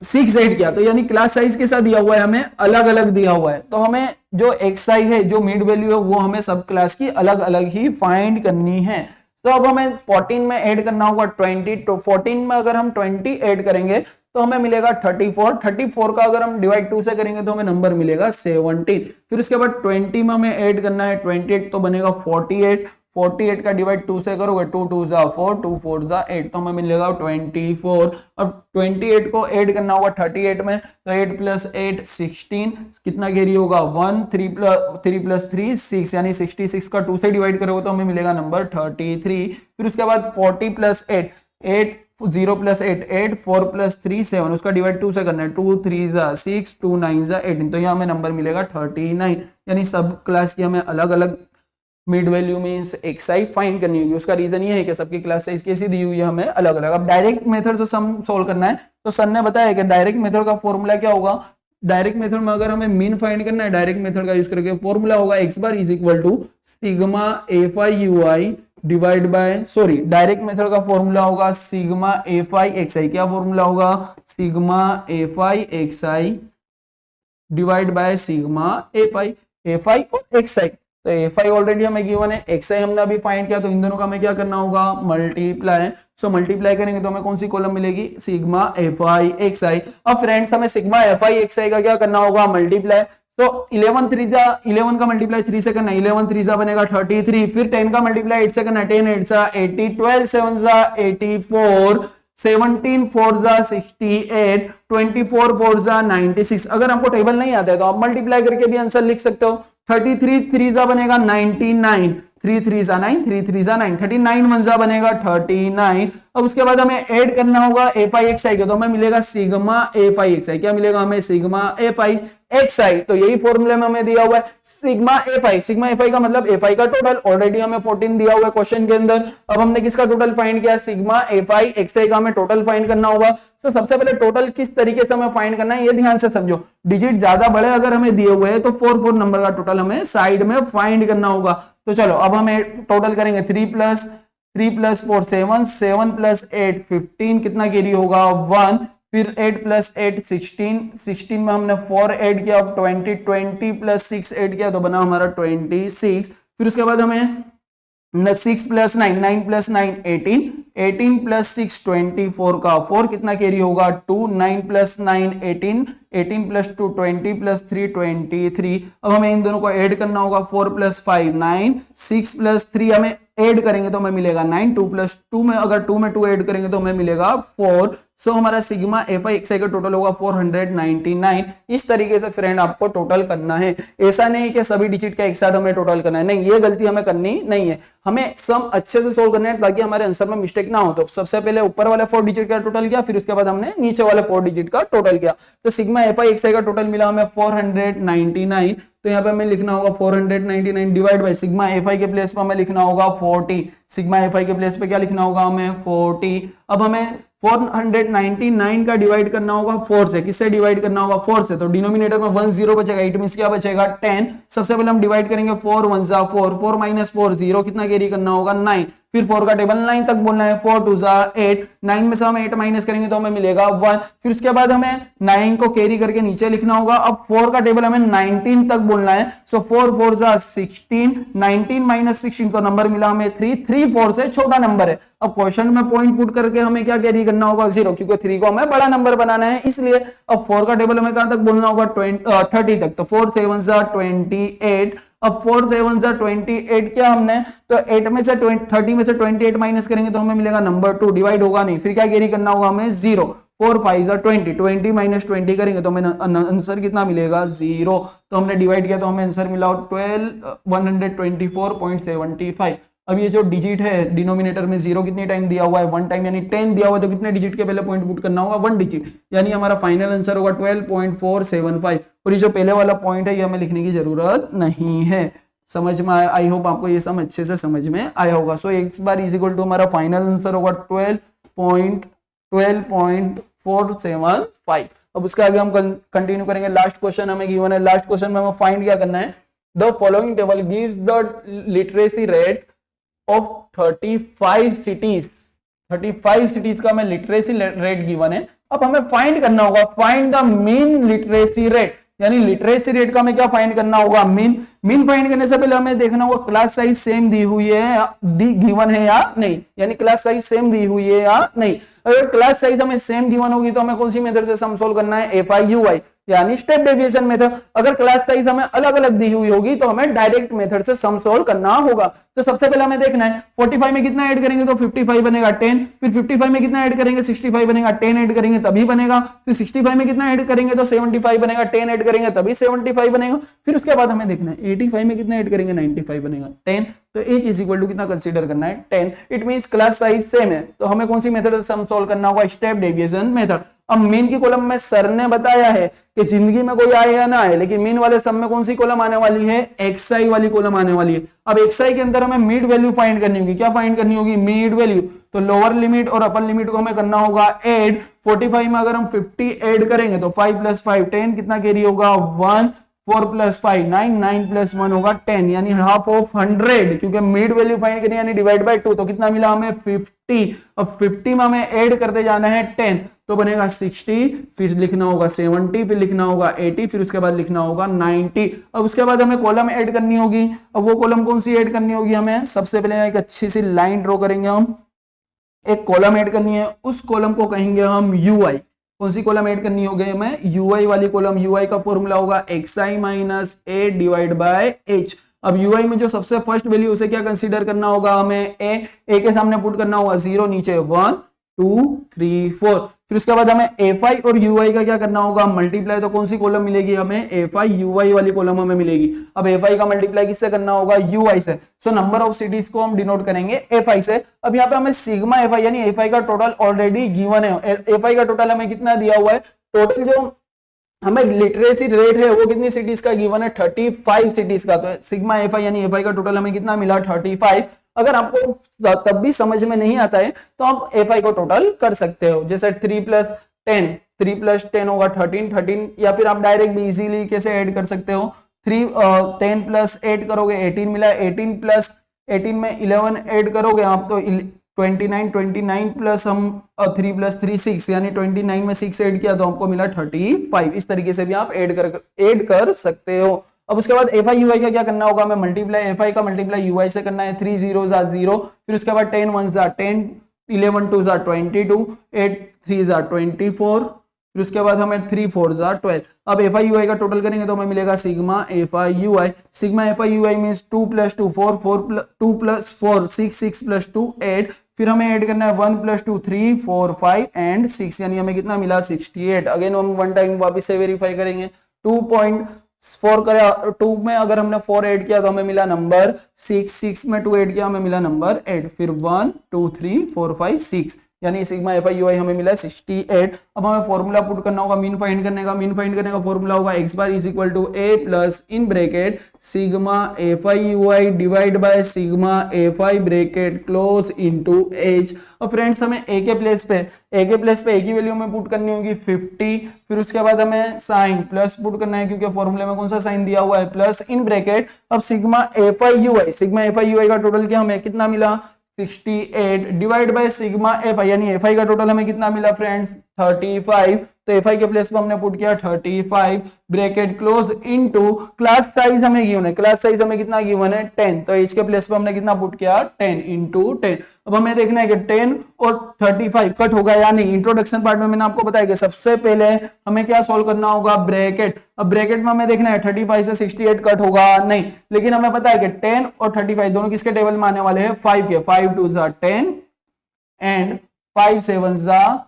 6 8 किया, तो यानी क्लास साइज के साथ दिया हुआ है हमें अलग अलग दिया हुआ है, तो हमें जो xi है जो मिड वैल्यू है वो हमें सब क्लास की अलग अलग ही फाइंड करनी है। तो अब हमें 14 में ऐड करना होगा 20, तो 14 में अगर हम 20 ऐड करेंगे तो हमें मिलेगा 34 का अगर हम डिवाइड 2 से करेंगे तो हमें नंबर मिलेगा 17। फिर उसके बाद 20 में हमें ऐड करना है 28, तो बनेगा 48 का डिवाइड 2 से करोगे 2 2 जा 4 2 4 जा 8, तो हमें मिलेगा 24। अब 28 को ऐड करना होगा 38 में, तो 8 प्लस 8 16, कितना कैरी होगा 1, 3 प्लस 3 6, यानी 66 का 2 से डिवाइड करोगे तो हमें मिलेगा नंबर 33। फिर उसके बाद 40 प्लस 8 8, 0 प्लस 8 8, 4 प्लस 3 7, उसका डिवाइड 2 से करना है, 2 3 जा 6 2 9 जा 18, तो यहाँ हमें नंबर मिलेगा 39। यानी सब क्लास की हमें अलग अलग mid value means xi find करनी होगी। उसका रीजन ये है कि सबकी क्लास साइज कैसी दी हुई है हमें अलग अलग। अब डायरेक्ट मेथड से सम सोल्व करना है, तो सर ने बताया कि डायरेक्ट मेथड का फॉर्मूला क्या होगा। डायरेक्ट मेथड में अगर हमें मीन फाइंड करना है डायरेक्ट मेथड का यूज करके, फॉर्मूला होगा x bar is equal to sigma a5 ui divide by, sorry direct method का फॉर्मूला होगा सिग्मा a5 xi। क्या फॉर्मूला होगा, sigma a5 xi divide by sigma a5 और xi। तो a5 ऑलरेडी हमें गिवन है, xi हमने अभी फाइंड किया, तो इन दोनों का हमें क्या करना होगा, मल्टीप्लाई। सो मल्टीप्लाई करेंगे तो हमें कौन सी कॉलम मिलेगी, सिग्मा a5 xi। अब फ्रेंड्स हमें सिग्मा a5 xi का क्या करना होगा, मल्टीप्लाई। तो 11 3 जा 11 का मल्टीप्लाई 3 से करना, 11 3 जा बनेगा 33, फिर 10 का मल्टीप्लाई 8 से करना, 10 8 जा 80, 12 7 जा 84, 17 4 जा 68, 24 4 जा 96। अगर हमको टेबल नहीं आता है तो आप मल्टीप्लाई करके भी आंसर लिख सकते हो। 33 3 जा बनेगा 99, 3 3 जा 9, 3 3 जा 9, 39 1 जा बनेगा 39। अब उसके बाद हमें ऐड करना होगा a5 xi के, तो हमें मिलेगा सिग्मा a5 xi। क्या मिलेगा हमें, सिग्मा a5 xi। तो यही फॉर्मूले में हमें दिया हुआ है सिग्मा a5 का मतलब a5 का टोटल, ऑलरेडी हमें 14 दिया हुआ है क्वेश्चन के अंदर। अब हमने किसका टोटल फाइंड किया, सिग्मा a5 xi का हमें टोटल फाइंड करना होगा। तो सबसे पहले टोटल किस तरीके से हमें फाइंड करना है ये ध्यान से समझो। डिजिट ज्यादा बड़े अगर हमें दिए हुए हैं तो 4 नंबर का टोटल हमें साइड में फाइंड करना होगा। तो चलो अब हमें टोटल करेंगे 3 प्लस 4 7, 7 प्लस 8 15, कितना कैरी होगा 1, फिर 8 प्लस 8 16, 16 में हमने 4 ऐड किया, 20 20 प्लस 6 ऐड किया तो बना हमारा 26। फिर उसके बाद हमें 6 प्लस 9 9 प्लस 9 18, 18 प्लस 6 24 का 4, कितना कैरी होगा 2, 9 प्लस 9 18, 18 प्लस 2 20 प्लस 3 23। अब हमें इन दोनों को ऐड करना होगा, 4 प्लस 5 9, 6 प्लस 3 हमें ऐड करेंगे तो हमें मिलेगा 9, 2 प्लस 2 में अगर 2 में 2 ऐड करेंगे तो हमें मिलेगा 4। सो हमारा सिग्मा a5 xi का टोटल होगा 499। इस तरीके से फ्रेंड आपको टोटल करना है, ऐसा नहीं कि सभी डिजिट का एक साथ हमें टोटल करना है, नहीं ये गलती हमें करनी नहीं है। हमें सम अच्छे से सोल्व करना है ताकि हमारे आंसर में मिस्टेक ना हो। तो सबसे पहले ऊपर वाले 4 डिजिट का टोटल किया, फिर उसके बाद हमने नीचे वाले 4 डिजिट का टोटल किया। तो सिग्मा a5 xi का टोटल मिला हमें 499। तो यहाँ पे हमें लिखना होगा 499 डिवाइड बाय सिग्मा a5 के प्लेस पे हमें लिखना होगा 40, सिग्मा a5 के प्लेस पे क्या लिखना होगा हमें 40। अब हमें 499 का डिवाइड करना होगा 4 से, किससे डिवाइड करना होगा 4 से, तो डिनोमिनेटर में 1 0 बचेगा, इट मींस क्या बचेगा 10। सबसे पहले हम डिवाइड करेंगे 4 1 जा 4, 4 माइनस 4 0, कितना कैरी करना होगा 9, फिर 4 का टेबल 9 तक बोलना है, 4 2 जा 8, 9 में से हम 8 माइनस करेंगे तो हमें मिलेगा 1। फिर उसके बाद हमें 9 को कैरी करके नीचे लिखना होगा। अब 4 का टेबल हमें 19 तक बोलना है, सो 4 4 जा 16, 19 माइनस 16 को नंबर मिला हमें 3, 3 4 से छोटा नंबर है। अब क्वेश्चन में पॉइंट पुट करके हमें क्या कैरी करना होगा 0, क्योंकि 3 को हमें बड़ा नंबर बनाना है इसलिए। अब 4 का टेबल हमें कहां तक बोलना होगा 30 तक, तो 4 7 जा 28। अब 4 7 जा 28 क्या हमने, तो 8 में से 30 में से 28 माइनस करेंगे तो हमें मिलेगा नंबर 2, डिवाइड होगा नहीं, फिर क्या कैरी करना होगा हमें 0, 4 5 जा 20, 20 माइनस 20 करेंगे तो हमें आंसर कितना मिलेगा 0। तो हमने डिवाइड किया तो हमें आंसर मिला 124.75। अब ये जो डिजिट है डिनोमिनेटर में 0 कितनी टाइम दिया हुआ है 1 टाइम, यानी 10 दिया हुआ है, तो कितने डिजिट के पहले पॉइंट पुट करना होगा 1 डिजिट, यानी हमारा फाइनल आंसर होगा 12.475। और ये जो पहले वाला पॉइंट है ये हमें लिखने की जरूरत नहीं है। समझ में आया, आई होप आपको ये सम अच्छे से समझ में आया होगा। सो एक बार इज इक्वल टू हमारा फाइनल आंसर होगा 12.475। अब उसके आगे हम कंटिन्यू करेंगे। लास्ट क्वेश्चन हमें गिवन है, लास्ट क्वेश्चन में हमें फाइंड क्या करना है, the following table gives the literacy rate of 35 cities. 35 cities का हमें लिटरेसी रेट गिवन है, अब हमें फाइंड करना होगा, find the mean literacy rate, यानी लिटरेसी रेट का हमें क्या फाइंड करना होगा, मीन। मीन फाइंड करने से पहले हमें देखना होगा क्लास साइज सेम दी हुई है, गिवन है या नहीं, यानी क्लास साइज सेम दी हुई है या नहीं। अगर क्लास साइज हमें सेम गिवन होगी तो हमें कौन सी मेथड से सम सोल्व करना है, FIUI यानी स्टेप डेविएशन मेथड। अगर क्लास साइज हमें अलग अलग दी हुई होगी तो हमें डायरेक्ट मेथड से सम सोल्व करना होगा। तो सबसे पहले हमें देखना है 45 में कितना ऐड करेंगे तो 55 बनेगा 10, फिर 55 में कितना ऐड करेंगे 65 बनेगा, 10 ऐड करेंगे तभी बनेगा, फिर 65 में कितना ऐड करेंगे तो 75 बनेगा, 10 ऐड करेंगे तभी 75 बनेगा, फिर उसके बाद हमें देखना है 85 में कितना ऐड करेंगे 95 बनेगा, 10। तो h इज इक्वल टू कितना कंसीडर करना है 10। It means class size same है, तो हमें कौन सी मेथड से सम सोल्व करना होगा, स्टेप डेविएशन मेथड। अब मीन की कॉलम में सर ने बताया है कि जिंदगी में कोई आए या ना आए, लेकिन मीन वाले सम में कौन सी कॉलम आने वाली है, xi वाली कॉलम आने वाली है। अब xi के अंदर हमें मिड वैल्यू फाइंड करनी होगी, क्या फाइंड करनी होगी, मिड वैल्यू। तो लोअर लिमिट और अपर लिमिट को हमें करना होगा ऐड। 45 में अगर हम 50 ऐड करेंगे तो 5 + 5 10, कितना कैरी होगा 1, 4 + 5 9, 9 + 1 होगा 10, यानी हाफ ऑफ 100, क्योंकि मिड वैल्यू फाइंड करनी यानी डिवाइड बाय 2, तो कितना मिला हमें 50। अब 50 में हमें ऐड करते जाना है 10, तो बनेगा 60, फिर लिखना होगा 70, फिर लिखना होगा 80, फिर उसके बाद लिखना होगा 90। अब उसके बाद हमें कॉलम ऐड करनी होगी। अब वो कॉलम कौन सी ऐड करनी होगी, हमें सबसे पहले एक अच्छी सी लाइन ड्रॉ करेंगे, हम एक कॉलम ऐड करनी है, उस कॉलम को कहेंगे हम UI। कौन सी कॉलम ऐड करनी होगी हमें, UI वाली कॉलम। UI का फॉर्मूला होगा xi - a divide by h। अब UI में जो सबसे फर्स्ट वैल्यू उसे क्या कंसीडर करना होगा, हमें a के सामने पुट करना होगा 0, नीचे 1 2 3 4, फिर उसके बाद हमें FI और UI का क्या करना होगा, मल्टीप्लाई। तो कौन सी कॉलम मिलेगी हमें, FI/UI वाली कॉलम हमें मिलेगी। अब FI का मल्टीप्लाई किससे करना होगा, UI से। सो नंबर ऑफ सिटीज को हम डिनोट करेंगे FI से। अब यहाँ पे हमें सिग्मा FI यानी FI का टोटल ऑलरेडी गिवन है। FI का टोटल हमें कितना दिया हुआ है, टोटल जो हमें लिटरेसी रेट है वो कितनी सिटीज का गिवन है, 35 सिटीज का। तो सिग्मा FI यानी FI का टोटल हमें कितना मिला, 35। अगर आपको तब भी समझ में नहीं आता है तो आप FI को टोटल कर सकते हो, जैसे 3 + 10, 3 + 10 होगा 13, या फिर आप डायरेक्ट भी इजीली कैसे ऐड कर सकते हो, 10 + 8 करोगे 18 मिला, 18 + 18 में 11 ऐड करोगे आप तो 29 प्लस हम 3 + 3 6, यानी 29 में 6 ऐड किया तो आपको मिला 35। इस तरीके से भी आप ऐड कर सकते हो। अब उसके बाद FI/UI का क्या करना होगा, हमें मल्टीप्लाई FI का मल्टीप्लाई UI से करना है। 3 0 = 0, फिर उसके बाद 10 1 = 10, 11 2 = 22, 8 3 = 24, फिर उसके बाद हमें 3 4 = 12। अब FI/UI का टोटल करेंगे तो हमें मिलेगा sigma FI/UI। Sigma FI/UI means 2 + 2 4, 2 + 4 6, 6 + 2 8, फिर हमें ऐड करना है 1 + 2 3 4 5 एंड 6, यानी हमें कितना मिला 68। अगेन हम वन टाइम वापस से वेरीफाई करेंगे। 2.4 करें 2 में अगर हमने 4 ऐड किया तो हमें मिला नंबर 6, 6 में 2 ऐड किया हमें मिला नंबर 8, फिर 1 2 3 4 5 6, यानी सिग्मा FI/UI हमें मिला 68। अब हमें फॉर्मूला पुट करना होगा मीन फाइंड करने का। मीन फाइंड करने का फॉर्मूला होगा x bar is equal to a plus in bracket sigma FI/UI divide by sigma FI bracket close into h। और फ्रेंड्स हमें a के प्लेस पे a की वैल्यू में पुट करनी होगी 50, फिर उसके बाद हमें साइन प्लस पुट करना है क्योंकि फॉर्मूले में कौन सा साइन दिया हुआ है, प्लस इन ब्रैकेट। अब सिग्मा FI/UI का टोटल क्या हमें कितना मिला 68 डिवाइड बाय सिग्मा FI, यानी FI का टोटल हमें कितना मिला फ्रेंड्स 35। तो FI के प्लेस पे हमने पुट किया 35 bracket close into class size हमें गिवन है, क्लास साइज हमें कितना गिवन है 10, तो H के प्लेस पे हमने कितना पुट किया 10 × 10। अब हमें देखना है कि 10 और 35 कट होगा या नहीं। इंट्रोडक्शन पार्ट में मैंने आपको बताया कि सबसे पहले हमें क्या सॉल्व करना होगा, ब्रैकेट। अब ब्रैकेट में हमें देखना है 35 से 68 कट होगा नहीं, लेकिन हमें पता है कि 10 और 35 दोनों किसके टेबल में आने वाले हैं 5 के। 5 2 = 10 एंड 5 7 =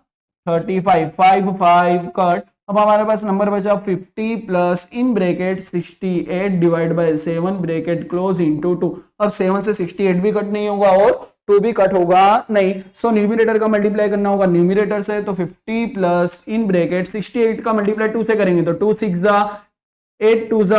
35, 5 5 कट। अब हमारे पास नंबर बचा 50 plus in bracket 68 divide by 7 bracket close into 2। अब 7 से 68 भी कट नहीं होगा और 2 भी कट होगा नहीं, सो न्यूमरेटर का मल्टीप्लाई करना होगा न्यूमरेटर से। तो 50 प्लस इन ब्रैकेट 68 का मल्टीप्लाई 2 से करेंगे तो 2 6 = 8 2 =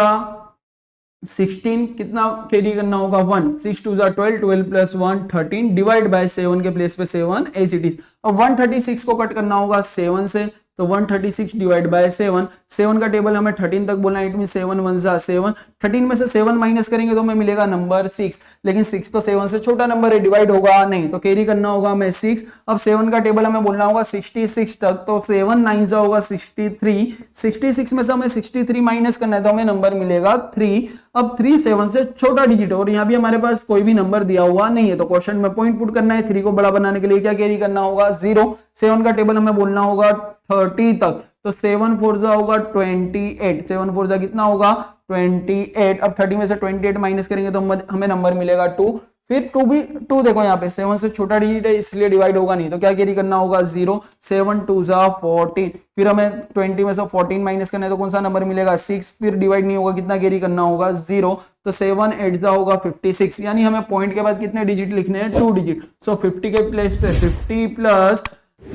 16, कितना कैरी करना होगा 1, 6 2 = 12, 12 + 1 13 डिवाइड बाय 7 के प्लेस पे 7 एज इट इज। अब 136 को कट करना होगा 7 से, तो 136 डिवाइड बाय 7, 7 का टेबल हमें 13 तक बोलना है, इट मीन 7 1 जा 7, 13 में से 7 माइनस करेंगे तो हमें मिलेगा नंबर 6, लेकिन 6 तो 7 से छोटा नंबर है, डिवाइड होगा नहीं, तो कैरी करना होगा हमें 6। अब 7 का टेबल हमें बोलना होगा 66 तक, तो 7 9 जा होगा 63, 66 में से हमें 63 माइनस करना है तो हमें नंबर मिलेगा 3। अब 3 7 से छोटा डिजिट है और यहाँ भी हमारे पास कोई भी नंबर दिया हुआ नहीं है, तो क्वेश्चन में पॉइंट पुट करना है, 3 को बड़ा बनाने के लिए क्या कैरी करना होगा 0। 7 का टेबल हमें बोलना होगा 30 तक, तो 7 4 जा होगा 28, 7 4 जा कितना होगा 28। अब 30 में से 28 माइनस करेंगे तो हमें नंबर मिलेगा 2। फिर 2 भी 2 देखो यहाँ पे 7 से छोटा डिजिट है इसलिए डिवाइड होगा नहीं, तो क्या कैरी करना होगा 0, 7 2 जा 14। फिर हमें 20 में से 14 माइनस करना है तो कौन सा नंबर मिलेगा 6, फिर डिवाइड नहीं होगा, कितना कैरी करना होगा 0, तो 7 8 जा होगा 56, यानी हमें पॉइंट के बाद कितने डिजिट लिखने हैं 2 डिजिट। सो 50 के प्लेस पे 50 प्लस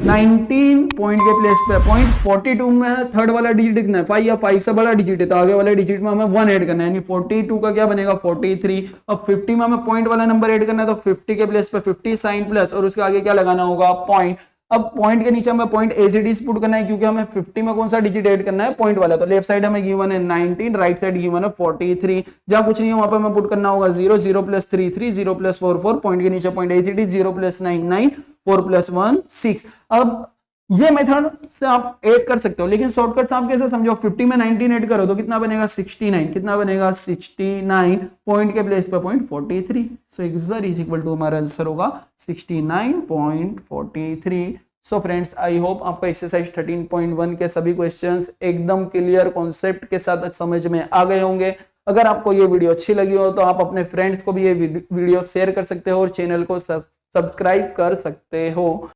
19 पॉइंट के प्लेस पे पॉइंट 42 में है, थर्ड वाला डिजिट लिखना है 5 या 5 से बड़ा डिजिट है तो आगे वाले डिजिट में हमें 1 ऐड करना है, यानी 42 का क्या बनेगा 43। अब 50 में हमें पॉइंट वाला नंबर ऐड करना है तो 50 के प्लेस पे 50 साइन प्लस और उसके आगे क्या लगाना होगा पॉइंट। अब पॉइंट के नीचे हमें point as it is put करना है क्योंकि हमें 50 में कौन सा डिजिट ऐड करना है पॉइंट वाला, तो लेफ्ट साइड हमें गिवन है 19, राइट साइड गिवन है 43। जहां कुछ नहीं है वहां पे हमें पुट करना होगा 0, 0 प्लस 3 3, 0 प्लस 4 4, पॉइंट के नीचे point as it is 0 plus 9 9, 4 plus 1 6। अब ये मेथड से आप ऐड कर सकते हो, लेकिन शॉर्टकट आप कैसे समझो, 50 में 19 ऐड करो तो कितना बनेगा 69, कितना बनेगा 69, पॉइंट के प्लेस पे point 43, so answer is equal to हमारा आंसर होगा 69.43। सो फ्रेंड्स आई होप आपको एक्सरसाइज 13.1 के सभी क्वेश्चंस एकदम क्लियर कॉन्सेप्ट के साथ समझ में आ गए होंगे। अगर आपको ये वीडियो अच्छी लगी हो तो आप अपने फ्रेंड्स को भी ये वीडियो शेयर कर सकते हो और चैनल को सब्सक्राइब कर सकते हो।